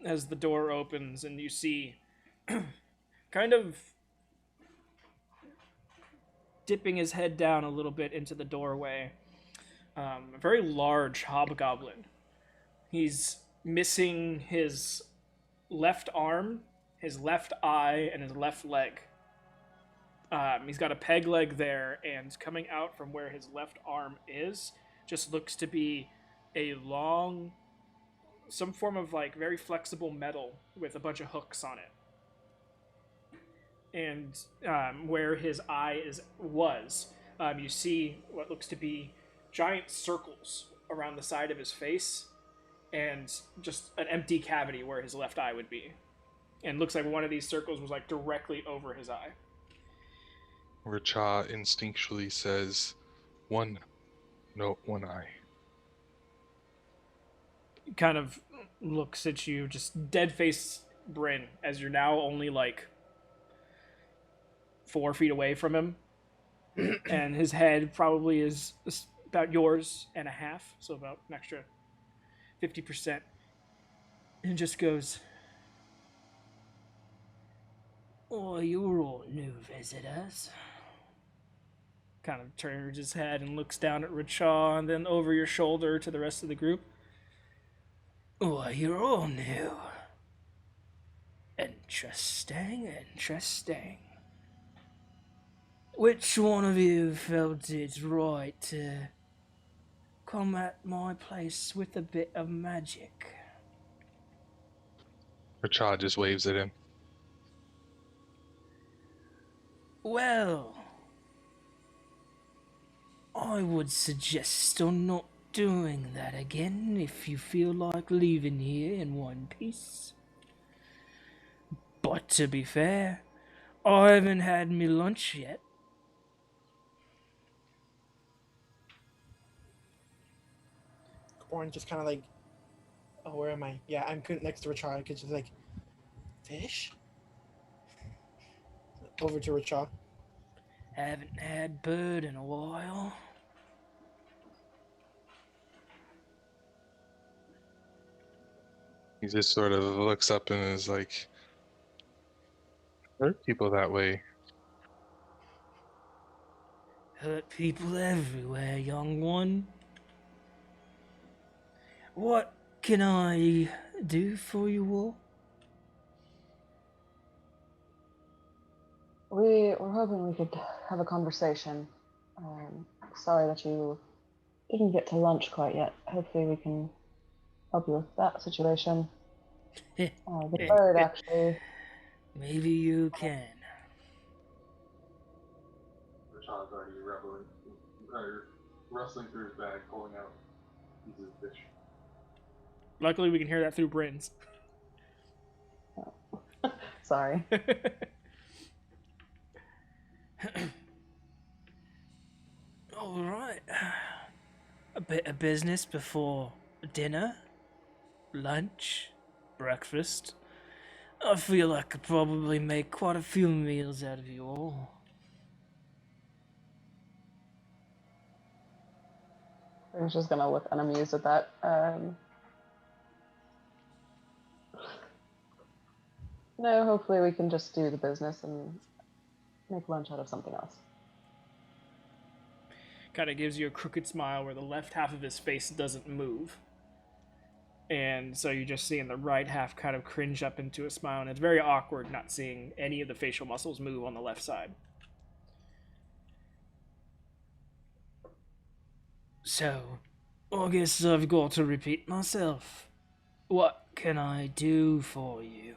[SPEAKER 1] as the door opens, and you see kind of dipping his head down a little bit into the doorway, a very large hobgoblin. He's missing his left arm, his left eye, and his left leg. He's got a peg leg there, and coming out from where his left arm is just looks to be a long, some form of like very flexible metal with a bunch of hooks on it. And where his eye was, you see what looks to be giant circles around the side of his face, and just an empty cavity where his left eye would be. And looks like one of these circles was like directly over his eye.
[SPEAKER 9] Racha instinctually says, one eye.
[SPEAKER 1] Kind of looks at you, just dead face Bryn, as you're now only like 4 feet away from him. And his head probably is about yours and a half, so about an extra 50%. And just goes, "Oh, you're all new visitors." Kind of turns his head and looks down at Racha and then over your shoulder to the rest of the group. "Oh, you're all new. Interesting. Which one of you felt it right to come at my place with a bit of magic?"
[SPEAKER 9] Racha just waves at him.
[SPEAKER 1] "Well, I would suggest on not doing that again if you feel like leaving here in one piece. But to be fair, I haven't had me lunch yet."
[SPEAKER 4] Corn just kind of like, oh, where am I? Yeah, I'm next to Racha. I could just like, fish? Over to Racha.
[SPEAKER 1] "Haven't had bird in a while."
[SPEAKER 9] He just sort of looks up and is like, hurt people that way.
[SPEAKER 1] "Hurt people everywhere, young one. What can I do for you all?"
[SPEAKER 7] We were hoping we could have a conversation. Sorry that you didn't get to lunch quite yet. Hopefully we can help you with that situation. The bird, actually.
[SPEAKER 1] Maybe you can.
[SPEAKER 9] Racha's already rustling through his bag, pulling out pieces of fish.
[SPEAKER 1] Luckily, we can hear that through Bryn's.
[SPEAKER 7] Sorry.
[SPEAKER 1] All right. A bit of business before dinner, lunch, breakfast. I feel I could probably make quite a few meals out of you all.
[SPEAKER 7] I'm just gonna look unamused at that. No, hopefully we can just do the business and make lunch out of something else.
[SPEAKER 1] Kind of gives you a crooked smile where the left half of his face doesn't move. And so you just see in the right half kind of cringe up into a smile, and it's very awkward not seeing any of the facial muscles move on the left side. "So, I guess I've got to repeat myself. What can I do for you?"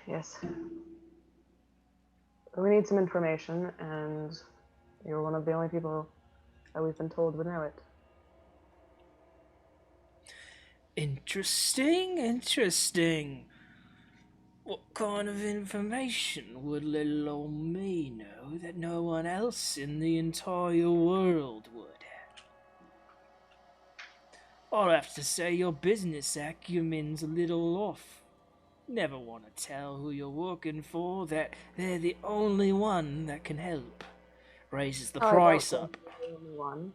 [SPEAKER 7] Yes. We need some information, and you're one of the only people that we've been told would know it.
[SPEAKER 1] Interesting. What kind of information would little old me know that no one else in the entire world would? I'll have to say your business acumen's a little off. Never want to tell who you're working for that they're the only one that can help. Raises the
[SPEAKER 7] Oh, I don't
[SPEAKER 1] price
[SPEAKER 7] think
[SPEAKER 1] up.
[SPEAKER 7] you're the only one.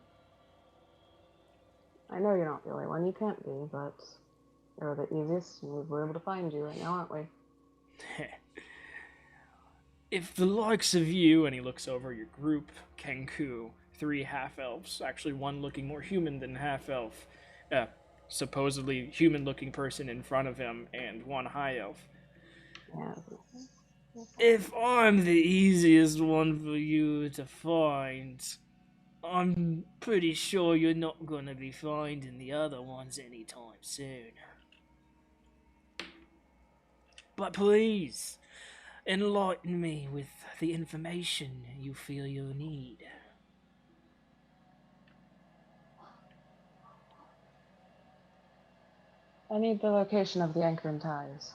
[SPEAKER 7] I know you're not the only one. You can't be, but you're the easiest, and we're able to find you right now, aren't we?
[SPEAKER 1] If the likes of you, and he looks over your group, Kenku, 3 half-elves, actually one looking more human than half-elf, supposedly human-looking person in front of him, and 1 high-elf.
[SPEAKER 7] Yeah.
[SPEAKER 1] If I'm the easiest one for you to find, I'm pretty sure you're not gonna be finding the other ones anytime soon. But please, enlighten me with the information you feel you need.
[SPEAKER 7] I need the location of the anchor and ties.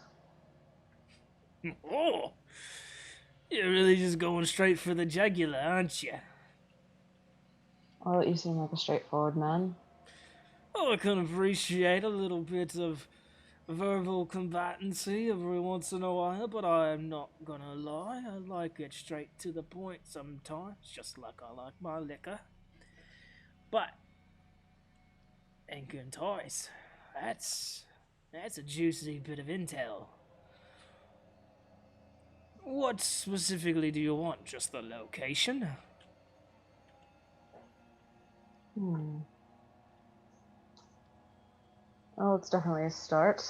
[SPEAKER 1] Oh, you're really just going straight for the jugular, aren't you?
[SPEAKER 7] Well, you seem like a straightforward man.
[SPEAKER 1] Oh, I can appreciate a little bit of verbal combatancy every once in a while, but I'm not gonna lie, I like it straight to the point sometimes, just like I like my liquor. But anchor and ties, that's a juicy bit of intel. What specifically do you want? Just the location?
[SPEAKER 7] Oh, it's definitely a start.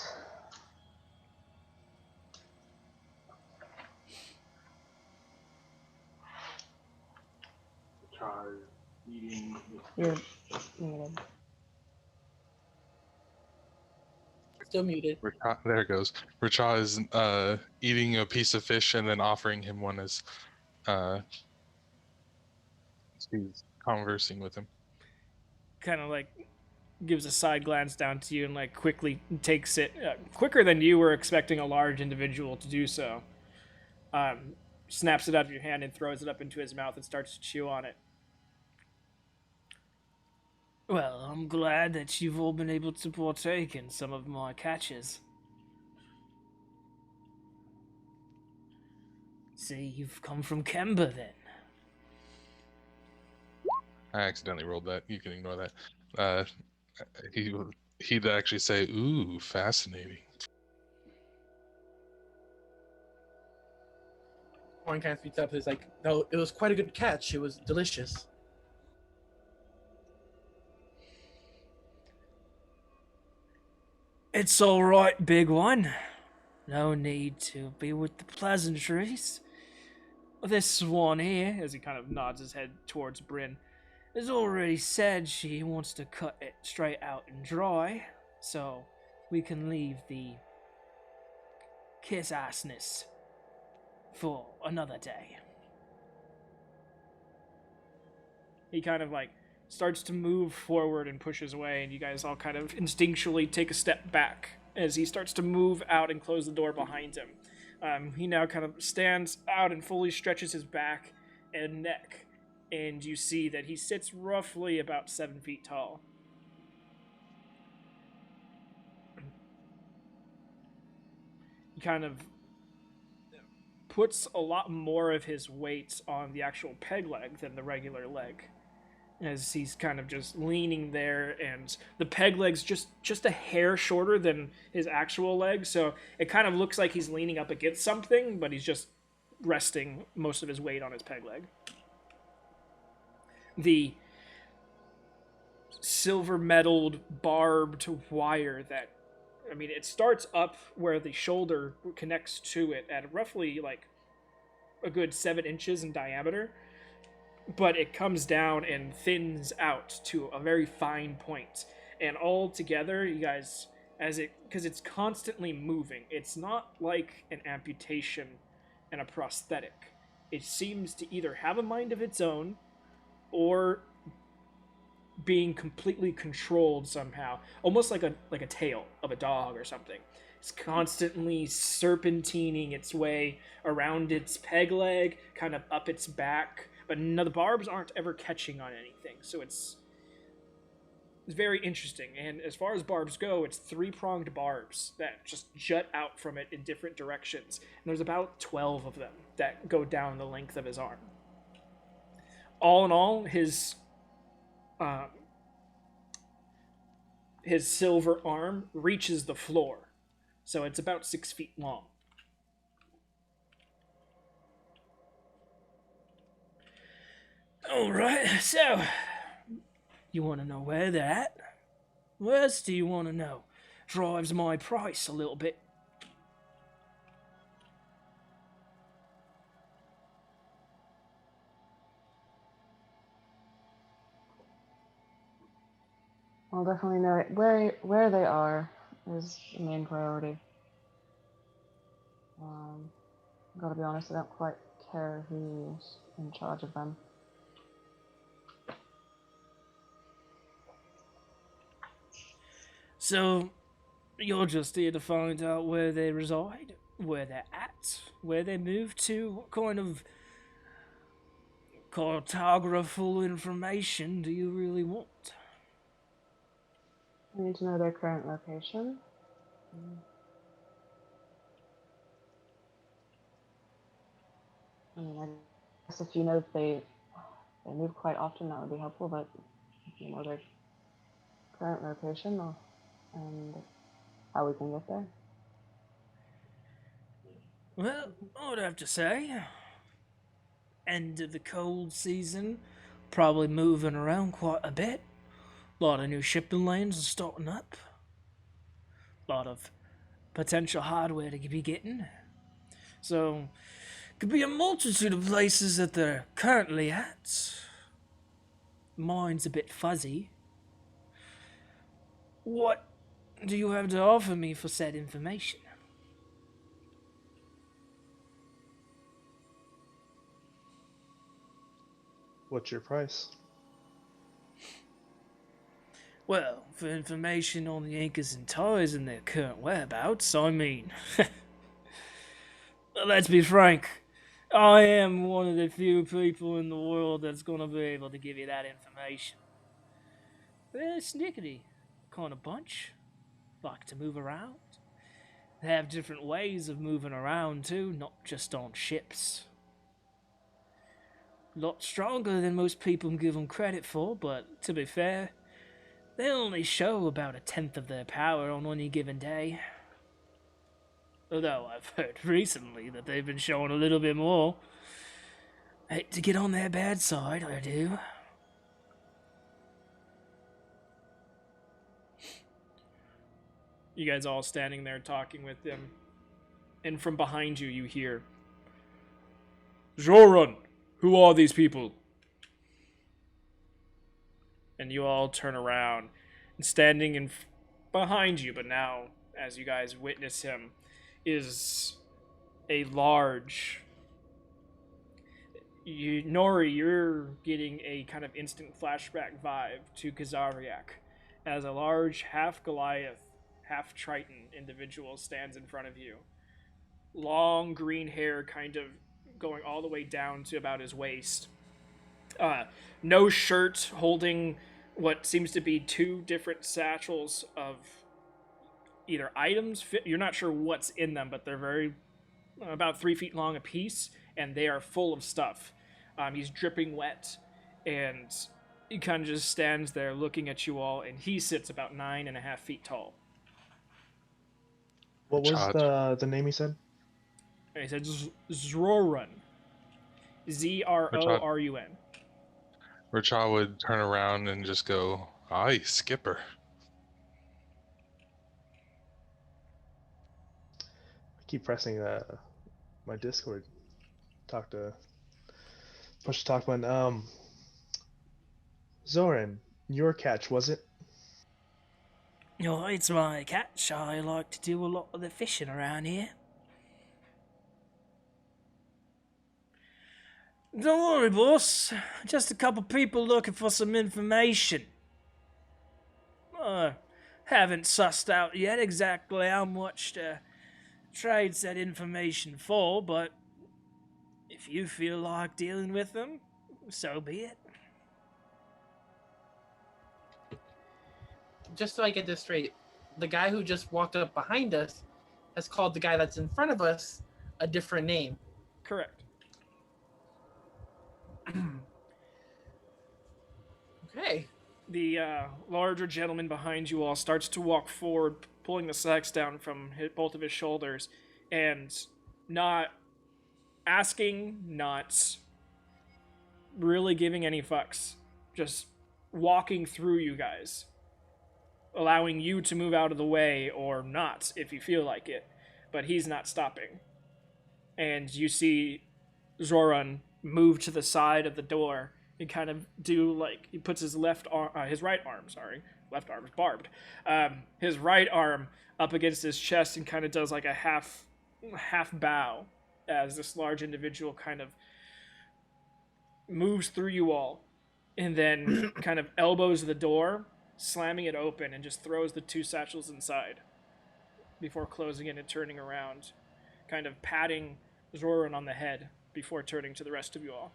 [SPEAKER 7] You're muted.
[SPEAKER 4] Still muted.
[SPEAKER 9] There it goes. Racha is eating a piece of fish and then offering him one as she's conversing with him.
[SPEAKER 1] Kind of like gives a side glance down to you and like quickly takes it quicker than you were expecting a large individual to do so. Snaps it out of your hand and throws it up into his mouth and starts to chew on it. Well, I'm glad that you've all been able to partake in some of my catches. See, you've come from Kemba then.
[SPEAKER 9] I accidentally rolled that. You can ignore that. He'd actually say, "Ooh, fascinating."
[SPEAKER 4] One kind of speaks up. It's like, no, it was quite a good catch. It was delicious.
[SPEAKER 1] It's all right, big one. No need to be with the pleasantries. This one here, as he kind of nods his head towards Bryn, has already said she wants to cut it straight out and dry, so we can leave the kiss-assness for another day. He kind of like starts to move forward and pushes away, and you guys all kind of instinctually take a step back as he starts to move out and close the door behind him. He now kind of stands out and fully stretches his back and neck, and you see that he sits roughly about 7 feet tall. He kind of puts a lot more of his weight on the actual peg leg than the regular leg, as he's kind of just leaning there, and the peg leg's just a hair shorter than his actual leg, so it kind of looks like he's leaning up against something, but he's just resting most of his weight on his peg leg. The silver metalled barbed wire that, I mean, it starts up where the shoulder connects to it at roughly like a good 7 inches in diameter, but it comes down and thins out to a very fine point. And all together, you guys, because it's constantly moving, it's not like an amputation and a prosthetic. It seems to either have a mind of its own or being completely controlled somehow, almost like a tail of a dog or something. It's constantly serpentining its way around its peg leg, kind of up its back, but no, the barbs aren't ever catching on anything. So it's very interesting. And as far as barbs go, it's three-pronged barbs that just jut out from it in different directions. And there's about 12 of them that go down the length of his arm. All in all, um, his silver arm reaches the floor. So it's about 6 feet long. Alright, so you want to know where they're at? What else do you want to know? Drives my price a little bit.
[SPEAKER 7] I'll definitely know it. Where they are is the main priority. Gotta be honest, I don't quite care who's in charge of them.
[SPEAKER 1] So, you're just here to find out where they reside, where they're at, where they move to, what kind of cartographical information do you really want?
[SPEAKER 7] I need to know their current location. I mean, I guess if you know if they move quite often, that would be helpful, but if you know their current location and how we can get there.
[SPEAKER 1] Well, I would have to say, end of the cold season, probably moving around quite a bit. A lot of new shipping lanes are starting up. A lot of potential hardware to be getting. So, could be a multitude of places that they're currently at. Mine's a bit fuzzy. What do you have to offer me for said information?
[SPEAKER 8] What's your price?
[SPEAKER 1] Well, for information on the anchors and ties and their current whereabouts, I mean... let's be frank. I am one of the few people in the world that's gonna be able to give you that information. They're a snickety kind of bunch. Like to move around. They have different ways of moving around too, not just on ships. A lot stronger than most people give them credit for, but to be fair, they only show about 1/10 of their power on any given day. Although I've heard recently that they've been showing a little bit more. I hate to get on their bad side, I do. You guys all standing there talking with them. And from behind you, you hear, Joran, who are these people? And you all turn around, and standing behind you, but now, as you guys witness him, is a large... Nori, you're getting a kind of instant flashback vibe to Kazariak, as a large half-Goliath, half-Triton individual stands in front of you. Long green hair kind of going all the way down to about his waist. No shirt, holding what seems to be 2 different satchels of either items. You're not sure what's in them, but they're very about 3 feet long a piece, and they are full of stuff. He's dripping wet, and he kind of just stands there looking at you all, and he sits about 9.5 feet tall.
[SPEAKER 8] What was
[SPEAKER 9] Rachad.
[SPEAKER 8] the name he said?
[SPEAKER 1] And he said Zrorun. Zrorun.
[SPEAKER 9] Rachad would turn around and just go, "Aye, Skipper."
[SPEAKER 8] I keep pressing my Discord. Push to talk button. Zoran, your catch, was it?
[SPEAKER 1] Oh, it's my catch. I like to do a lot of the fishing around here. Don't worry, boss. Just a couple people looking for some information. Haven't sussed out yet exactly how much to trade said information for, but if you feel like dealing with them, so be it.
[SPEAKER 4] Just so I get this straight, the guy who just walked up behind us has called the guy that's in front of us a different name.
[SPEAKER 1] Correct.
[SPEAKER 4] Okay.
[SPEAKER 1] The larger gentleman behind you all starts to walk forward, pulling the sacks down from both of his shoulders, and not asking, not really giving any fucks, just walking through you guys, allowing you to move out of the way or not if you feel like it, but he's not stopping. And you see Zoran move to the side of the door and kind of do like he puts his left arm, his right arm, left arm's barbed, his right arm up against his chest and kind of does like a half bow as this large individual kind of moves through you all and then kind of elbows the door, slamming it open, and just throws the two satchels inside before closing it and turning around, kind of patting Zoran on the head before turning to the rest of you all.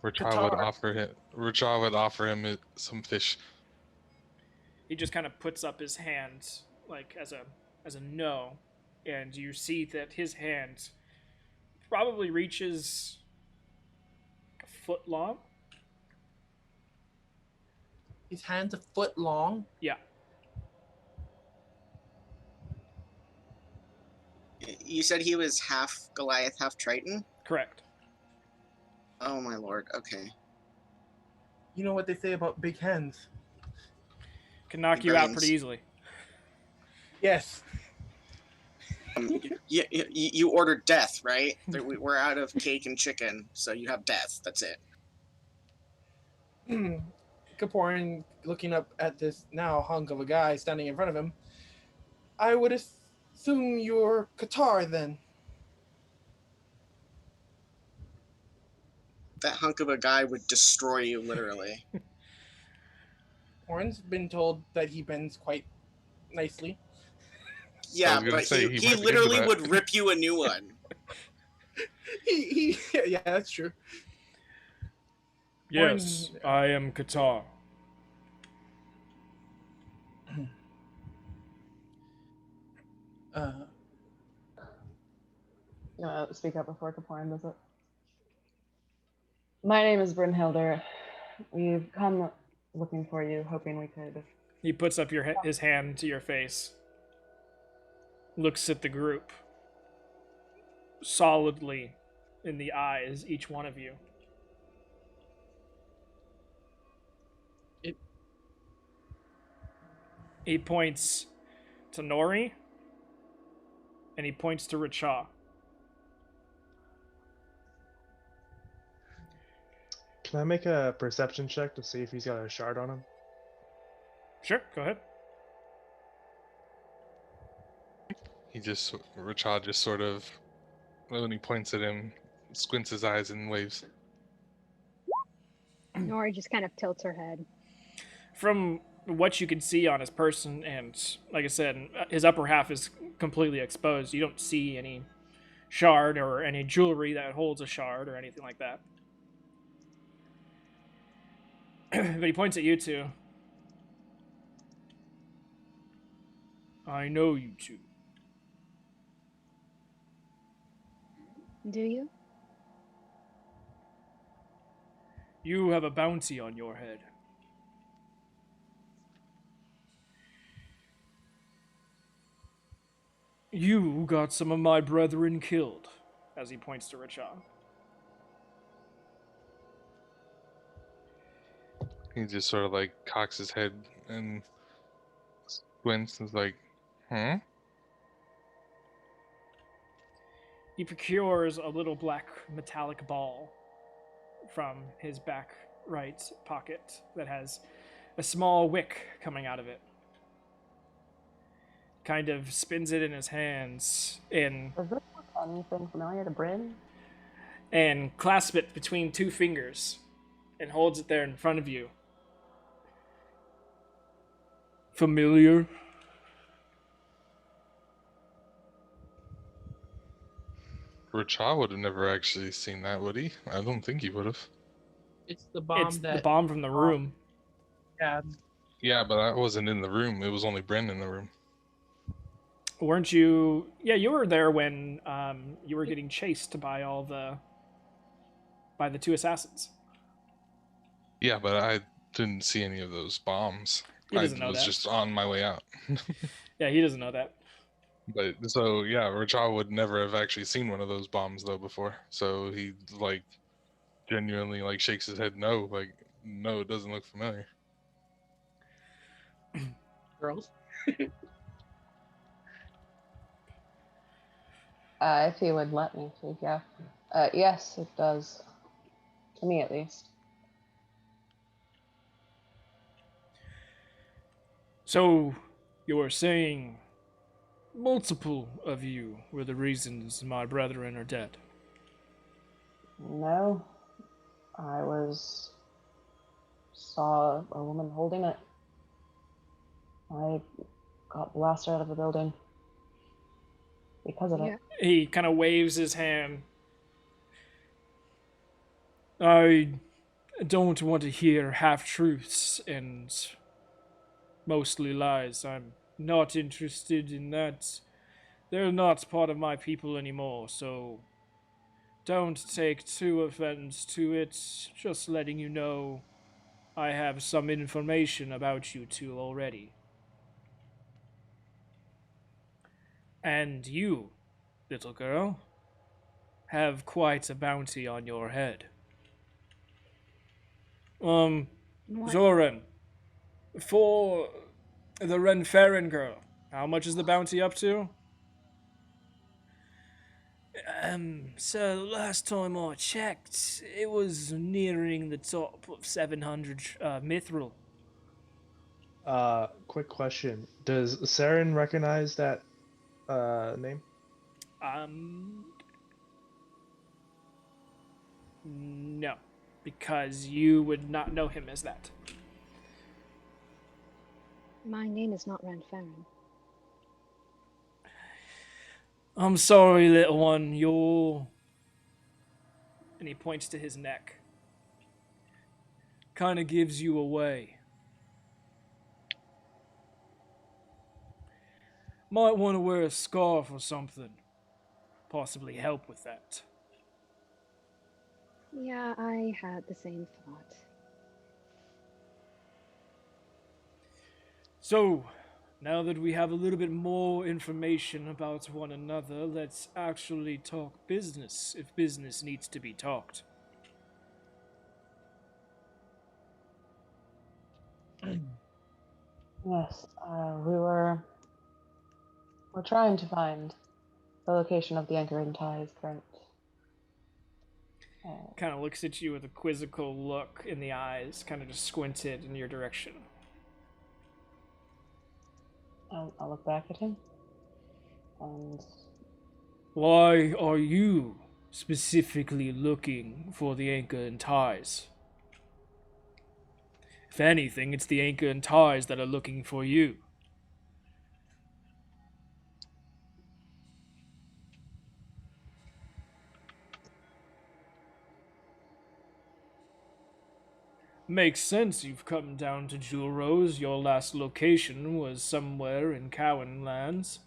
[SPEAKER 9] Rachel would offer him some fish.
[SPEAKER 1] He just kind of puts up his hand like as a no, and you see that his hand probably reaches a foot long.
[SPEAKER 4] His hand's a foot long.
[SPEAKER 1] Yeah.
[SPEAKER 5] You said he was half Goliath, half Triton?
[SPEAKER 1] Correct.
[SPEAKER 5] Oh my lord, okay.
[SPEAKER 4] You know what they say about big hands?
[SPEAKER 1] Can knock you out pretty easily.
[SPEAKER 4] Yes.
[SPEAKER 5] You ordered death, right? We're out of cake and chicken, so you have death. That's it.
[SPEAKER 4] Kaporin, looking up at this now hunk of a guy standing in front of him, I would assume you're Qatar then.
[SPEAKER 5] That hunk of a guy would destroy you, literally.
[SPEAKER 4] Orin's been told that he bends quite nicely.
[SPEAKER 5] Yeah, but he literally would rip you a new one.
[SPEAKER 4] Yeah, that's true.
[SPEAKER 1] Yes, I am Qatar.
[SPEAKER 7] Speak up before Kaporin does it. My name is Brynhilder. We've come looking for you, hoping we could.
[SPEAKER 1] He puts up his hand to your face, looks at the group solidly in the eyes, each one of you. He points to Nori, and he points to Richa.
[SPEAKER 8] Can I make a perception check to see if he's got a shard on him?
[SPEAKER 1] Sure, go ahead.
[SPEAKER 9] Richard just sort of, when he points at him, squints his eyes and waves.
[SPEAKER 6] Nori just kind of tilts her head.
[SPEAKER 1] From what you can see on his person, and like I said, his upper half is completely exposed. You don't see any shard or any jewelry that holds a shard or anything like that. But he points at you two. I know you two.
[SPEAKER 6] Do you?
[SPEAKER 1] You have a bounty on your head. You got some of my brethren killed, as he points to Richard.
[SPEAKER 9] He just sort of like cocks his head and squints and is like, huh?
[SPEAKER 1] He procures a little black metallic ball from his back right pocket that has a small wick coming out of it. Kind of spins it in his hands and
[SPEAKER 7] Does this look anything familiar to Bryn?
[SPEAKER 1] and clasp it between two fingers and holds it there in front of you. Familiar?
[SPEAKER 9] Racha would have never actually seen that, would he? I don't think he would have.
[SPEAKER 4] It's the bomb
[SPEAKER 1] It's
[SPEAKER 4] that
[SPEAKER 1] the bomb from the room.
[SPEAKER 4] had.
[SPEAKER 9] Yeah, but I wasn't in the room. It was only Bren in the room.
[SPEAKER 1] Weren't you? Yeah, you were there when you were getting chased by the two assassins.
[SPEAKER 9] Yeah, but I didn't see any of those bombs.
[SPEAKER 1] He
[SPEAKER 9] I
[SPEAKER 1] doesn't know
[SPEAKER 9] was
[SPEAKER 1] that.
[SPEAKER 9] just on my way out.
[SPEAKER 1] Yeah, he doesn't know that.
[SPEAKER 9] But so yeah, Racha would never have actually seen one of those bombs though before. So he like genuinely like shakes his head no, like no, it doesn't look familiar.
[SPEAKER 4] Girls.
[SPEAKER 7] If he would let me to, yeah. Yes, it does. To me, at least.
[SPEAKER 1] So, you were saying multiple of you were the reasons my brethren are dead.
[SPEAKER 7] No, saw a woman holding it. I got blasted out of the building because of
[SPEAKER 6] Yeah.
[SPEAKER 7] it.
[SPEAKER 1] He kind of waves his hand. I don't want to hear half truths and mostly lies. I'm not interested in that. They're not part of my people anymore, so don't take too offense to it. Just letting you know I have some information about you two already. And you, little girl, have quite a bounty on your head.
[SPEAKER 6] What?
[SPEAKER 1] Zoran, for the Renferin girl, how much is the bounty up to? So last time I checked, it was nearing the top of 700 mithril.
[SPEAKER 8] Quick question: does Saren recognize that name?
[SPEAKER 1] No, because you would not know him as that.
[SPEAKER 6] My name is not Ranfarin.
[SPEAKER 1] I'm sorry, little one, you're... And he points to his neck. Kind of gives you away. Might want to wear a scarf or something. Possibly help with that.
[SPEAKER 6] Yeah, I had the same thought.
[SPEAKER 1] So, now that we have a little bit more information about one another, let's actually talk business, if business needs to be talked.
[SPEAKER 7] Yes, we're trying to find the location of the Anchor and Ties current.
[SPEAKER 1] Kind of looks at you with a quizzical look in the eyes, kind of just squinted in your direction.
[SPEAKER 7] I'll look back at him. And
[SPEAKER 1] Why are you specifically looking for the Anchor and Ties? If anything, it's the Anchor and Ties that are looking for you. Makes sense you've come down to Jewel Rose. Your last location was somewhere in Cowan lands.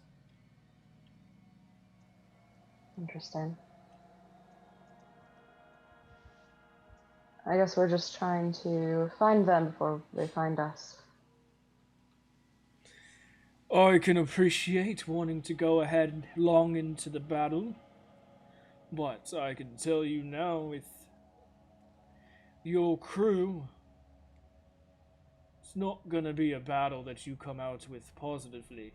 [SPEAKER 7] interesting. I guess we're just trying to find them before they find us.
[SPEAKER 1] I can appreciate wanting to go ahead long into the battle, but I can tell you now with your crew, it's not gonna be a battle that you come out with positively.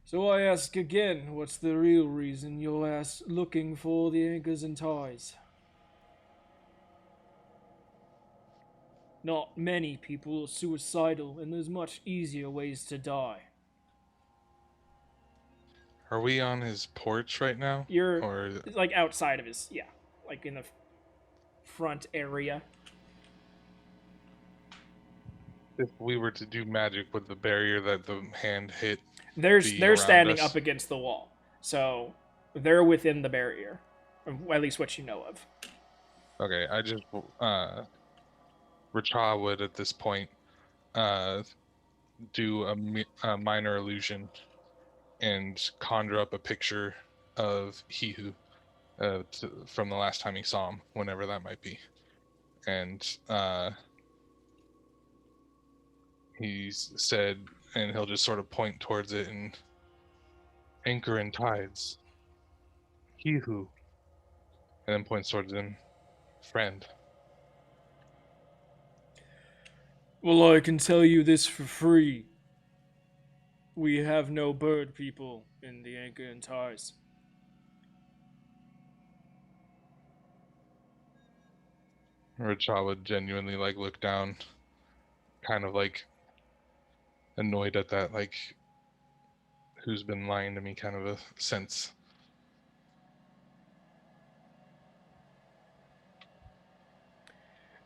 [SPEAKER 1] So I ask again, what's the real reason you're looking for the Anchors and Ties? Not many people are suicidal, and there's much easier ways to die.
[SPEAKER 9] Are we on his porch right now?
[SPEAKER 1] You're
[SPEAKER 9] Or
[SPEAKER 1] like outside of his, yeah, like in the front area.
[SPEAKER 9] if we were to do magic with the barrier that the hand hit be
[SPEAKER 1] They're
[SPEAKER 9] around
[SPEAKER 1] standing
[SPEAKER 9] us?
[SPEAKER 1] up against the wall, so they're within the barrier, or at least what you know of.
[SPEAKER 9] Okay, I just Racha would at this point uh do a minor illusion and conjure up a picture of Hihu from the last time he saw him, whenever that might be. And he's said, and he'll just sort of point towards it and anchor in tides. Hihu. And then points towards him. Friend.
[SPEAKER 1] Well, I can tell you this for free. We have no bird people in the Anchor and Ties.
[SPEAKER 9] Racha would genuinely like look down, kind of like annoyed at that, like who's been lying to me kind of a sense.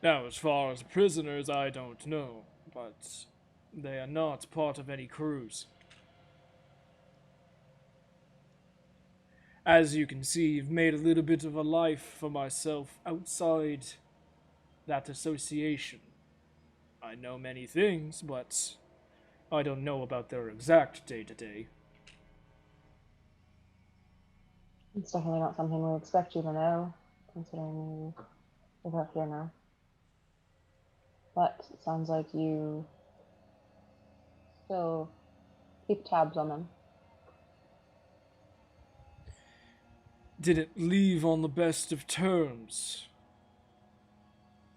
[SPEAKER 1] Now, as far as prisoners, I don't know, but they are not part of any cruise. As you can see, I've made a little bit of a life for myself outside that association. I know many things, but I don't know about their exact day to day.
[SPEAKER 7] It's definitely not something we expect you to know, considering you live up here now. But it sounds like you still keep tabs on them.
[SPEAKER 1] Didn't leave on the best of terms.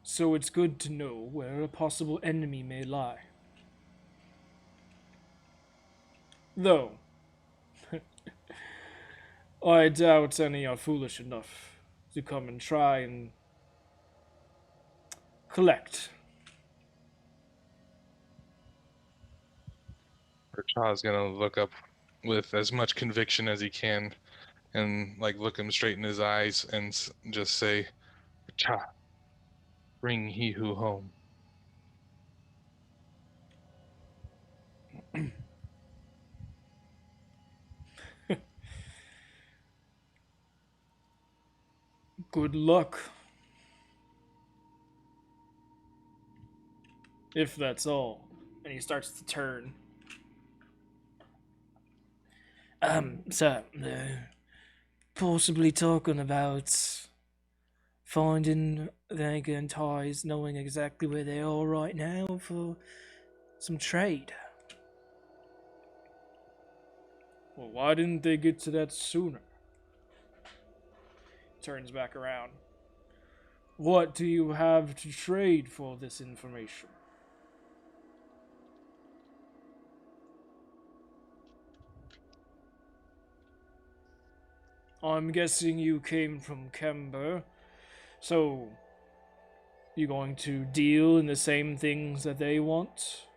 [SPEAKER 1] So it's good to know where a possible enemy may lie. Though, I doubt any are foolish enough to come and try and collect.
[SPEAKER 9] Racha's gonna look up with as much conviction as he can and like look him straight in his eyes and just say, Racha, bring Hihu home.
[SPEAKER 1] Good luck. If that's all. And he starts to turn. Sir, possibly talking about finding the Anchor and Ties, knowing exactly where they are right now for some trade. Well, why didn't they get to that sooner? Turns back around. What do you have to trade for this information? I'm guessing you came from Kember, so you going to deal in the same things that they want?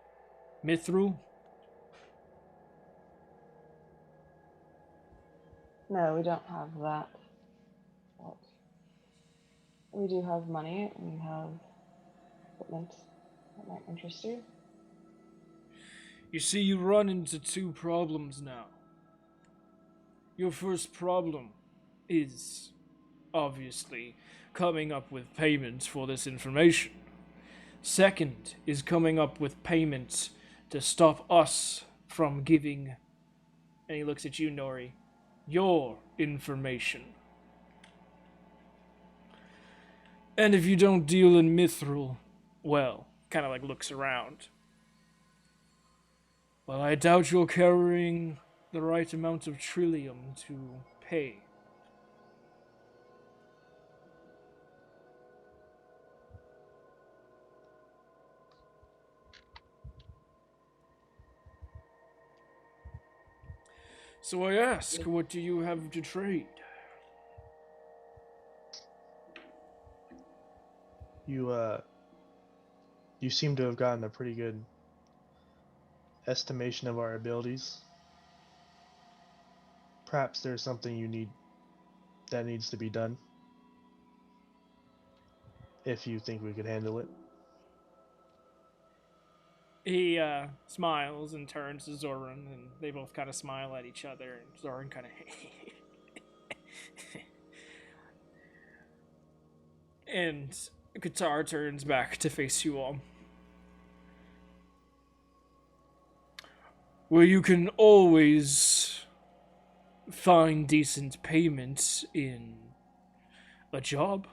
[SPEAKER 1] Mithril?
[SPEAKER 7] No, we don't have that. But we do have money, and we have equipment that might interest you.
[SPEAKER 1] You see, you run into two problems now. Your first problem is, obviously, coming up with payments for this information. Second is coming up with payments to stop us from giving, and he looks at you, Nori, your information. And if you don't deal in mithril, well, kind of like looks around. Well, I doubt you're carrying the right amount of trillium to pay. So I ask, what do you have to trade?
[SPEAKER 8] You seem to have gotten a pretty good estimation of our abilities. perhaps there's something that needs to be done. If you think we could handle it.
[SPEAKER 1] He smiles and turns to Zoran, and they both kind of smile at each other, and Zoran kind of. And Qatar turns back to face you all. Well, you can always find decent payment in a job.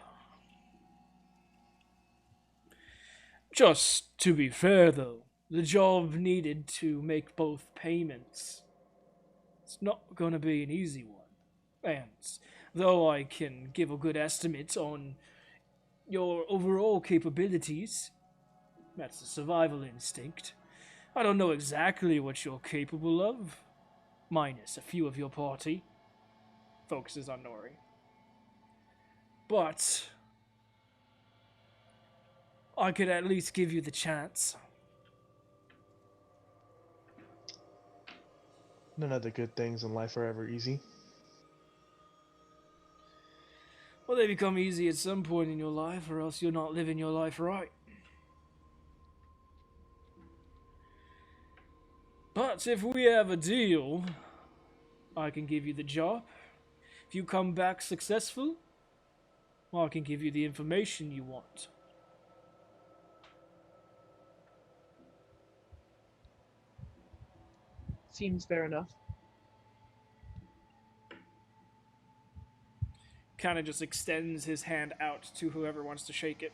[SPEAKER 1] Just to be fair, though, the job needed to make both payments. It's not gonna be an easy one. And though I can give a good estimate on your overall capabilities, that's a survival instinct, I don't know exactly what you're capable of, minus a few of your party. Focuses on Nori. But I could at least give you the chance.
[SPEAKER 8] None of the good things in life are ever easy.
[SPEAKER 1] Well, they become easy at some point in your life, or else you're not living your life right. But if we have a deal, I can give you the job. If you come back successful, I can give you the information you want.
[SPEAKER 4] Seems fair enough.
[SPEAKER 1] Kind of just extends his hand out to whoever wants to shake it.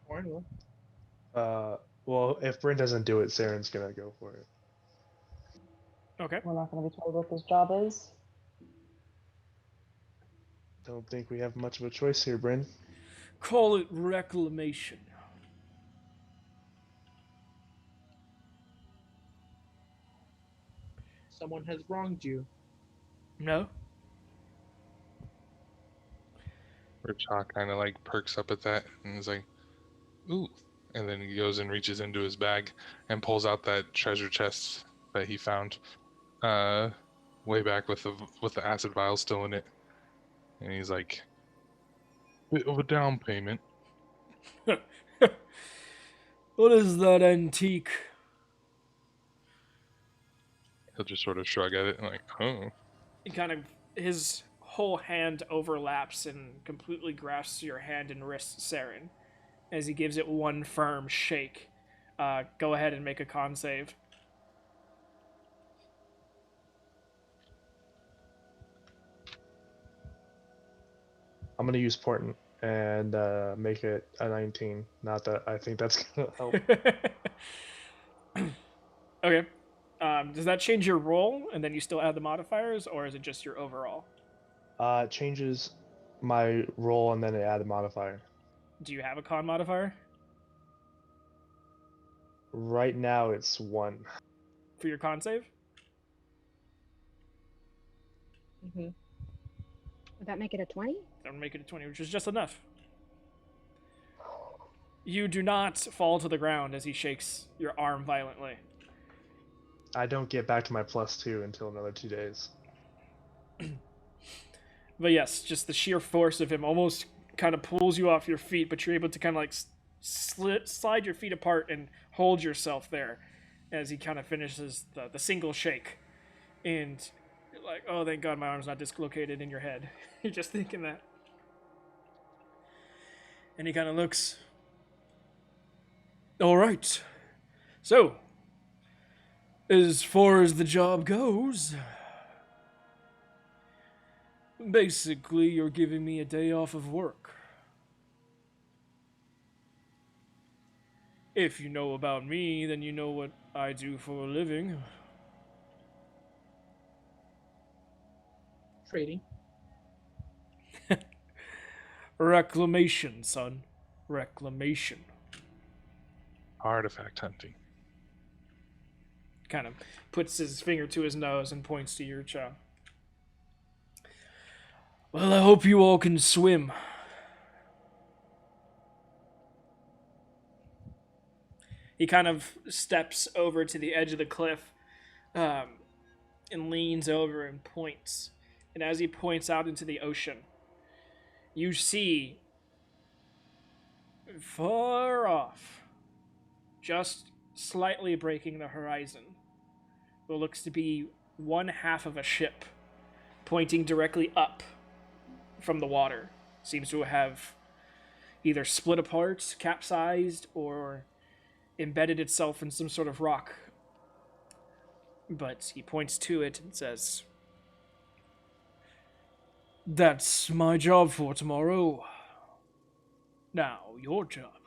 [SPEAKER 4] Warren will.
[SPEAKER 8] Well, if Bryn doesn't do it, Saren's gonna go for it.
[SPEAKER 1] Okay.
[SPEAKER 7] We're not going to be told what this job is.
[SPEAKER 8] Don't think we have much of a choice here, Bryn.
[SPEAKER 1] Call it reclamation.
[SPEAKER 4] Someone has wronged you.
[SPEAKER 1] No?
[SPEAKER 9] Rachak kind of like perks up at that and is like, ooh. And then he goes and reaches into his bag and pulls out that treasure chest that he found way back with the acid vial still in it. And he's like, bit of a down payment.
[SPEAKER 1] What is that antique?
[SPEAKER 9] He'll just sort of shrug at it and like, oh.
[SPEAKER 1] He kind of, his whole hand overlaps and completely grasps your hand and wrist, Saren, as he gives it one firm shake. Go ahead and make a con save.
[SPEAKER 8] I'm gonna use Portent and make it a 19. Not that I think that's gonna help.
[SPEAKER 1] Okay. Does that change your roll, and then you still add the modifiers, or is it just your overall?
[SPEAKER 8] It changes my roll and then it add a modifier.
[SPEAKER 1] Do you have a con modifier
[SPEAKER 8] Right now it's 1.
[SPEAKER 1] for your con save?
[SPEAKER 4] Mm-hmm.
[SPEAKER 6] Would that make it a 20?
[SPEAKER 1] That would make it a 20, which is just enough. You do not fall to the ground as he shakes your arm violently.
[SPEAKER 8] I don't get back to my +2 until another 2 days.
[SPEAKER 1] But yes, just the sheer force of him almost kind of pulls you off your feet, but you're able to kind of like slide your feet apart and hold yourself there as he kind of finishes the single shake. And you're like, oh, thank God my arm's not dislocated in your head. You're just thinking that. And he kind of looks. All right. So, as far as the job goes, basically you're giving me a day off of work. If you know about me, then you know what I do for a living.
[SPEAKER 4] Trading.
[SPEAKER 1] Reclamation, son. Reclamation.
[SPEAKER 9] Artifact hunting.
[SPEAKER 1] Kind of puts his finger to his nose and points to your child. Well, I hope you all can swim. He kind of steps over to the edge of the cliff, and leans over and points. And as he points out into the ocean, you see far off, just slightly breaking the horizon, what looks to be one half of a ship pointing directly up from the water. Seems to have either split apart, capsized, or embedded itself in some sort of rock. But he points to it and says, "That's my job for tomorrow. Now, your job."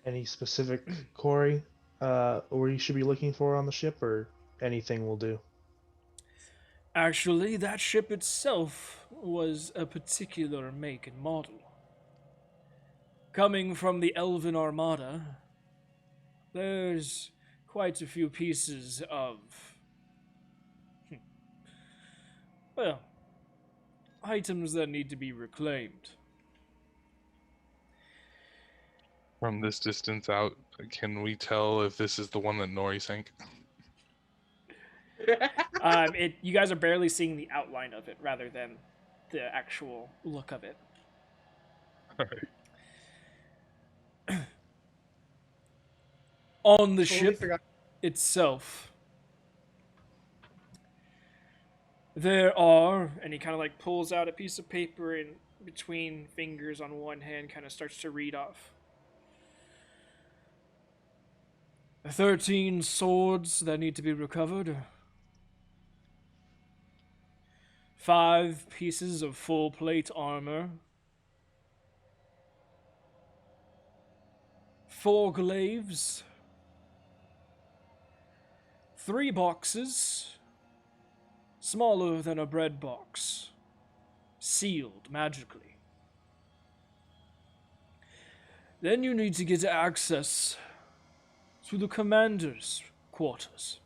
[SPEAKER 8] Any specific quarry where you should be looking for on the ship, or anything will do?
[SPEAKER 1] Actually, that ship itself was a particular make and model. Coming from the Elven Armada, there's quite a few pieces of, well, items that need to be reclaimed.
[SPEAKER 9] From this distance out, can we tell if this is the one that Nori sank?
[SPEAKER 1] You guys are barely seeing the outline of it rather than the actual look of it. On the
[SPEAKER 4] Totally
[SPEAKER 1] ship
[SPEAKER 4] forgot.
[SPEAKER 1] itself, there are, and he kind of like pulls out a piece of paper and between fingers on one hand kind of starts to read off. 13 swords that need to be recovered. 5 pieces of full plate armor. 4 glaives. 3 boxes. Smaller than a bread box. Sealed magically. Then you need to get access to the commander's quarters.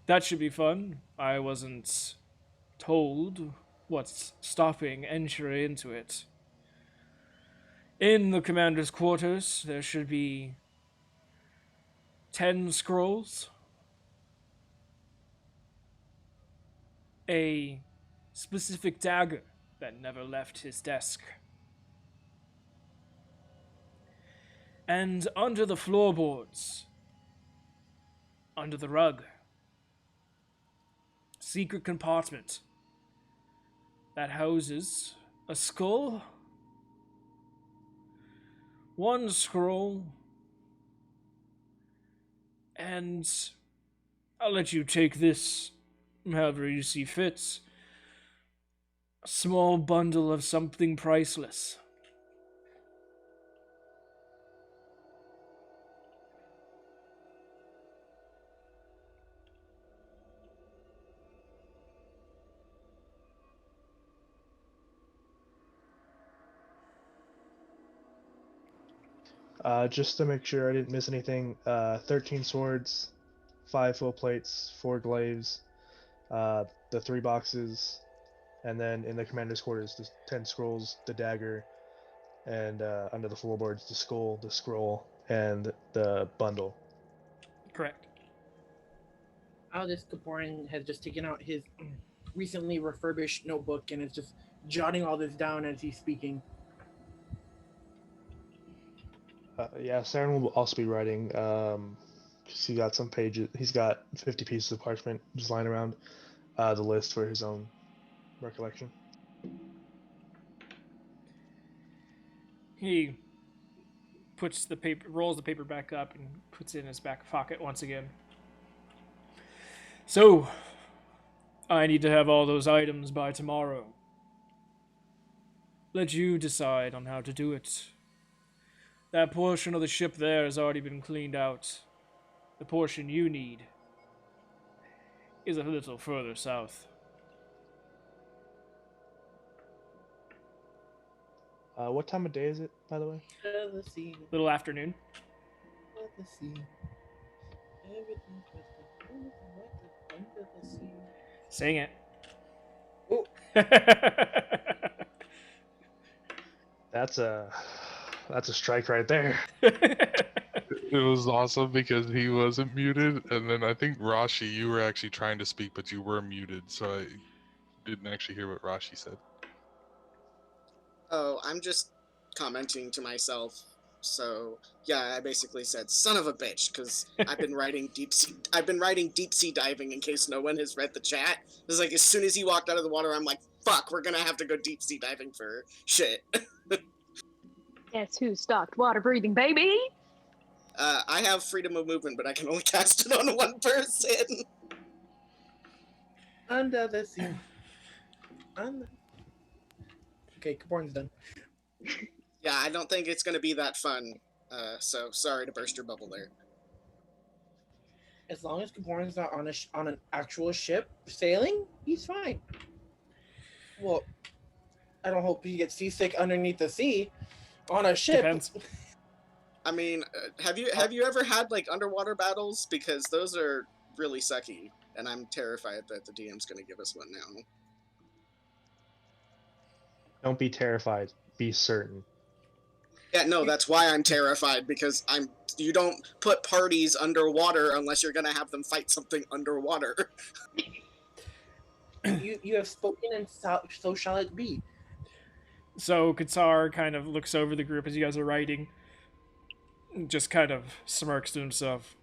[SPEAKER 1] That should be fun. I wasn't told what's stopping entry into it. In the commander's quarters, there should be 10 scrolls, a specific dagger that never left his desk, and under the floorboards, under the rug, secret compartment that houses a skull, 1 scroll, and I'll let you take this however you see fit. A small bundle of something priceless.
[SPEAKER 8] Just to make sure I didn't miss anything, 13 swords, 5 full plates, 4 glaives, the 3 boxes, and then in the commander's quarters, the 10 scrolls, the dagger, and under the floorboards, the skull, the scroll, and the bundle.
[SPEAKER 1] Correct.
[SPEAKER 4] Aldous Kaporin has just taken out his recently refurbished notebook and is just jotting all this down as he's speaking.
[SPEAKER 8] Yeah, Saren will also be writing. He got some pages. He's got 50 pieces of parchment just lying around. The list for his own recollection.
[SPEAKER 1] He puts the paper, rolls the paper back up, and puts it in his back pocket once again. So, I need to have all those items by tomorrow. Let you decide on how to do it. That portion of the ship there has already been cleaned out. The portion you need is a little further south.
[SPEAKER 8] What time of day is it, by the way?
[SPEAKER 4] The sea,
[SPEAKER 1] Little afternoon.
[SPEAKER 4] the sea. Everything's under the sea.
[SPEAKER 1] Sing it.
[SPEAKER 4] Oh.
[SPEAKER 8] That's a strike right there.
[SPEAKER 9] It was awesome because he wasn't muted, and then I think Rashi, you were actually trying to speak, but you were muted, so I didn't actually hear what Rashi said.
[SPEAKER 5] Oh, I'm just commenting to myself. So yeah, I basically said "son of a bitch" because I've been writing deep sea diving in case no one has read the chat. It's like as soon as he walked out of the water, I'm like, "Fuck, we're gonna have to go deep sea diving for shit."
[SPEAKER 6] Guess who stopped water breathing, baby?
[SPEAKER 5] I have freedom of movement, but I can only cast it on one person.
[SPEAKER 4] Under the sea. Okay, Kaborn's done.
[SPEAKER 5] Yeah, I don't think it's gonna be that fun. So sorry to burst your bubble there.
[SPEAKER 4] As long as Kaborn's not on an actual ship sailing, he's fine. Well, I don't hope he gets seasick underneath the sea on a ship.
[SPEAKER 1] Depends.
[SPEAKER 5] I mean, have you ever had like underwater battles? Because those are really sucky, and I'm terrified that the DM's gonna give us one now.
[SPEAKER 8] Don't be terrified. Be certain.
[SPEAKER 5] Yeah, no, that's why I'm terrified, because you don't put parties underwater unless you're gonna have them fight something underwater.
[SPEAKER 4] You have spoken, and so shall it be.
[SPEAKER 1] So Qatar kind of looks over the group as you guys are writing, just kind of smirks to himself.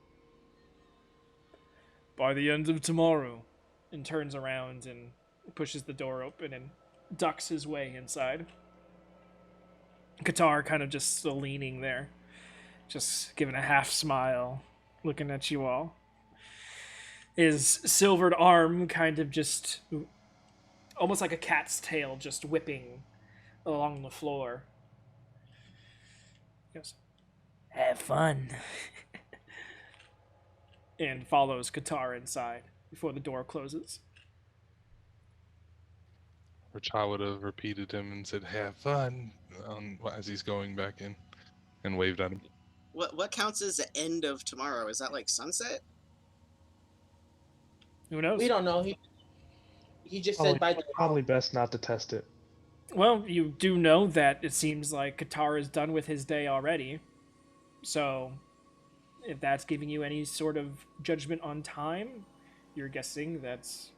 [SPEAKER 1] By the end of tomorrow, and turns around and pushes the door open and ducks his way inside. Qatar kind of just still leaning there, just giving a half smile, looking at you all. His silvered arm kind of just almost like a cat's tail, just whipping along the floor. He goes, "Have fun." And follows Qatar inside before the door closes.
[SPEAKER 9] Racha would have repeated him and said, "Have fun," as he's going back in, and waved at him.
[SPEAKER 5] What counts as the end of tomorrow? Is that like sunset?
[SPEAKER 1] Who knows?
[SPEAKER 4] We don't know. He just said by
[SPEAKER 8] Probably best not to test it.
[SPEAKER 1] Well, you do know that it seems like Qatar is done with his day already. So, if that's giving you any sort of judgment on time, you're guessing that's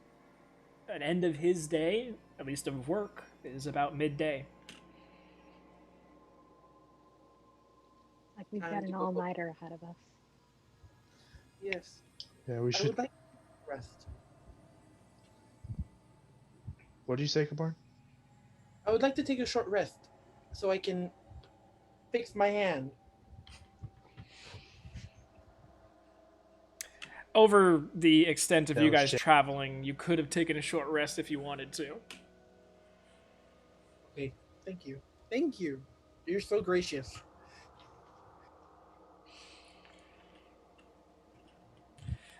[SPEAKER 1] an end of his day, at least of work, is about midday.
[SPEAKER 6] Like we've got an all-nighter ahead of us.
[SPEAKER 4] Yes.
[SPEAKER 8] Yeah, we
[SPEAKER 4] I
[SPEAKER 8] should.
[SPEAKER 4] would like rest.
[SPEAKER 8] What did you say, Kaborn?
[SPEAKER 4] I would like to take a short rest so I can fix my hand.
[SPEAKER 1] Over the extent of you
[SPEAKER 8] Oh,
[SPEAKER 1] guys
[SPEAKER 8] shit.
[SPEAKER 1] traveling, you could have taken a short rest if you wanted to.
[SPEAKER 4] Okay, thank you. Thank you. You're so gracious.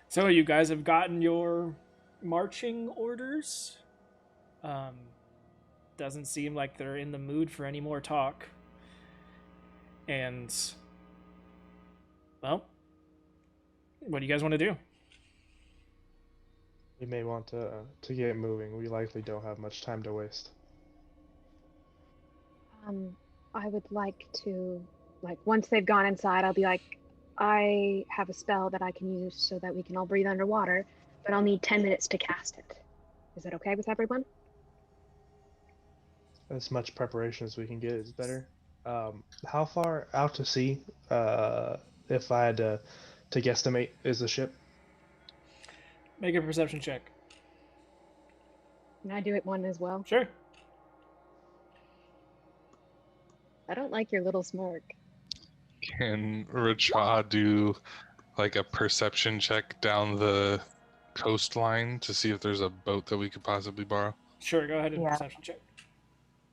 [SPEAKER 1] So you guys have gotten your marching orders. Doesn't seem like they're in the mood for any more talk. And, well, what do you guys want to do?
[SPEAKER 8] We may want to get moving. We likely don't have much time to waste.
[SPEAKER 6] I would like to, like, once they've gone inside, I'll be like, I have a spell that I can use so that we can all breathe underwater, but I'll need 10 minutes to cast it. Is that okay with everyone?
[SPEAKER 8] As much preparation as we can get is better. How far out to sea, if I had to guesstimate, is the ship?
[SPEAKER 1] Make a perception check.
[SPEAKER 6] Can I do it one as well?
[SPEAKER 1] Sure.
[SPEAKER 6] I don't like your little smirk.
[SPEAKER 9] Can Racha do like a perception check down the coastline to see if there's a boat that we could possibly borrow?
[SPEAKER 1] Sure, go ahead and
[SPEAKER 7] Yeah.
[SPEAKER 1] perception check.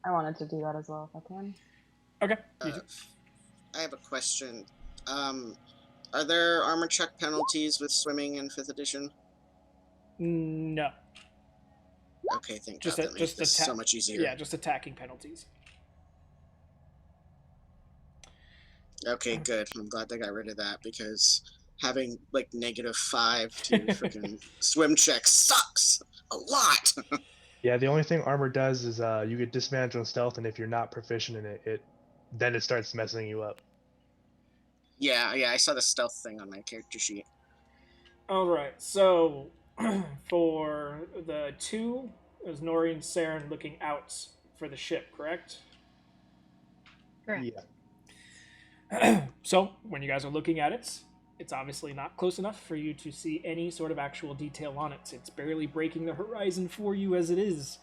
[SPEAKER 7] I wanted to do that as well if I can.
[SPEAKER 1] Okay. you do.
[SPEAKER 5] I have a question. Are there armor check penalties with swimming in 5th edition?
[SPEAKER 1] No.
[SPEAKER 5] Okay, thank
[SPEAKER 1] Just
[SPEAKER 5] God.
[SPEAKER 1] a-
[SPEAKER 5] That makes
[SPEAKER 1] just
[SPEAKER 5] this
[SPEAKER 1] attack-
[SPEAKER 5] so much easier.
[SPEAKER 1] Yeah, just attacking penalties.
[SPEAKER 5] Okay, good. I'm glad they got rid of that because having like -5 to freaking swim check sucks a lot.
[SPEAKER 8] Yeah, the only thing armor does is you get disadvantage on stealth, and if you're not proficient in it, then it starts messing you up.
[SPEAKER 5] Yeah, I saw the stealth thing on my character sheet.
[SPEAKER 1] All right, so for the two, it was Nori and Saren looking out for the ship, correct?
[SPEAKER 2] Correct.
[SPEAKER 8] Yeah.
[SPEAKER 1] So when you guys are looking at it, it's obviously not close enough for you to see any sort of actual detail on it. It's barely breaking the horizon for you as it is.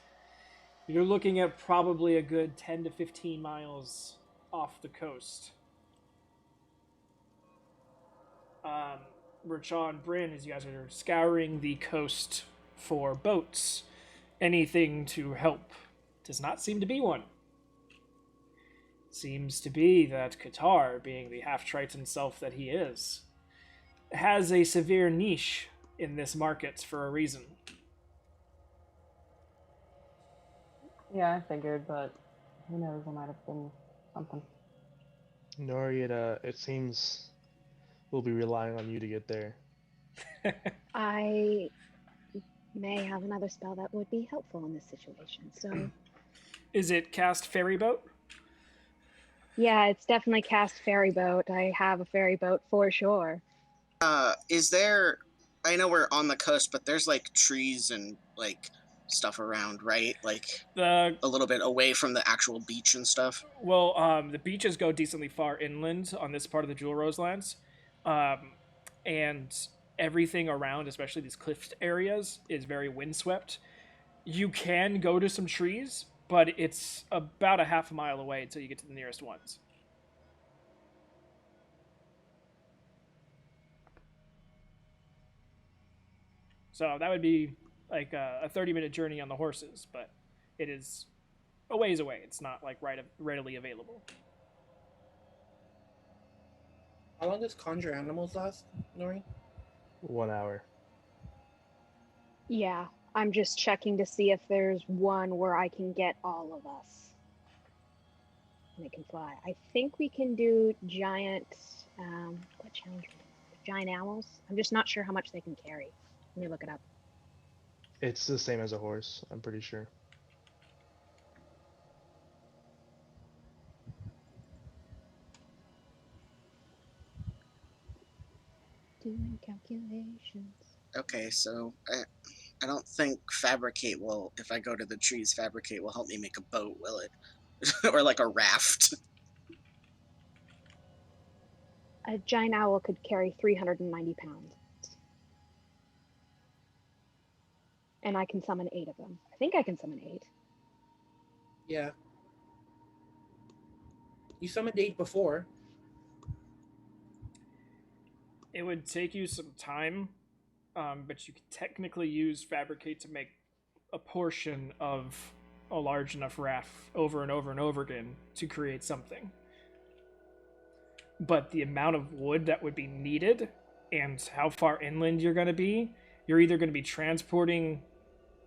[SPEAKER 1] You're looking at probably a good 10 to 15 miles off the coast. Richaw and Bryn, as you guys are scouring the coast for boats, anything to help. Does not seem to be one. Seems to be that Qatar, being the half-Triton self that he is, has a severe niche in this market for a reason.
[SPEAKER 7] Yeah, I figured, but who knows? There might have been something.
[SPEAKER 8] Nori, it seems we'll be relying on you to get there.
[SPEAKER 6] I may have another spell that would be helpful in this situation. So,
[SPEAKER 1] Is it cast ferry boat?
[SPEAKER 6] yeah, it's definitely cast ferry boat. I have a ferry boat for sure.
[SPEAKER 5] Is there? I know we're on the coast, but there's like trees and like stuff around, right? Like
[SPEAKER 1] The
[SPEAKER 5] a little bit away from the actual beach and stuff.
[SPEAKER 1] Well, the beaches go decently far inland on this part of the Jewel Rose Lands, and everything around, especially these cliff areas, is very windswept. You can go to some trees, but it's about a half a mile away until you get to the nearest ones. So that would be like a 30-minute journey on the horses, but it is a ways away. It's not like readily available.
[SPEAKER 4] How long does conjure animals last, Nori?
[SPEAKER 8] 1 hour.
[SPEAKER 6] Yeah, I'm just checking to see if there's one where I can get all of us. And it can fly. I think we can do giant. What challenge? Giant owls. I'm just not sure how much they can carry. Let me look it up.
[SPEAKER 8] It's the same as a horse, I'm pretty sure.
[SPEAKER 6] Doing calculations.
[SPEAKER 5] Okay, so I don't think fabricate will. If I go to the trees, fabricate will help me make a boat, will it? Or like a raft.
[SPEAKER 6] A giant owl could carry 390 pounds. And I can summon 8 of them. I think I can summon 8.
[SPEAKER 4] Yeah. You summoned 8 before.
[SPEAKER 1] It would take you some time, but you could technically use fabricate to make a portion of a large enough raft over and over and over again to create something. But the amount of wood that would be needed and how far inland you're going to be, you're either going to be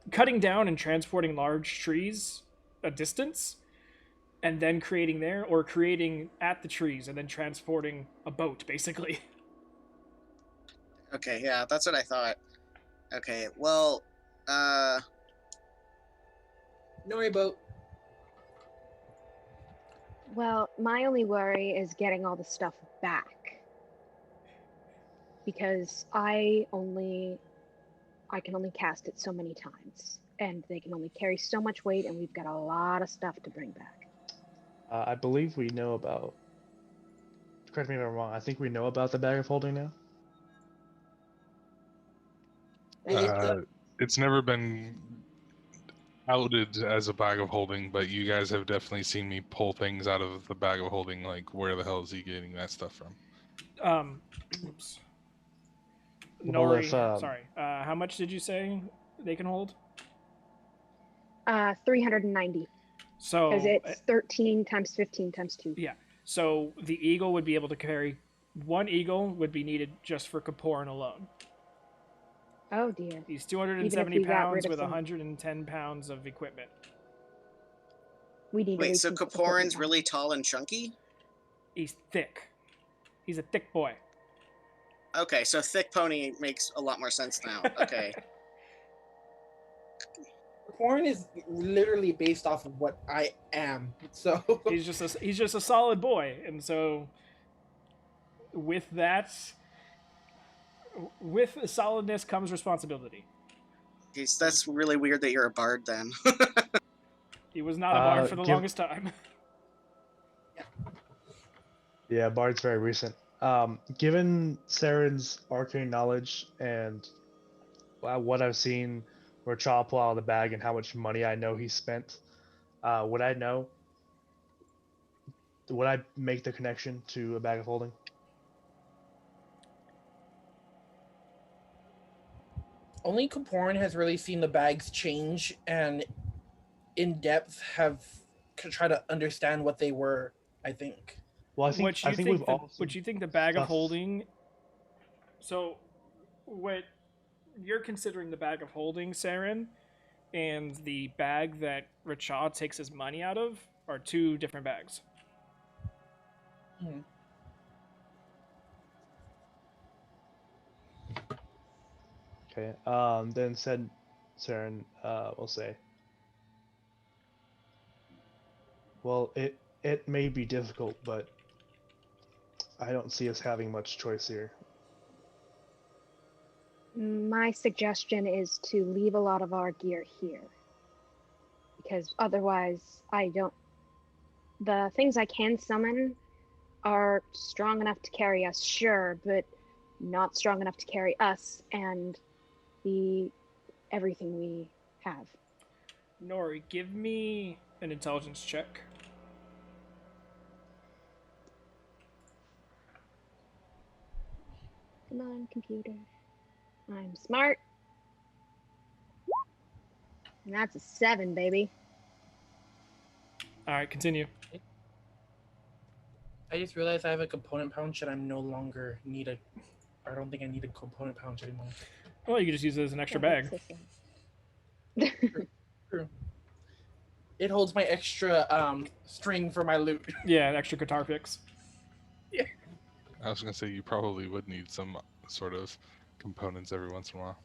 [SPEAKER 1] cutting down and transporting large trees a distance and then creating there, or creating at the trees and then transporting a boat, basically.
[SPEAKER 5] Okay, yeah, that's what I thought. Okay, well,
[SPEAKER 4] Nori boat.
[SPEAKER 6] Well, my only worry is getting all the stuff back. Because I can only cast it so many times. And they can only carry so much weight, and we've got a lot of stuff to bring back.
[SPEAKER 8] I believe we know about. Correct me if I'm wrong. I think we know about the bag of holding now.
[SPEAKER 9] It's never been outed as a bag of holding, but you guys have definitely seen me pull things out of the bag of holding. Like, where the hell is he getting that stuff from?
[SPEAKER 1] Oops.
[SPEAKER 8] Well,
[SPEAKER 1] Nori,
[SPEAKER 8] if,
[SPEAKER 1] sorry. How much did you say they can hold?
[SPEAKER 6] 390.
[SPEAKER 1] So
[SPEAKER 6] Because it's 13 times 15 times 2.
[SPEAKER 1] yeah. So the eagle would be able to carry one eagle would be needed just for Kaporan alone.
[SPEAKER 6] Oh dear.
[SPEAKER 1] He's 270
[SPEAKER 6] we got
[SPEAKER 1] pounds
[SPEAKER 6] rid of
[SPEAKER 1] with
[SPEAKER 6] some-
[SPEAKER 1] 110 pounds of equipment.
[SPEAKER 6] We need to
[SPEAKER 5] wait,
[SPEAKER 6] leave
[SPEAKER 5] so
[SPEAKER 6] some equipment
[SPEAKER 5] Kaporan's
[SPEAKER 6] behind.
[SPEAKER 5] really tall and chunky?
[SPEAKER 1] He's thick. He's a thick boy.
[SPEAKER 5] Okay, so thick pony makes a lot more sense now. Okay.
[SPEAKER 4] Porn is literally based off of what I am. So
[SPEAKER 1] He's just a solid boy, and so with that, with solidness comes responsibility.
[SPEAKER 5] Okay, so that's really weird that you're a bard then.
[SPEAKER 1] He was not a bard for the
[SPEAKER 8] Give
[SPEAKER 1] longest time.
[SPEAKER 8] Yeah, Bard's very recent. Given Saren's arcane knowledge and what I've seen where Chaw pull out of the bag and how much money I know he spent, would I know? Would I make the connection to a bag of holding?
[SPEAKER 4] Only Kaporn has really seen the bags change and in depth have tried to understand what they were, I think.
[SPEAKER 8] Well,
[SPEAKER 1] What
[SPEAKER 8] I
[SPEAKER 1] you
[SPEAKER 8] think we've
[SPEAKER 1] think the
[SPEAKER 8] all
[SPEAKER 1] what
[SPEAKER 8] seen
[SPEAKER 1] you think the bag of
[SPEAKER 8] stuff.
[SPEAKER 1] holding? So, what you're considering the bag of holding, Saren, and the bag that Rachad takes his money out of are two different bags.
[SPEAKER 4] Hmm.
[SPEAKER 8] Okay. Then said Saren, will say, well, it may be difficult, but I don't see us having much choice here.
[SPEAKER 6] My suggestion is to leave a lot of our gear here. Because otherwise, the things I can summon are strong enough to carry us, sure, but not strong enough to carry us and everything we have.
[SPEAKER 1] Nori, give me an intelligence check.
[SPEAKER 6] Come on, computer. I'm smart. And that's a 7, baby.
[SPEAKER 1] All right, continue.
[SPEAKER 4] I just realized I have a component pouch and I'm no longer I don't think I need a component pouch anymore.
[SPEAKER 1] Well, you could just use it as an extra bag.
[SPEAKER 4] True. It holds my extra string for my loot.
[SPEAKER 1] Yeah, an extra guitar picks.
[SPEAKER 9] I was gonna say you probably would need some sort of components every once in a while.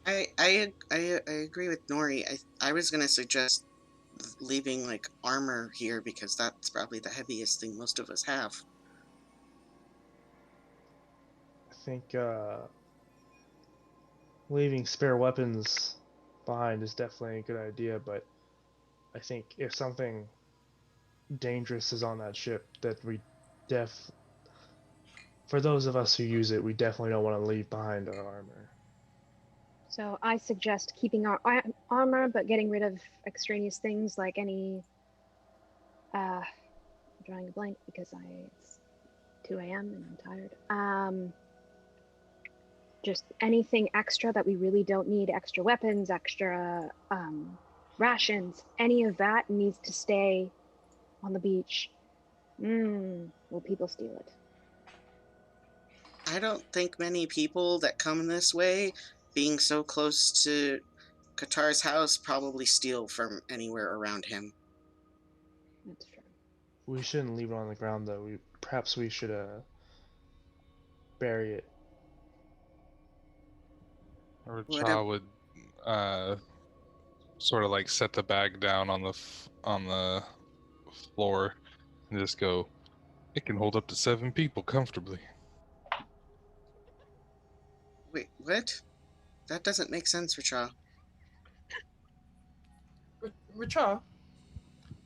[SPEAKER 5] I agree with Nori. I was gonna suggest leaving like armor here because that's probably the heaviest thing most of us have.
[SPEAKER 8] I think leaving spare weapons behind is definitely a good idea, but I think if something dangerous is on that ship, that for those of us who use it, we definitely don't want to leave behind our armor.
[SPEAKER 6] So I suggest keeping our armor, but getting rid of extraneous things like any. I'm drawing a blank because it's 2 a.m. and I'm tired. Just anything extra that we really don't need, extra weapons, extra rations, any of that needs to stay on the beach. Will people steal it?
[SPEAKER 5] I don't think many people that come this way, being so close to Qatar's house, probably steal from anywhere around him.
[SPEAKER 6] That's true.
[SPEAKER 8] We shouldn't leave it on the ground, though. Perhaps we should bury it.
[SPEAKER 9] Or
[SPEAKER 5] What
[SPEAKER 9] Cha would sort of like set the bag down on the floor and just go. It can hold up to 7 people comfortably.
[SPEAKER 5] Wait, what? That doesn't make sense, Richa.
[SPEAKER 4] Richa,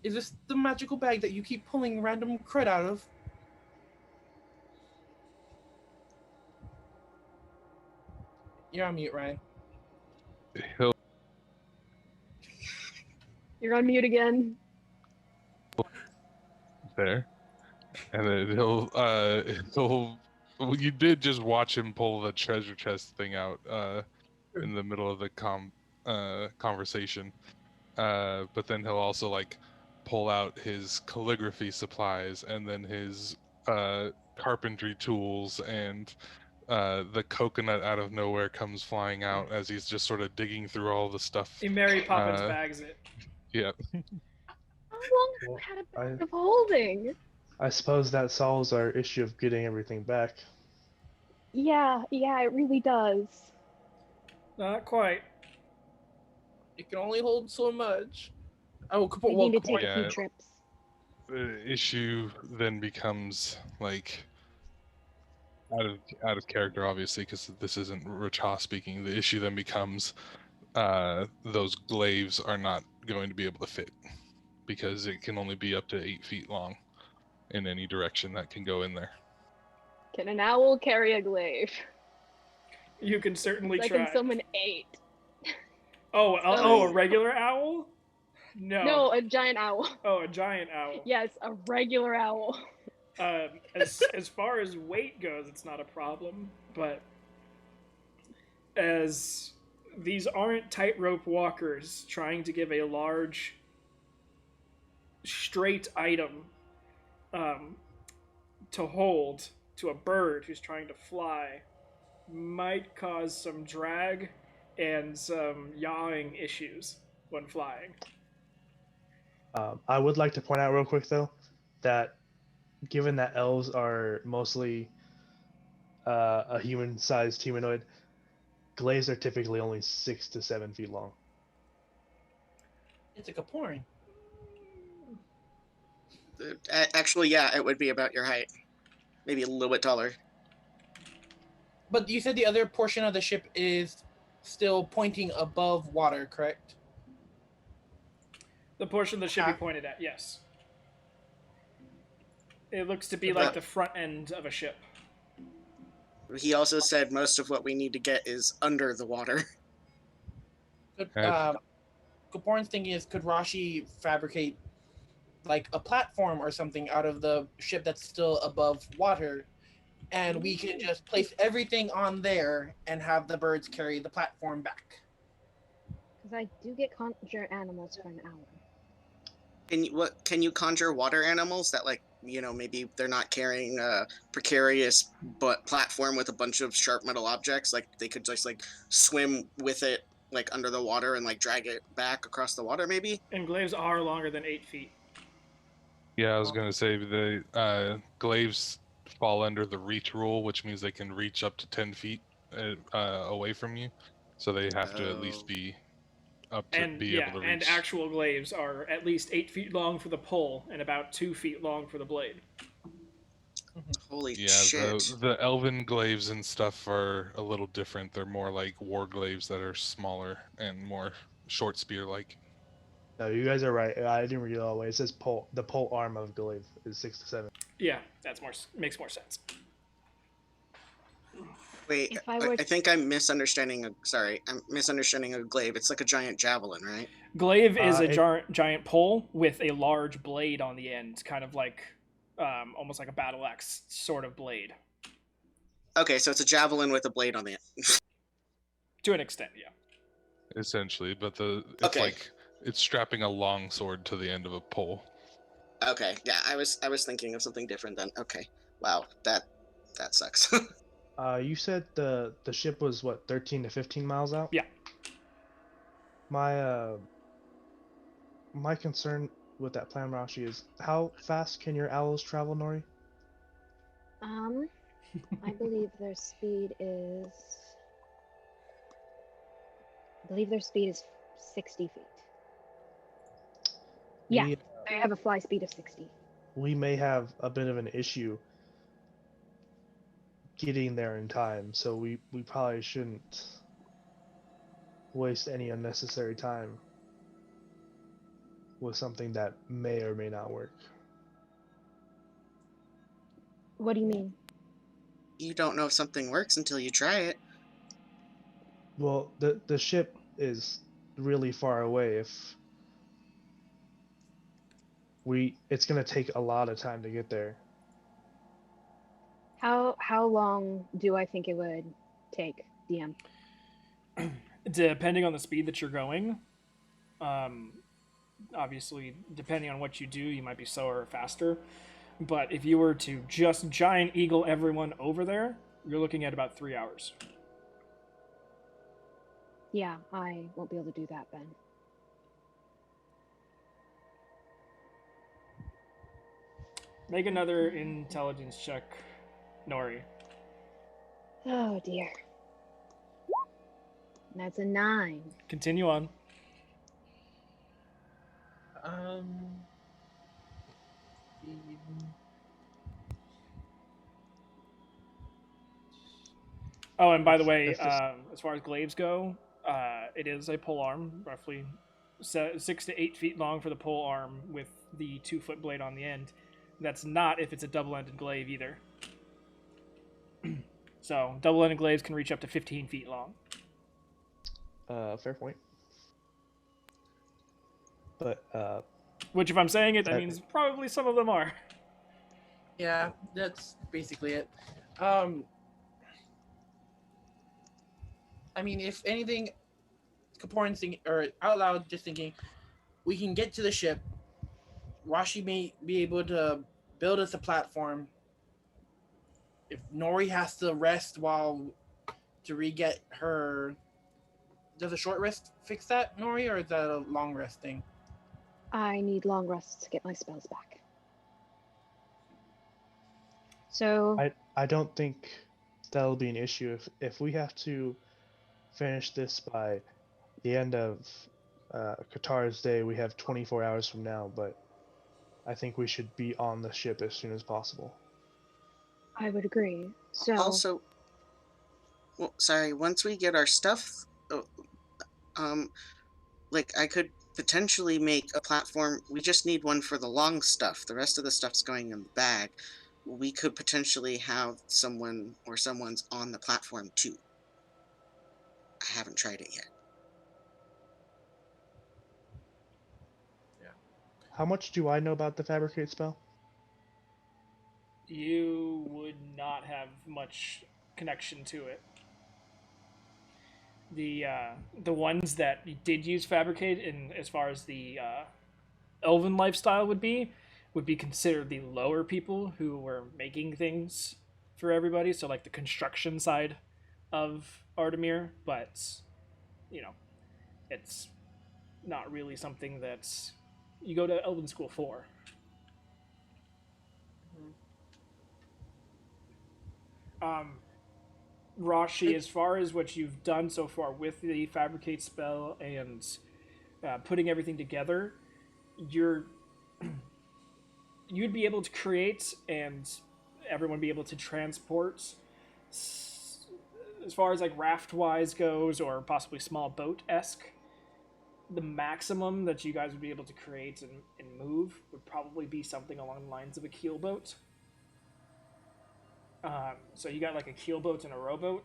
[SPEAKER 4] is this the magical bag that you keep pulling random crud out of? You're on mute, Ryan.
[SPEAKER 9] He'll
[SPEAKER 6] You're on mute again.
[SPEAKER 9] there, and then he'll well, you did just watch him pull the treasure chest thing out in the middle of the conversation, but then he'll also like pull out his calligraphy supplies and then his carpentry tools, and the coconut out of nowhere comes flying out as he's just sort of digging through all the stuff.
[SPEAKER 1] Mary Poppins bags it.
[SPEAKER 9] Yeah.
[SPEAKER 6] How long have you had a bag of holding?
[SPEAKER 8] I suppose that solves our issue of getting everything back.
[SPEAKER 6] Yeah, it really does.
[SPEAKER 1] Not quite.
[SPEAKER 4] It can only hold so much. Oh,
[SPEAKER 6] We
[SPEAKER 4] well,
[SPEAKER 6] need to take a
[SPEAKER 9] Yeah.
[SPEAKER 6] few trips.
[SPEAKER 9] The issue then becomes like out of character, obviously, because this isn't Racha speaking. The issue then becomes those glaives are not going to be able to fit because it can only be up to 8 feet long in any direction that can go in there.
[SPEAKER 6] Can an owl carry a glaive?
[SPEAKER 1] You can certainly
[SPEAKER 6] I
[SPEAKER 1] try.
[SPEAKER 6] can summon 8.
[SPEAKER 1] A regular owl?
[SPEAKER 6] No, a giant owl.
[SPEAKER 1] Oh, a giant owl.
[SPEAKER 6] Yes, a regular owl.
[SPEAKER 1] As far as weight goes, it's not a problem, but as these aren't tightrope walkers trying to give a large, straight item to hold to a bird who's trying to fly might cause some drag and some yawing issues when flying.
[SPEAKER 8] I would like to point out real quick though that given that elves are mostly a human-sized humanoid, glaives are typically only 6 to 7 feet long.
[SPEAKER 4] It's like a porn.
[SPEAKER 5] Actually, yeah, it would be about your height. Maybe a little bit taller.
[SPEAKER 4] But you said the other portion of the ship is still pointing above water, correct?
[SPEAKER 1] The portion of the ship you pointed at, yes. It looks to be like the front end of a ship.
[SPEAKER 5] He also said most of what we need to get is under the water.
[SPEAKER 4] Kaporn's thinking is, could Rashi fabricate like a platform or something out of the ship that's still above water, and we can just place everything on there and have the birds carry the platform back?
[SPEAKER 6] Because I do get conjure animals for an hour.
[SPEAKER 5] Can you conjure water animals that, like, you know, maybe they're not carrying a precarious but platform with a bunch of sharp metal objects, like they could just like swim with it like under the water and like drag it back across the water maybe?
[SPEAKER 1] And glaives are longer than 8 feet.
[SPEAKER 9] Yeah, I was going to say the glaives fall under the reach rule, which means they can reach up to 10 feet away from you. So they have to at least be up to able to reach.
[SPEAKER 1] And actual glaives are at least 8 feet long for the pole and about 2 feet long for the blade.
[SPEAKER 5] Holy shit.
[SPEAKER 9] The elven glaives and stuff are a little different. They're more like war glaives that are smaller and more short spear-like.
[SPEAKER 8] No, you guys are right. I didn't read it all the way. It says pole. The pole arm of glaive is 6 to 7.
[SPEAKER 1] Yeah, makes more sense.
[SPEAKER 5] Wait, I think I'm misunderstanding. I'm misunderstanding a glaive. It's like a giant javelin, right?
[SPEAKER 1] Glaive is a giant pole with a large blade on the end, kind of like almost like a battle axe sort of blade.
[SPEAKER 5] Okay, so it's a javelin with a blade on the end.
[SPEAKER 1] To an extent, yeah.
[SPEAKER 9] Essentially, but it's strapping a long sword to the end of a pole.
[SPEAKER 5] Okay, yeah, I was thinking of something different then. Okay, wow, that sucks.
[SPEAKER 8] You said the ship was what, 13 to 15 miles out?
[SPEAKER 1] Yeah.
[SPEAKER 8] My concern with that plan, Rashi, is how fast can your owls travel, Nori?
[SPEAKER 6] I believe their speed is 60 feet. Yeah, they have a fly speed of 60.
[SPEAKER 8] We may have a bit of an issue getting there in time, so we probably shouldn't waste any unnecessary time with something that may or may not work.
[SPEAKER 6] What do you mean?
[SPEAKER 5] You don't know if something works until you try it.
[SPEAKER 8] Well, the ship is really far away. It's gonna take a lot of time to get there.
[SPEAKER 6] How long do I think it would take, DM?
[SPEAKER 1] Depending on the speed that you're going, obviously, depending on what you do, you might be slower or faster. But if you were to just giant eagle everyone over there, you're looking at about 3 hours.
[SPEAKER 6] Yeah, I won't be able to do that then.
[SPEAKER 1] Make another intelligence check, Nori.
[SPEAKER 6] Oh dear. That's a 9.
[SPEAKER 1] Continue on.
[SPEAKER 4] Um. the-
[SPEAKER 1] Oh, and by the way,
[SPEAKER 8] If this,
[SPEAKER 1] as far as glaives go, it is a pole arm, roughly 6 to 8 feet long for the pole arm, with the 2 foot blade on the end. That's not if it's a double-ended glaive either. So double-ended glaives can reach up to 15 feet long.
[SPEAKER 8] fair point. But
[SPEAKER 1] Which, if I'm saying it, that
[SPEAKER 8] I-
[SPEAKER 1] means probably some of them are.
[SPEAKER 4] Yeah, that's basically it. Um. I mean, if anything, Kaporan's thinking, or out loud, just thinking, we can get to the ship. Washi may be able to build us a platform. If Nori has to rest while to re-get her, does a short rest fix that, Nori, or is that a long rest thing?
[SPEAKER 6] I need long rests to get my spells back. So
[SPEAKER 8] I don't think that'll be an issue if we have to finish this by the end of Qatar's day. We have 24 hours from now, but I think we should be on the ship as soon as possible.
[SPEAKER 6] I would agree. So
[SPEAKER 5] Also, well, sorry. Once we get our stuff, um, like I could potentially make a platform. We just need one for the long stuff. The rest of the stuff's going in the bag. We could potentially have someone or someone's on the platform too. I haven't tried it yet.
[SPEAKER 8] How much do I know about the fabricate spell?
[SPEAKER 1] You would not have much connection to it. The ones that did use fabricate, in as far as the elven lifestyle would be considered the lower people who were making things for everybody. So like the construction side of Artemir, but you know, it's not really something that's you go to Elven school for. Um, Rashi, as far as what you've done so far with the fabricate spell and putting everything together, you're you'd be able to create and everyone be able to transport as far as like raft wise goes, or possibly small boat esque. The maximum that you guys would be able to create and move would probably be something along the lines of a keel boat. So you got like a keel boat and a rowboat.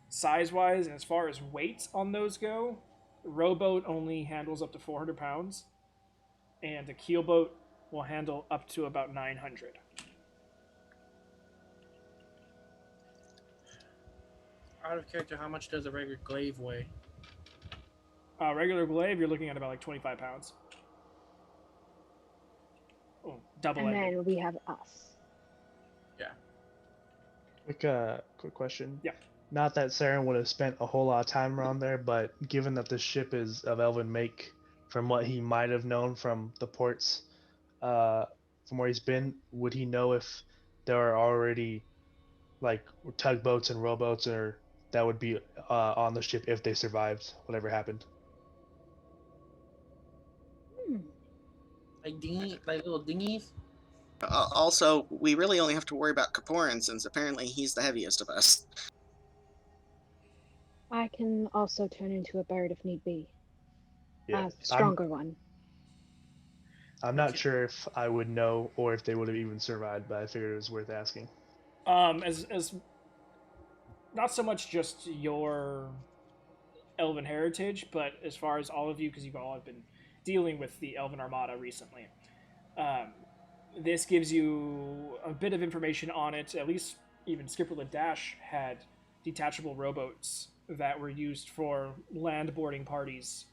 [SPEAKER 1] Size wise and as far as weight on those go, rowboat only handles up to 400 pounds, and a keel boat will handle up to about 900.
[SPEAKER 4] Out of character, how much does a regular glaive weigh?
[SPEAKER 1] Regular glaive, you're looking at about like 25 pounds. Oh, double
[SPEAKER 6] and
[SPEAKER 1] ended.
[SPEAKER 6] then we have us.
[SPEAKER 8] Quick question.
[SPEAKER 1] Yeah.
[SPEAKER 8] Not that Saren would have spent a whole lot of time around there, but given that the ship is of elven make, from what he might have known from the ports, from where he's been, would he know if there are already like tugboats and rowboats or that would be on the ship if they survived whatever happened?
[SPEAKER 4] Like little dinghies?
[SPEAKER 5] Also, we really only have to worry about Kaporan since apparently he's the heaviest of us.
[SPEAKER 6] I can also turn into a bird if need be.
[SPEAKER 8] Yeah,
[SPEAKER 6] A stronger one.
[SPEAKER 8] I'm not
[SPEAKER 4] Okay.
[SPEAKER 8] sure if I would know or if they would have even survived, but I figured it was worth asking.
[SPEAKER 1] As not so much just your elven heritage, but as far as all of you, because you've all been dealing with the elven armada recently. Um, this gives you a bit of information on it. At least even Skipper Ladash had detachable rowboats that were used for land boarding parties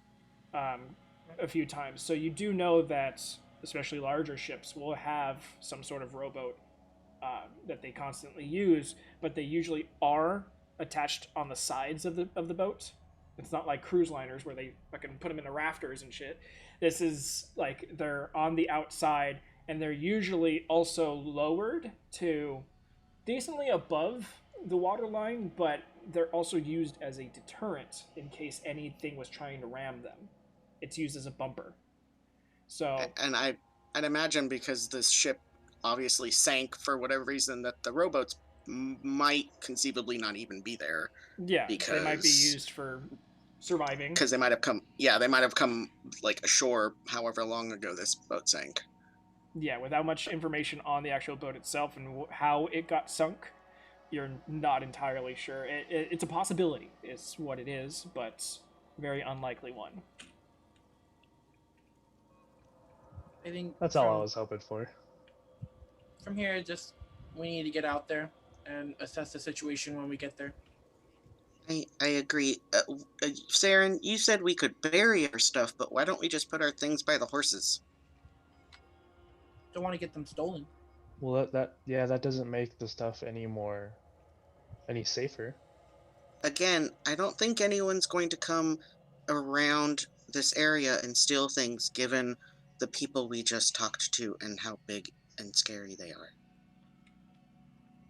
[SPEAKER 1] um, a few times. So you do know that especially larger ships will have some sort of rowboat that they constantly use, but they usually are attached on the sides of the boat. It's not like cruise liners where they fucking put them in the rafters and shit. This is like they're on the outside, and they're usually also lowered to decently above the waterline, but they're also used as a deterrent in case anything was trying to ram them. it's used as a bumper. So
[SPEAKER 5] And I'd imagine because this ship obviously sank for whatever reason that the rowboats might conceivably not even be there
[SPEAKER 1] yeah, they might be
[SPEAKER 5] because
[SPEAKER 1] used for surviving.
[SPEAKER 5] they might have come, yeah, they might have come like ashore however long ago this boat sank.
[SPEAKER 1] Yeah, without much information on the actual boat itself and how it got sunk, you're not entirely sure. It's a possibility, is what it is, but very unlikely one.
[SPEAKER 4] I think
[SPEAKER 8] That's all I was hoping for.
[SPEAKER 4] from here, just we need to get out there and assess the situation when we get there.
[SPEAKER 5] I agree. Saren, you said we could bury our stuff, but why don't we just put our things by the horses?
[SPEAKER 4] Don't want to get them stolen.
[SPEAKER 8] Well, that doesn't make the stuff any safer.
[SPEAKER 5] Again, I don't think anyone's going to come around this area and steal things given the people we just talked to and how big and scary they are.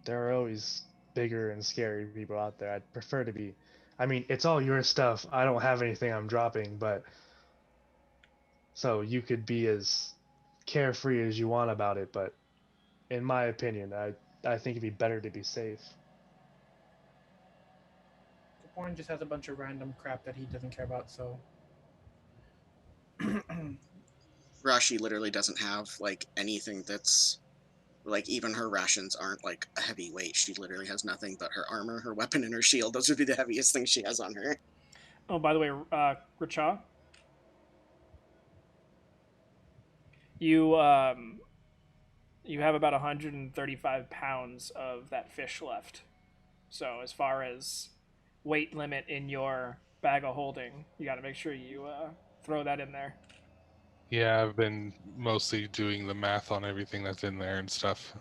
[SPEAKER 8] There are always bigger and scary people out there. I'd prefer to be. I mean, it's all your stuff. I don't have anything I'm dropping, but so you could be as carefree as you want about it. But in my opinion, I think it'd be better to be safe.
[SPEAKER 4] Kaporn just has a bunch of random crap that he doesn't care about, so.
[SPEAKER 5] Rashi literally doesn't have like anything that's like even her rations aren't like a heavy weight. She literally has nothing but her armor, her weapon, and her shield. Those would be the heaviest things she has on her.
[SPEAKER 1] Oh, by the way, Racha, you you have about 135 pounds of that fish left. So as far as weight limit in your bag of holding, you got to make sure you throw that in there.
[SPEAKER 9] Yeah, I've been mostly doing the math on everything that's in there and stuff.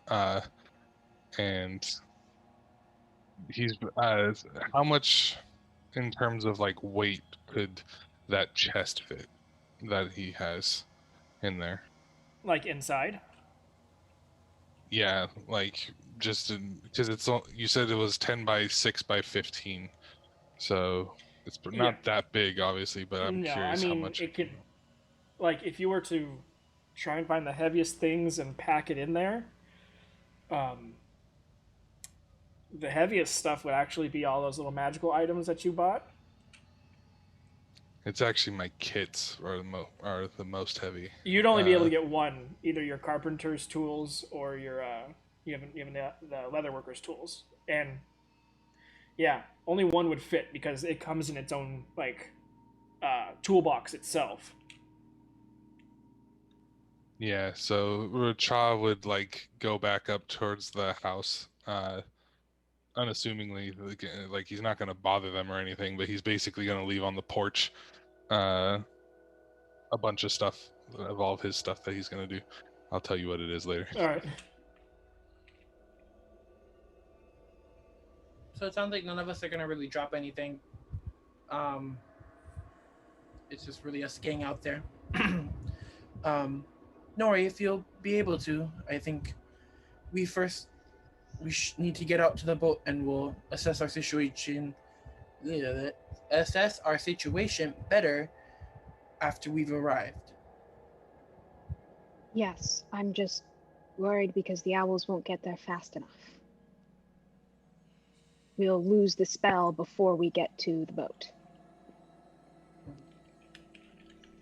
[SPEAKER 9] And he's how much in terms of like weight could that chest fit that he has in there?
[SPEAKER 1] Like inside.
[SPEAKER 9] Yeah, like just because you said it was 10 by 6 by 15, so it's
[SPEAKER 1] Yeah.
[SPEAKER 9] not that big, obviously. But I'm
[SPEAKER 1] No, I
[SPEAKER 9] curious how
[SPEAKER 1] mean
[SPEAKER 9] much.
[SPEAKER 1] it could. Like if you were to try and find the heaviest things and pack it in there, um, the heaviest stuff would actually be all those little magical items that you bought.
[SPEAKER 9] It's actually my kits are the most heavy.
[SPEAKER 1] You'd only be able to get one, either your carpenter's tools or your you have the leatherworker's tools, and yeah, only one would fit because it comes in its own like toolbox itself.
[SPEAKER 9] Yeah, so Racha would like go back up towards the house, unassumingly, like he's not gonna bother them or anything, but he's basically gonna leave on the porch a bunch of stuff of all of his stuff that he's gonna do. I'll tell you what it is later.
[SPEAKER 1] All right.
[SPEAKER 4] So it sounds like none of us are gonna really drop anything. It's just really us gang out there. Nori, if you'll be able to, I think we need to get out to the boat and we'll assess our situation. Assess our situation better after we've arrived.
[SPEAKER 6] Yes, I'm just worried because the owls won't get there fast enough. We'll lose the spell before we get to the boat.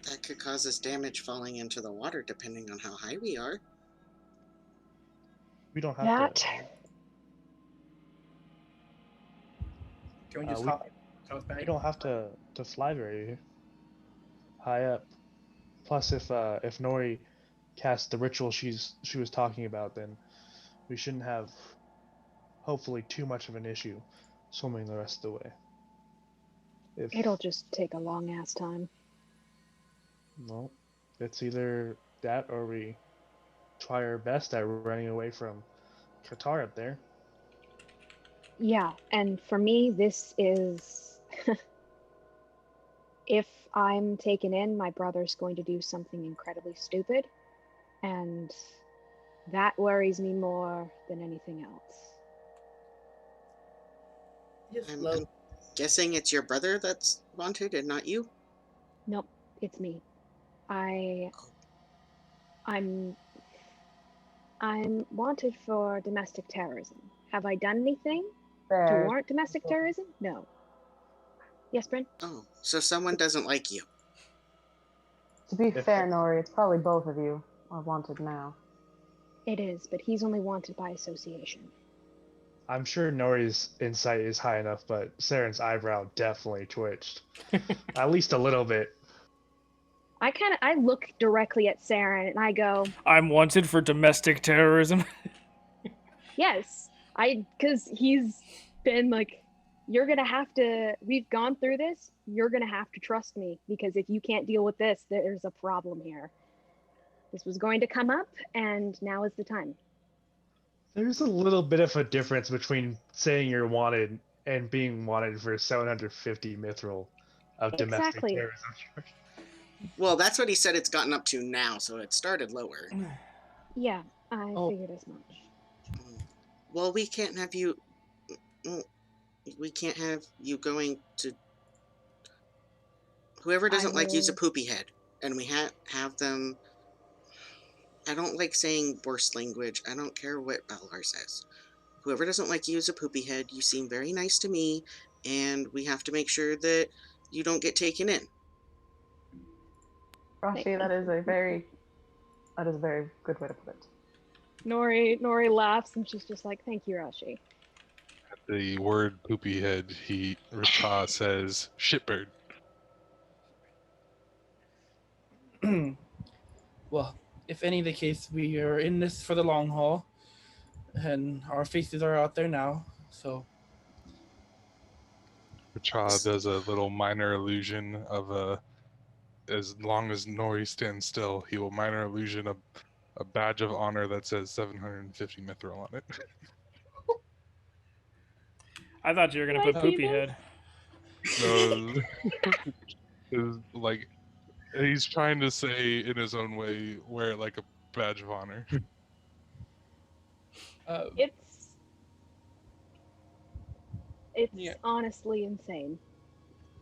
[SPEAKER 5] That could cause us damage falling into the water depending on how high we are.
[SPEAKER 8] We don't have
[SPEAKER 6] That
[SPEAKER 8] to.
[SPEAKER 4] Can we just
[SPEAKER 8] we-
[SPEAKER 4] hop back?
[SPEAKER 8] You don't have to fly very high up. Plus, if Nori casts the ritual she was talking about, then we shouldn't have, hopefully, too much of an issue swimming the rest of the way.
[SPEAKER 6] it'll just take a long ass time.
[SPEAKER 8] Well, it's either that or we try our best at running away from Qatar up there.
[SPEAKER 6] Yeah, and for me, this is. If I'm taken in, my brother's going to do something incredibly stupid, and that worries me more than anything else.
[SPEAKER 5] I'm guessing it's your brother that's wanted and not you?
[SPEAKER 6] Nope, It's me. I'm I'm wanted for domestic terrorism. Have I done anything to
[SPEAKER 7] There.
[SPEAKER 6] warrant domestic terrorism? No. Yes, Bryn?
[SPEAKER 5] Oh, so someone doesn't like you.
[SPEAKER 7] To be fair, Nori, it's probably both of you are wanted now.
[SPEAKER 6] It is, but he's only wanted by association.
[SPEAKER 8] I'm sure Nori's insight is high enough, but Saren's eyebrow definitely twitched. At least a little bit.
[SPEAKER 6] I look directly at Saren and I go,
[SPEAKER 1] I'm wanted for domestic terrorism.
[SPEAKER 6] yes, because he's been like, you're gonna have to, we've gone through this, you're gonna have to trust me, because if you can't deal with this, there's a problem here. This was going to come up, and now is the time.
[SPEAKER 8] There's a little bit of a difference between saying you're wanted and being wanted for 750 mithril of domestic
[SPEAKER 6] Exactly.
[SPEAKER 8] terrorism.
[SPEAKER 5] Well, that's what he said it's gotten up to now, so it started lower.
[SPEAKER 6] Yeah, I
[SPEAKER 4] Oh.
[SPEAKER 6] figured as much.
[SPEAKER 5] Well, we can't have you. We can't have you going to. Whoever doesn't like you's a poopy head, and we have them. I don't like saying worse language. I don't care what Belar says. Whoever doesn't like you is a poopy head. You seem very nice to me, and we have to make sure that you don't get taken in.
[SPEAKER 7] Rashi, that is a very good way to put it.
[SPEAKER 6] Nori laughs and she's just like, thank you, Rashi.
[SPEAKER 9] The word poopy head, Rata says shitbird.
[SPEAKER 4] Well, if any the case, we are in this for the long haul, and our faces are out there now. So
[SPEAKER 9] Rata does a little minor illusion of as long as Nori stands still, he will minor illusion a badge of honor that says 750 mithril on it.
[SPEAKER 1] I thought you were gonna put
[SPEAKER 6] Can I see
[SPEAKER 1] poopy
[SPEAKER 6] this?
[SPEAKER 1] head.
[SPEAKER 9] No, it's like he's trying to say in his own way, wear it like a badge of honor.
[SPEAKER 6] It's
[SPEAKER 4] Yeah.
[SPEAKER 6] honestly insane.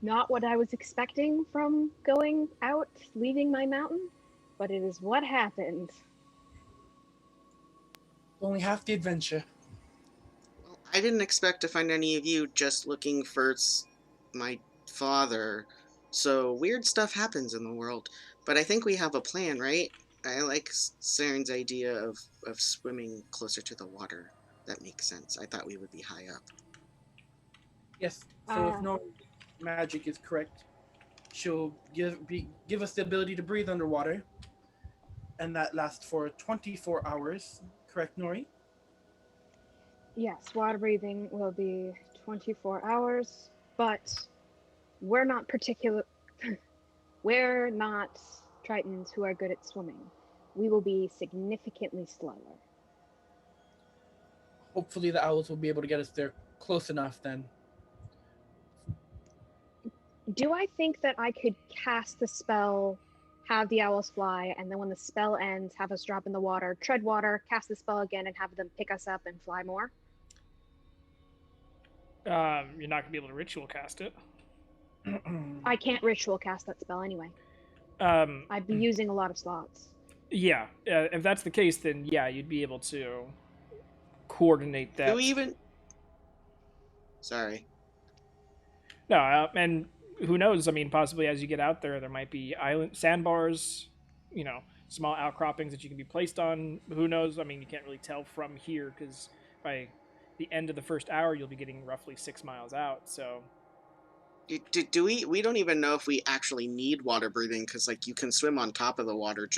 [SPEAKER 6] Not what I was expecting from going out, leaving my mountain, but it is what happened.
[SPEAKER 4] only half the adventure.
[SPEAKER 5] Well, I didn't expect to find any of you just looking for my father. So weird stuff happens in the world. But I think we have a plan, right? I like Saren's idea of swimming closer to the water. That makes sense. I thought we would be high up.
[SPEAKER 4] Yes. So if no magic is correct, she'll give us the ability to breathe underwater, and that lasts for 24 hours. Correct, Nori?
[SPEAKER 6] Yes, water breathing will be 24 hours, but we're not we're not Tritons who are good at swimming. We will be significantly slower.
[SPEAKER 4] Hopefully the owls will be able to get us there close enough then.
[SPEAKER 6] Do I think that I could cast the spell, have the owls fly, and then when the spell ends, have us drop in the water, tread water, cast the spell again, and have them pick us up and fly more?
[SPEAKER 1] You're not gonna be able to ritual cast it.
[SPEAKER 6] I can't ritual cast that spell anyway. I'd be using a lot of slots.
[SPEAKER 1] Yeah, if that's the case, then yeah, you'd be able to coordinate that.
[SPEAKER 5] Who even? Sorry.
[SPEAKER 1] No, and who knows? I mean, possibly as you get out there might be sandbars, small outcroppings that you can be placed on. Who knows? I mean, you can't really tell from here because by the end of the first hour, you'll be getting roughly 6 miles out. So,
[SPEAKER 5] Do we don't even know if we actually need water breathing because you can swim on top of the water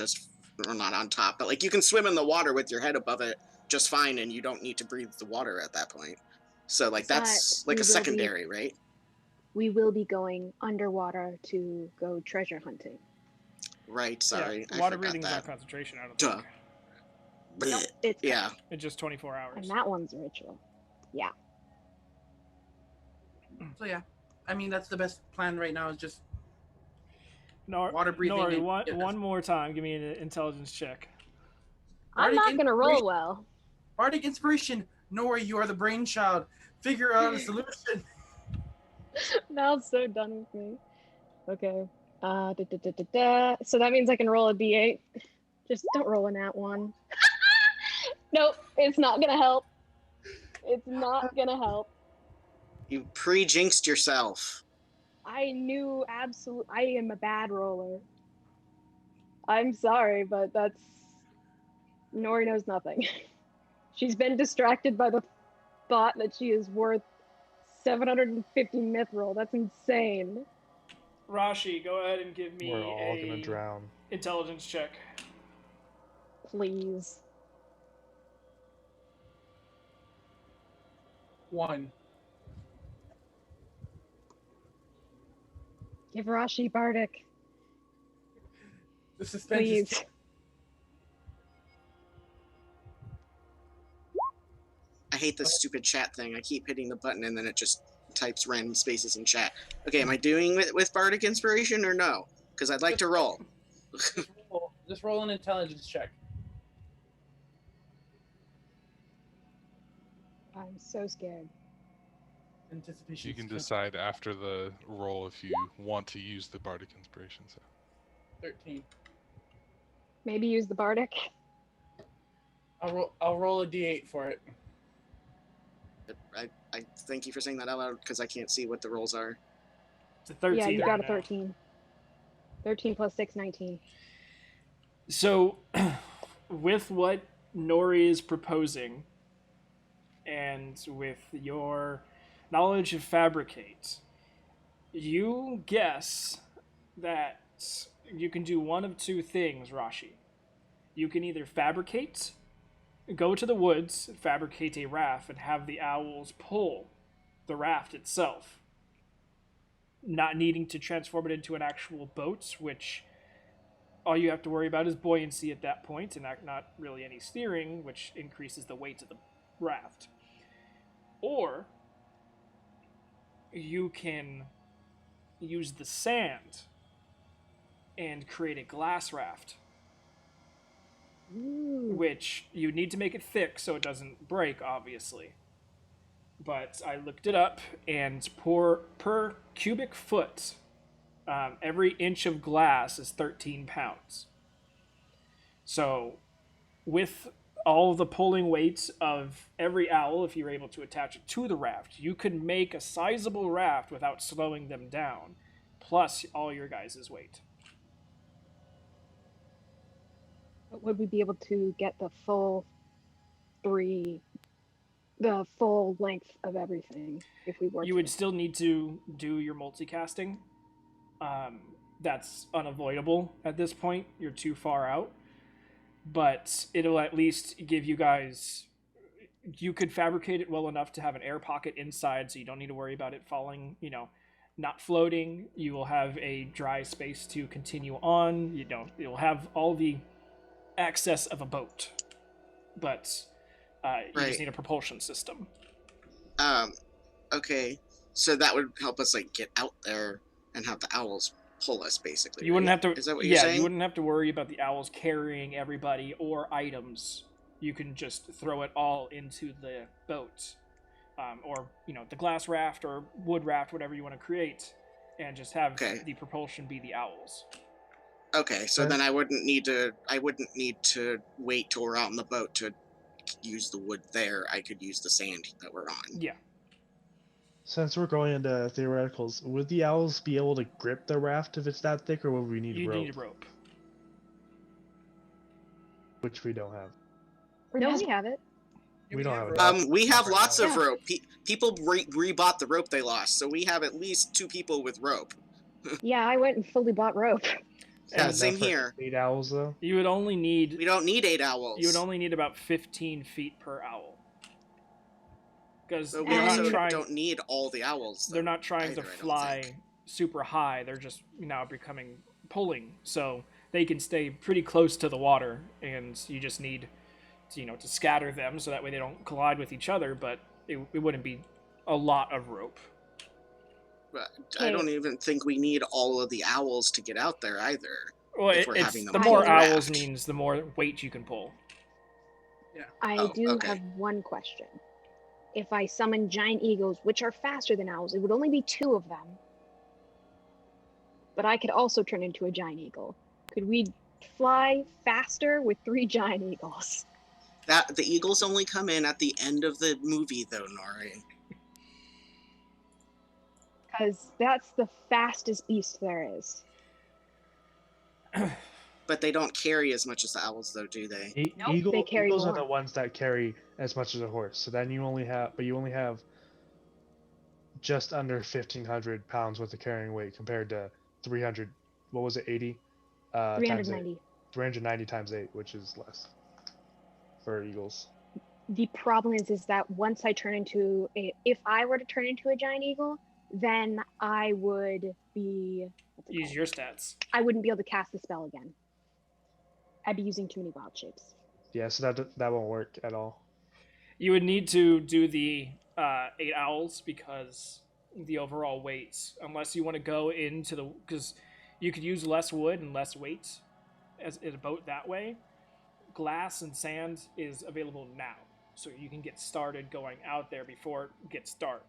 [SPEAKER 5] or not on top, but you can swim in the water with your head above it just fine, and you don't need to breathe the water at that point. So that's a secondary, right?
[SPEAKER 6] We will be going underwater to go treasure hunting.
[SPEAKER 5] Right, sorry.
[SPEAKER 1] Yeah, water breathing is not concentration, I don't think.
[SPEAKER 6] Nope,
[SPEAKER 1] It's just 24 hours.
[SPEAKER 6] And that one's a ritual. Yeah.
[SPEAKER 4] So yeah, I mean that's the best plan right now is just
[SPEAKER 1] water breathing.
[SPEAKER 4] Nori,
[SPEAKER 1] one more time. Give me an intelligence check.
[SPEAKER 6] I'm not going to roll well.
[SPEAKER 4] Bardic inspiration. Nori, you are the brainchild. Figure out a solution.
[SPEAKER 6] Mal's so done with me. Okay. So that means I can roll a d8. Just don't roll a nat 1. Nope, it's not gonna help. It's not gonna help.
[SPEAKER 5] You pre-jinxed yourself.
[SPEAKER 6] I knew I am a bad roller. I'm sorry, but that's... Nori knows nothing. She's been distracted by the thought that she is worth 750 mithril. That's insane.
[SPEAKER 1] Rashi, go ahead and give me
[SPEAKER 8] We're all gonna
[SPEAKER 1] a
[SPEAKER 8] drown.
[SPEAKER 1] intelligence check.
[SPEAKER 6] Please.
[SPEAKER 4] 1.
[SPEAKER 6] Give Rashi Bardic.
[SPEAKER 4] The suspense is
[SPEAKER 6] Please.
[SPEAKER 5] I hate this stupid chat thing. I keep hitting the button and then it just types random spaces in chat. Okay, am I doing it with Bardic Inspiration or no? Because I'd like to roll.
[SPEAKER 4] just roll an intelligence check.
[SPEAKER 6] I'm so scared.
[SPEAKER 4] Anticipation.
[SPEAKER 9] You can decide after the roll if you want to use the Bardic Inspiration. So.
[SPEAKER 4] 13.
[SPEAKER 6] Maybe use the Bardic.
[SPEAKER 4] I'll roll a d8 for it.
[SPEAKER 5] I thank you for saying that out loud because I can't see what the rolls are.
[SPEAKER 1] It's a 13.
[SPEAKER 6] Yeah, you got a
[SPEAKER 1] now.
[SPEAKER 6] 13. 13 plus 6, 19.
[SPEAKER 1] So, with what Nori is proposing, and with your knowledge of fabricate, you guess that you can do one of two things, Rashi. You can either fabricate, go to the woods, fabricate a raft, and have the owls pull the raft itself, not needing to transform it into an actual boat, which all you have to worry about is buoyancy at that point, and not really any steering, which increases the weight of the raft. Or you can use the sand and create a glass raft, which you need to make it thick so it doesn't break, obviously. But I looked it up, and per cubic foot, every inch of glass is 13 pounds. So, with all the pulling weights of every owl, if you're able to attach it to the raft, you could make a sizable raft without slowing them down, plus all your guys' weight.
[SPEAKER 6] But would we be able to get the full length of everything if we were
[SPEAKER 1] You would still need to do your multicasting. That's unavoidable at this point. You're too far out. But it'll at least give you guys... You could fabricate it well enough to have an air pocket inside, so you don't need to worry about it falling, not floating. You will have a dry space to continue on. You'll have all the access of a boat. But you just need a propulsion system.
[SPEAKER 5] Okay. So that would help us get out there and have the owls pull us, basically.
[SPEAKER 1] You wouldn't have to.
[SPEAKER 5] Is that what you're saying?
[SPEAKER 1] You wouldn't have to worry about the owls carrying everybody or items. You can just throw it all into the boat, or the glass raft or wood raft, whatever you want to create, and just have the propulsion be the owls.
[SPEAKER 5] Okay, so then I wouldn't need to wait till we're out in the boat to use the wood there. I could use the sand that we're on.
[SPEAKER 1] Yeah.
[SPEAKER 8] Since we're going into theoreticals, would the owls be able to grip the raft if it's that thick, or would we need rope?
[SPEAKER 1] You need a rope.
[SPEAKER 8] Which we don't have.
[SPEAKER 6] No, we have it.
[SPEAKER 8] We don't have it.
[SPEAKER 5] We have lots of rope. People rebought the rope they lost, so we have at least 2 people with rope.
[SPEAKER 6] Yeah, I went and fully bought rope.
[SPEAKER 5] Yeah, same here.
[SPEAKER 8] 8 owls, though?
[SPEAKER 1] You would only need...
[SPEAKER 5] We don't need 8 owls.
[SPEAKER 1] You would only need about 15 feet per owl. Because
[SPEAKER 5] we also don't need all the owls.
[SPEAKER 1] They're not trying to fly super high. They're just now becoming pulling, so they can stay pretty close to the water, and you just need to scatter them so that way they don't collide with each other. But it wouldn't be a lot of rope.
[SPEAKER 5] But I don't even think we need all of the owls to get out there either.
[SPEAKER 1] Well, the more owls means the more weight you can pull.
[SPEAKER 4] Yeah.
[SPEAKER 6] I do have one question. If I summon giant eagles, which are faster than owls, it would only be 2 of them. but I could also turn into a giant eagle. Could we fly faster with 3 giant eagles?
[SPEAKER 5] That the eagles only come in at the end of the movie, though, Nori.
[SPEAKER 6] Because that's the fastest beast there is.
[SPEAKER 5] But they don't carry as much as the owls, though, do they?
[SPEAKER 6] Nope, they carry
[SPEAKER 8] Eagles
[SPEAKER 6] more.
[SPEAKER 8] are the ones that carry as much as a horse. So then you only have just under 1,500 pounds worth of carrying weight compared to 300. What was it? 80. Times
[SPEAKER 6] 390.
[SPEAKER 8] 8. 390 times 8, which is less for eagles.
[SPEAKER 6] The problem is that once I turn into if I were to turn into a giant eagle, then I would be
[SPEAKER 1] Use your stats.
[SPEAKER 6] I wouldn't be able to cast the spell again. I'd be using too many wild shapes.
[SPEAKER 8] Yeah, so that won't work at all.
[SPEAKER 1] You would need to do the 8 owls because the overall weight, unless you want to go into the, because you could use less wood and less weight as in a boat that way. Glass and sand is available now, so you can get started going out there before it gets dark.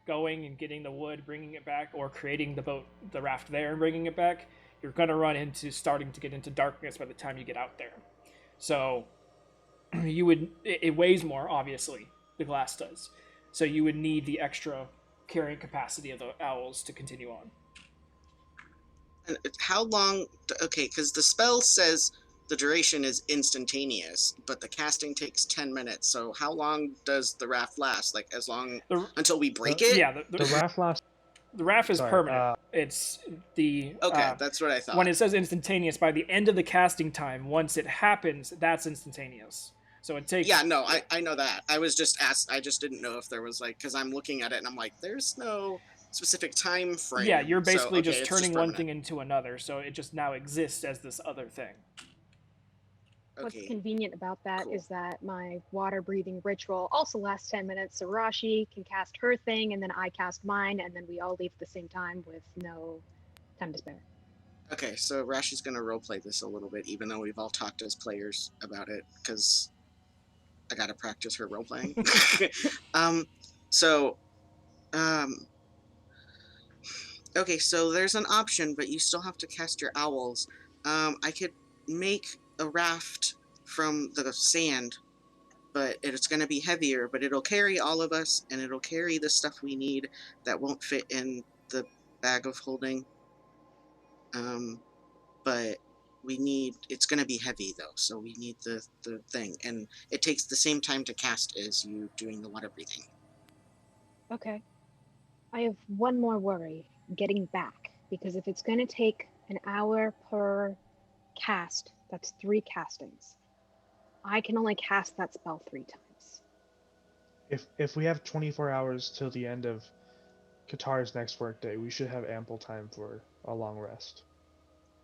[SPEAKER 1] Going and getting the wood, bringing it back, or creating the raft there and bringing it back, you're going to run into starting to get into darkness by the time you get out there. So it weighs more, obviously, the glass does. So you would need the extra carrying capacity of the owls to continue on.
[SPEAKER 5] And how long? Okay, because the spell says the duration is instantaneous, but the casting takes 10 minutes. So how long does the raft last? Like as long until we break it?
[SPEAKER 1] Yeah,
[SPEAKER 8] The raft lasts.
[SPEAKER 1] The raft is
[SPEAKER 8] Sorry,
[SPEAKER 1] permanent. It's the
[SPEAKER 5] Okay, that's what I thought.
[SPEAKER 1] when it says instantaneous, by the end of the casting time, once it happens, that's instantaneous. So it takes.
[SPEAKER 5] Yeah, no, I know that. I was just asked. I just didn't know if there was like, because I'm looking at it and I'm like, there's no specific time frame.
[SPEAKER 1] Yeah, you're basically
[SPEAKER 5] so, okay,
[SPEAKER 1] just
[SPEAKER 5] it's
[SPEAKER 1] turning one
[SPEAKER 5] permanent.
[SPEAKER 1] thing into another, so it just now exists as this other thing.
[SPEAKER 6] What's
[SPEAKER 5] Okay.
[SPEAKER 6] convenient about that
[SPEAKER 5] Cool.
[SPEAKER 6] is that my water breathing ritual also lasts 10 minutes, so Rashi can cast her thing, and then I cast mine, and then we all leave at the same time with no time to spare.
[SPEAKER 5] Okay, so Rashi's gonna roleplay this a little bit, even though we've all talked as players about it, because I gotta practice her roleplaying. So, okay, so there's an option, but you still have to cast your owls. I could make a raft from the sand, but it's gonna be heavier, but it'll carry all of us, and it'll carry the stuff we need that won't fit in the bag of holding. But it's going to be heavy though, so we need the thing, and it takes the same time to cast as you doing the water breathing.
[SPEAKER 6] Okay. I have one more worry, getting back, because if it's going to take an hour per cast, that's 3 castings. I can only cast that spell 3 times.
[SPEAKER 8] If we have 24 hours till the end of Qatar's next workday, we should have ample time for a long rest.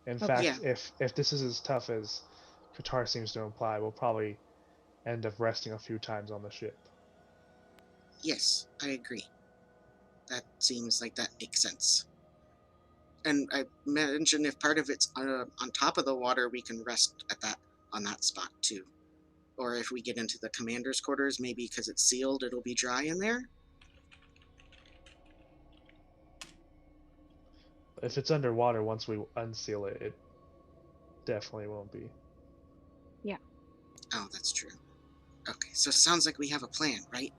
[SPEAKER 8] In fact,
[SPEAKER 5] Yeah.
[SPEAKER 8] if this is as tough as Qatar seems to imply, we'll probably end up resting a few times on the ship.
[SPEAKER 5] Yes, I agree. That seems like that makes sense. And I mentioned if part of it's on top of the water, we can rest on that spot too. Or if we get into the commander's quarters, maybe because it's sealed, it'll be dry in there.
[SPEAKER 8] If it's underwater, once we unseal it, it definitely won't be.
[SPEAKER 6] Yeah.
[SPEAKER 5] Oh, that's true. Okay, so it sounds like we have a plan, right?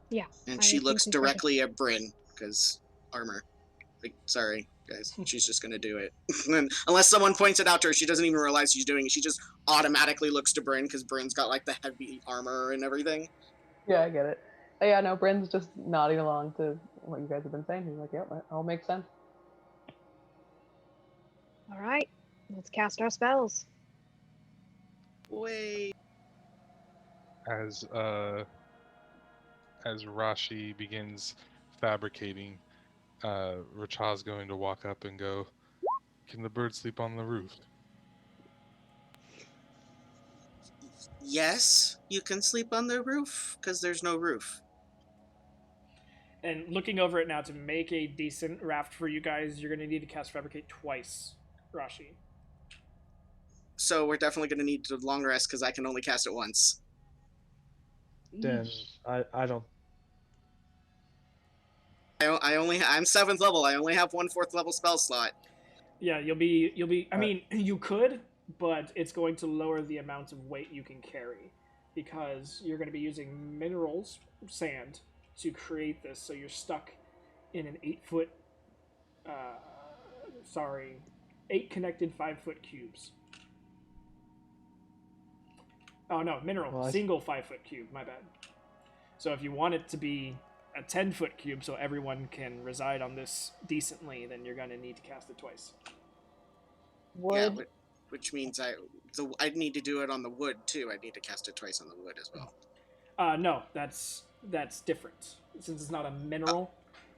[SPEAKER 6] Yeah.
[SPEAKER 5] And
[SPEAKER 6] I
[SPEAKER 5] she
[SPEAKER 6] think
[SPEAKER 5] looks
[SPEAKER 6] we should.
[SPEAKER 5] directly at Bryn, because armor. Like, sorry, guys. She's just gonna do it. And unless someone points it out to her, she doesn't even realize she's doing it. She just automatically looks to Bryn, because Bryn's got, like, the heavy armor and everything.
[SPEAKER 7] Yeah, I get it. Yeah, no, Bryn's just nodding along to what you guys have been saying. He's like, yep, that all makes sense.
[SPEAKER 6] All right, let's cast our spells.
[SPEAKER 5] Wait.
[SPEAKER 9] As Rashi begins fabricating, Racha's going to walk up and go, "Can the bird sleep on the roof?"
[SPEAKER 5] Yes, you can sleep on the roof, because there's no roof.
[SPEAKER 1] And looking over it now, to make a decent raft for you guys, you're going to need to cast Fabricate twice, Rashi.
[SPEAKER 5] So we're definitely gonna need to long rest, because I can only cast it once.
[SPEAKER 8] Then I don't.
[SPEAKER 5] I'm 7th level. I only have 1 4th level spell slot.
[SPEAKER 1] Yeah, you'll be. I mean, you could, but it's going to lower the amount of weight you can carry because you're going to be using minerals, sand, to create this. So you're stuck in an 8 foot. Uh, sorry, 8 connected 5 foot cubes. Oh no, mineral,
[SPEAKER 8] Well,
[SPEAKER 1] single 5 foot cube. My bad. So if you want it to be a 10 foot cube, so everyone can reside on this decently, then you're going to need to cast it twice.
[SPEAKER 5] Yeah,
[SPEAKER 7] Would
[SPEAKER 5] which means I'd need to do it on the wood too. I'd need to cast it twice on the wood as well.
[SPEAKER 1] No, that's different. Since it's not a mineral,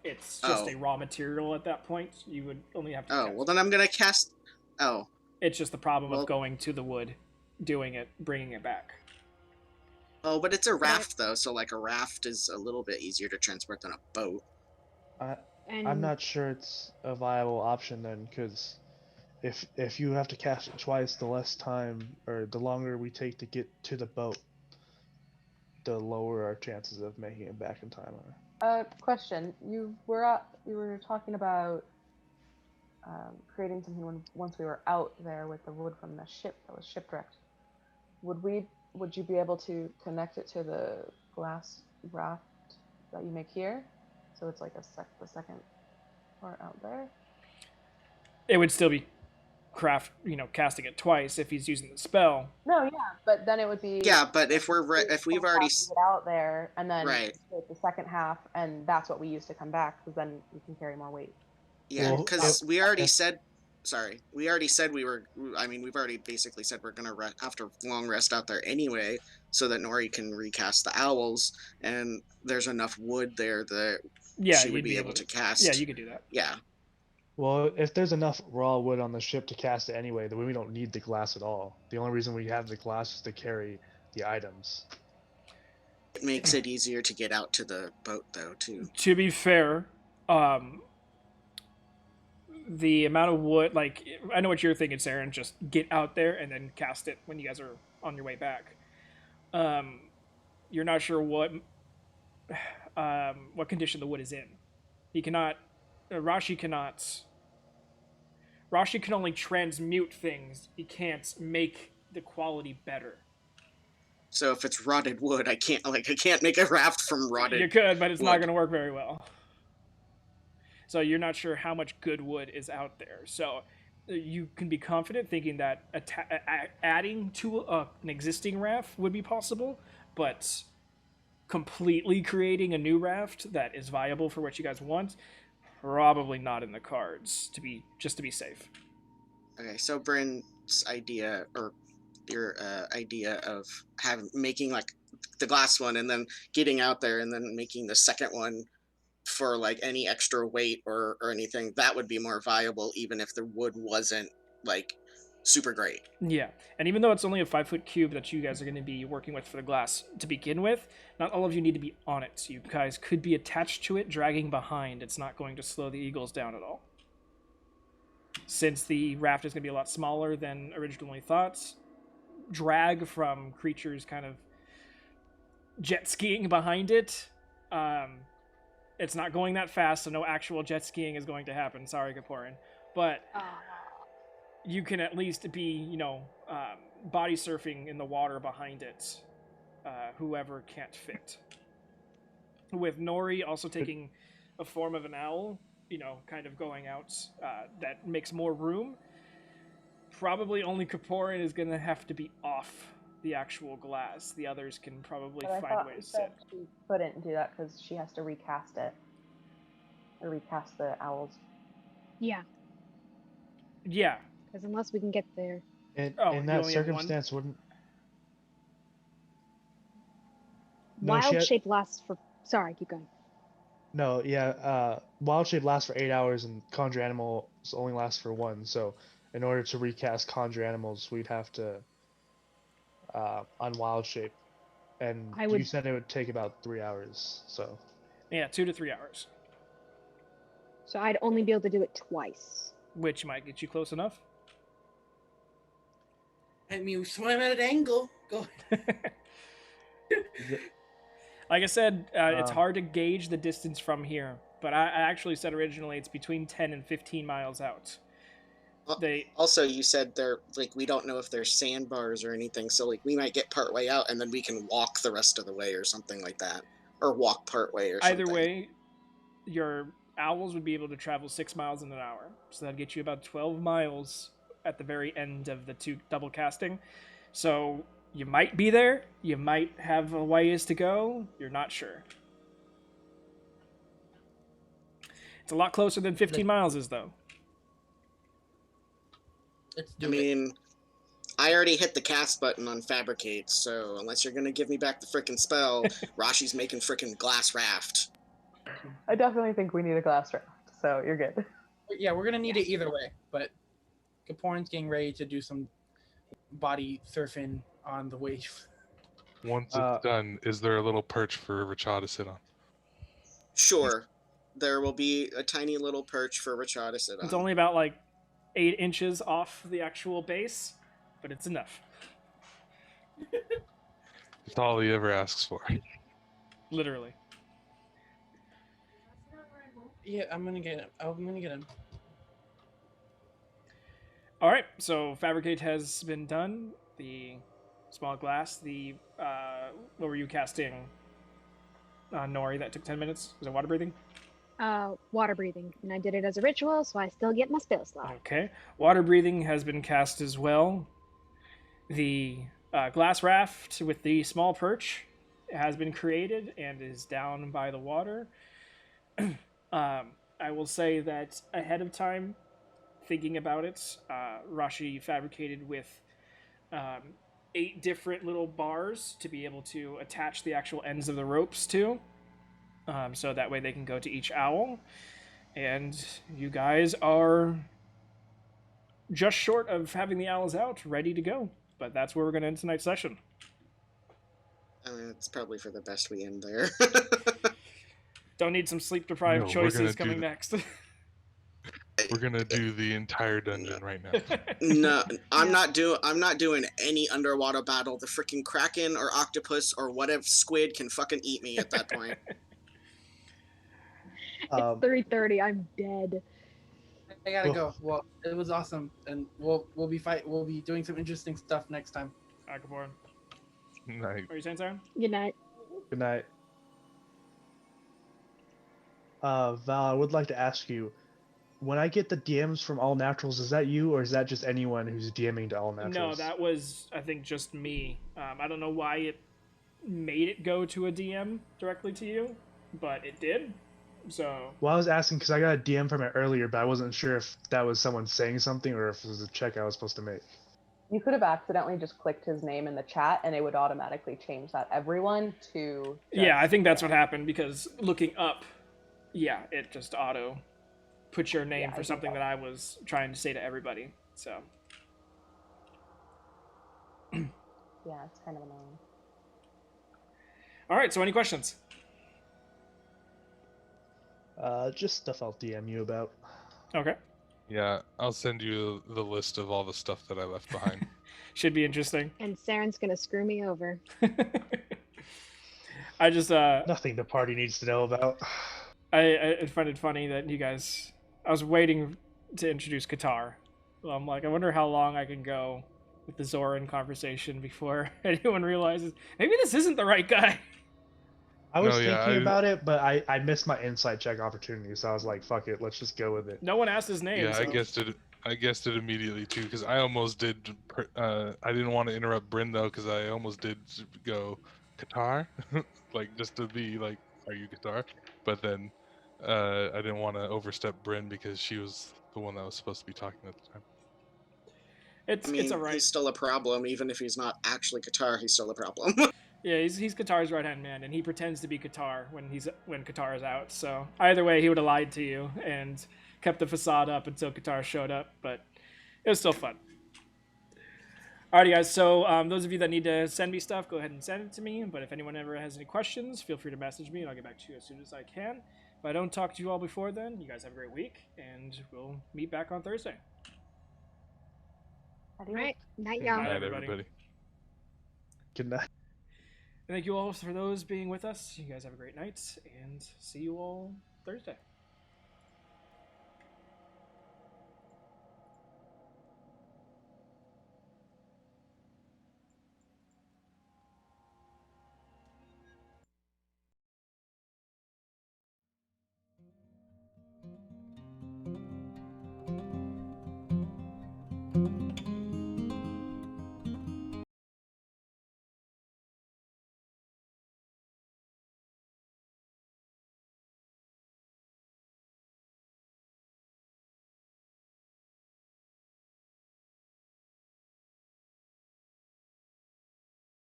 [SPEAKER 1] it's just a raw material at that point. You would only have to.
[SPEAKER 5] Oh, well then I'm gonna cast. Oh.
[SPEAKER 1] It's just the problem
[SPEAKER 5] Well-
[SPEAKER 1] of going to the wood, doing it, bringing it back.
[SPEAKER 5] Oh, but it's a raft though, so like a raft is a little bit easier to transport than a boat.
[SPEAKER 6] And
[SPEAKER 8] I'm not sure it's a viable option then, because if you have to cast it twice, the less time or the longer we take to get to the boat, the lower our chances of making it back in time are.
[SPEAKER 7] question. You were talking about creating something once we were out there with the wood from the ship that was shipwrecked. Would you be able to connect it to the glass raft that you make here? So it's like the second part out there.
[SPEAKER 1] It would still be casting it twice if he's using the spell.
[SPEAKER 7] No, yeah, but then it would be.
[SPEAKER 5] Yeah, but if we've already
[SPEAKER 7] get out there and then
[SPEAKER 5] Right.
[SPEAKER 7] take the second half, and that's what we use to come back, because then we can carry more weight.
[SPEAKER 5] Yeah,
[SPEAKER 8] Well,
[SPEAKER 5] because we already said. Sorry, we already said we were. I mean, we've already basically said we're gonna after long rest out there anyway, so that Nori can recast the owls, and there's enough wood there that
[SPEAKER 1] Yeah,
[SPEAKER 5] she
[SPEAKER 1] you'd
[SPEAKER 5] would be able to cast.
[SPEAKER 1] Yeah, you could do that.
[SPEAKER 5] Yeah.
[SPEAKER 8] Well, if there's enough raw wood on the ship to cast it anyway, then we don't need the glass at all. The only reason we have the glass is to carry the items.
[SPEAKER 5] It makes it easier to get out to the boat, though, too.
[SPEAKER 1] To be fair, the amount of wood, like, I know what you're thinking, Saren, just get out there and then cast it when you guys are on your way back. You're not sure what condition the wood is in. He cannot, Rashi cannot, Rashi can only transmute things. He can't make the quality better.
[SPEAKER 5] So if it's rotted wood, I can't make a raft from rotted.
[SPEAKER 1] You could, but it's not
[SPEAKER 5] wood.
[SPEAKER 1] going to work very well. So you're not sure how much good wood is out there. So you can be confident thinking that adding to an existing raft would be possible, but completely creating a new raft that is viable for what you guys want, probably not in the cards. Just to be safe.
[SPEAKER 5] Okay, so Bryn's idea, or your idea of making like the glass one and then getting out there and then making the second one for like any extra weight or anything, that would be more viable even if the wood wasn't like super great.
[SPEAKER 1] Yeah, and even though it's only a 5 foot cube that you guys are going to be working with for the glass to begin with, not all of you need to be on it. You guys could be attached to it, dragging behind. It's not going to slow the eagles down at all. Since the raft is going to be a lot smaller than originally thought, drag from creatures kind of jet skiing behind it, it's not going that fast, so no actual jet skiing is going to happen. Sorry, Kaporin. But you can at least be, body surfing in the water behind it, whoever can't fit. With Nori also taking a form of an owl, kind of going out, that makes more room. Probably only Kaporin is going to have to be off the actual glass. The others can probably find ways to sit.
[SPEAKER 7] She couldn't do that because she has to recast it. Or recast the owls.
[SPEAKER 6] yeah,
[SPEAKER 1] Yeah.
[SPEAKER 6] because unless we can get there.
[SPEAKER 8] In
[SPEAKER 1] you
[SPEAKER 8] that
[SPEAKER 1] only have one?
[SPEAKER 8] circumstance, wouldn't. No,
[SPEAKER 6] Wild shape lasts for. Sorry, keep going.
[SPEAKER 8] No, yeah. Wild shape lasts for 8 hours, and conjure animals only lasts for 1. So, in order to recast conjure animals, we'd have to unwild shape, and you said it would take about 3 hours. So.
[SPEAKER 1] Yeah, 2 to 3 hours.
[SPEAKER 6] So I'd only be able to do it twice.
[SPEAKER 1] Which might get you close enough.
[SPEAKER 4] I mean, we swim at an angle. Go ahead.
[SPEAKER 1] Like I said, it's hard to gauge the distance from here, but I actually said originally it's between 10 and 15 miles out. They
[SPEAKER 5] Also, you said they're like we don't know if there's sandbars or anything, so like we might get part way out and then we can walk the rest of the way or something like that, or walk part way or
[SPEAKER 1] either
[SPEAKER 5] something.
[SPEAKER 1] way, your owls would be able to travel 6 miles in an hour, so that'd get you about 12 miles at the very end of the two double casting. So you might be there, you might have a ways to go, you're not sure. It's a lot closer than 15 miles is, though.
[SPEAKER 4] Let's
[SPEAKER 5] I
[SPEAKER 4] do it.
[SPEAKER 5] mean, I already hit the cast button on Fabricate, so unless you're gonna give me back the frickin' spell, Rashi's making frickin' glass raft.
[SPEAKER 7] I definitely think we need a glass raft, so you're good.
[SPEAKER 4] Yeah, we're gonna need it either way. But Kaporin's getting ready to do some body surfing on the wave.
[SPEAKER 9] Once it's done, is there a little perch for Rachad to sit on?
[SPEAKER 5] Sure, there will be a tiny little perch for Rachad to sit on.
[SPEAKER 1] It's only about like 8 inches off the actual base, but it's enough.
[SPEAKER 9] It's all he ever asks for.
[SPEAKER 1] Literally.
[SPEAKER 4] Yeah, I'm gonna get him.
[SPEAKER 1] All right, so Fabricate has been done. The small glass, what were you casting on Nori that took 10 minutes? Was it water breathing?
[SPEAKER 6] Water breathing, and I did it as a ritual, so I still get my spell slot.
[SPEAKER 1] Okay. Water breathing has been cast as well. The glass raft with the small perch has been created and is down by the water. I will say that ahead of time, thinking about it, Rashi fabricated with 8 different little bars to be able to attach the actual ends of the ropes to. So that way they can go to each owl. And you guys are just short of having the owls out, ready to go. But that's where we're going to end tonight's session.
[SPEAKER 5] I mean, it's probably for the best we end there.
[SPEAKER 1] Don't need some sleep-deprived choices coming next.
[SPEAKER 9] We're gonna do the entire dungeon right now.
[SPEAKER 5] No, I'm not doing any underwater battle. The freaking kraken or octopus or whatever squid can fucking eat me at that point.
[SPEAKER 6] It's 3:30. I'm dead.
[SPEAKER 4] I gotta go. Well, it was awesome, and we'll be doing some interesting stuff next time.
[SPEAKER 1] Akabor.
[SPEAKER 9] Night.
[SPEAKER 1] What are you saying, Sarah?
[SPEAKER 6] Good night.
[SPEAKER 8] Good night. Val, I would like to ask you, when I get the DMs from All Naturals, is that you, or is that just anyone who's DMing to All Naturals?
[SPEAKER 1] No, that was, I think, just me. I don't know why it made it go to a DM directly to you, but it did. So.
[SPEAKER 8] Well, I was asking because I got a DM from it earlier, but I wasn't sure if that was someone saying something or if it was a check I was supposed to make.
[SPEAKER 7] You could have accidentally just clicked his name in the chat, and it would automatically change that everyone to.
[SPEAKER 1] Yeah, I think that's what happened because looking up, yeah, it just auto put your name for something that I was trying to say to everybody. So.
[SPEAKER 7] Yeah, it's kind of annoying.
[SPEAKER 1] All right. So, any questions?
[SPEAKER 8] Just stuff I'll DM you about.
[SPEAKER 1] Okay.
[SPEAKER 9] Yeah, I'll send you the list of all the stuff that I left behind.
[SPEAKER 1] Should be interesting.
[SPEAKER 6] And Saren's gonna screw me over.
[SPEAKER 1] I just
[SPEAKER 8] nothing the party needs to know about.
[SPEAKER 1] I find it funny that you guys. I was waiting to introduce Qatar. Well, I'm like, I wonder how long I can go with the Zoran conversation before anyone realizes maybe this isn't the right guy.
[SPEAKER 8] I was thinking about it, but I missed my insight check opportunity, so I was like, "Fuck it, let's just go with it."
[SPEAKER 1] No one asked his name.
[SPEAKER 9] Yeah,
[SPEAKER 1] so.
[SPEAKER 9] I guessed it immediately too, because I almost did. I didn't want to interrupt Bryn though, because I almost did go Qatar, like just to be like, "Are you Qatar?" But then I didn't want to overstep Bryn because she was the one that was supposed to be talking at the time.
[SPEAKER 1] It's all right.
[SPEAKER 5] He's still a problem, even if he's not actually Qatar. He's still a problem.
[SPEAKER 1] Yeah, he's Qatar's right-hand man, and he pretends to be Qatar when Qatar is out. So either way, he would have lied to you and kept the facade up until Qatar showed up. But it was still fun. Alrighty, guys. So those of you that need to send me stuff, go ahead and send it to me. But if anyone ever has any questions, feel free to message me, and I'll get back to you as soon as I can. If I don't talk to you all before then, you guys have a great week, and we'll meet back on Thursday.
[SPEAKER 6] All right. Night, y'all.
[SPEAKER 9] Good night, everybody.
[SPEAKER 8] Good night.
[SPEAKER 1] And thank you all for those being with us. You guys have a great night, and see you all Thursday.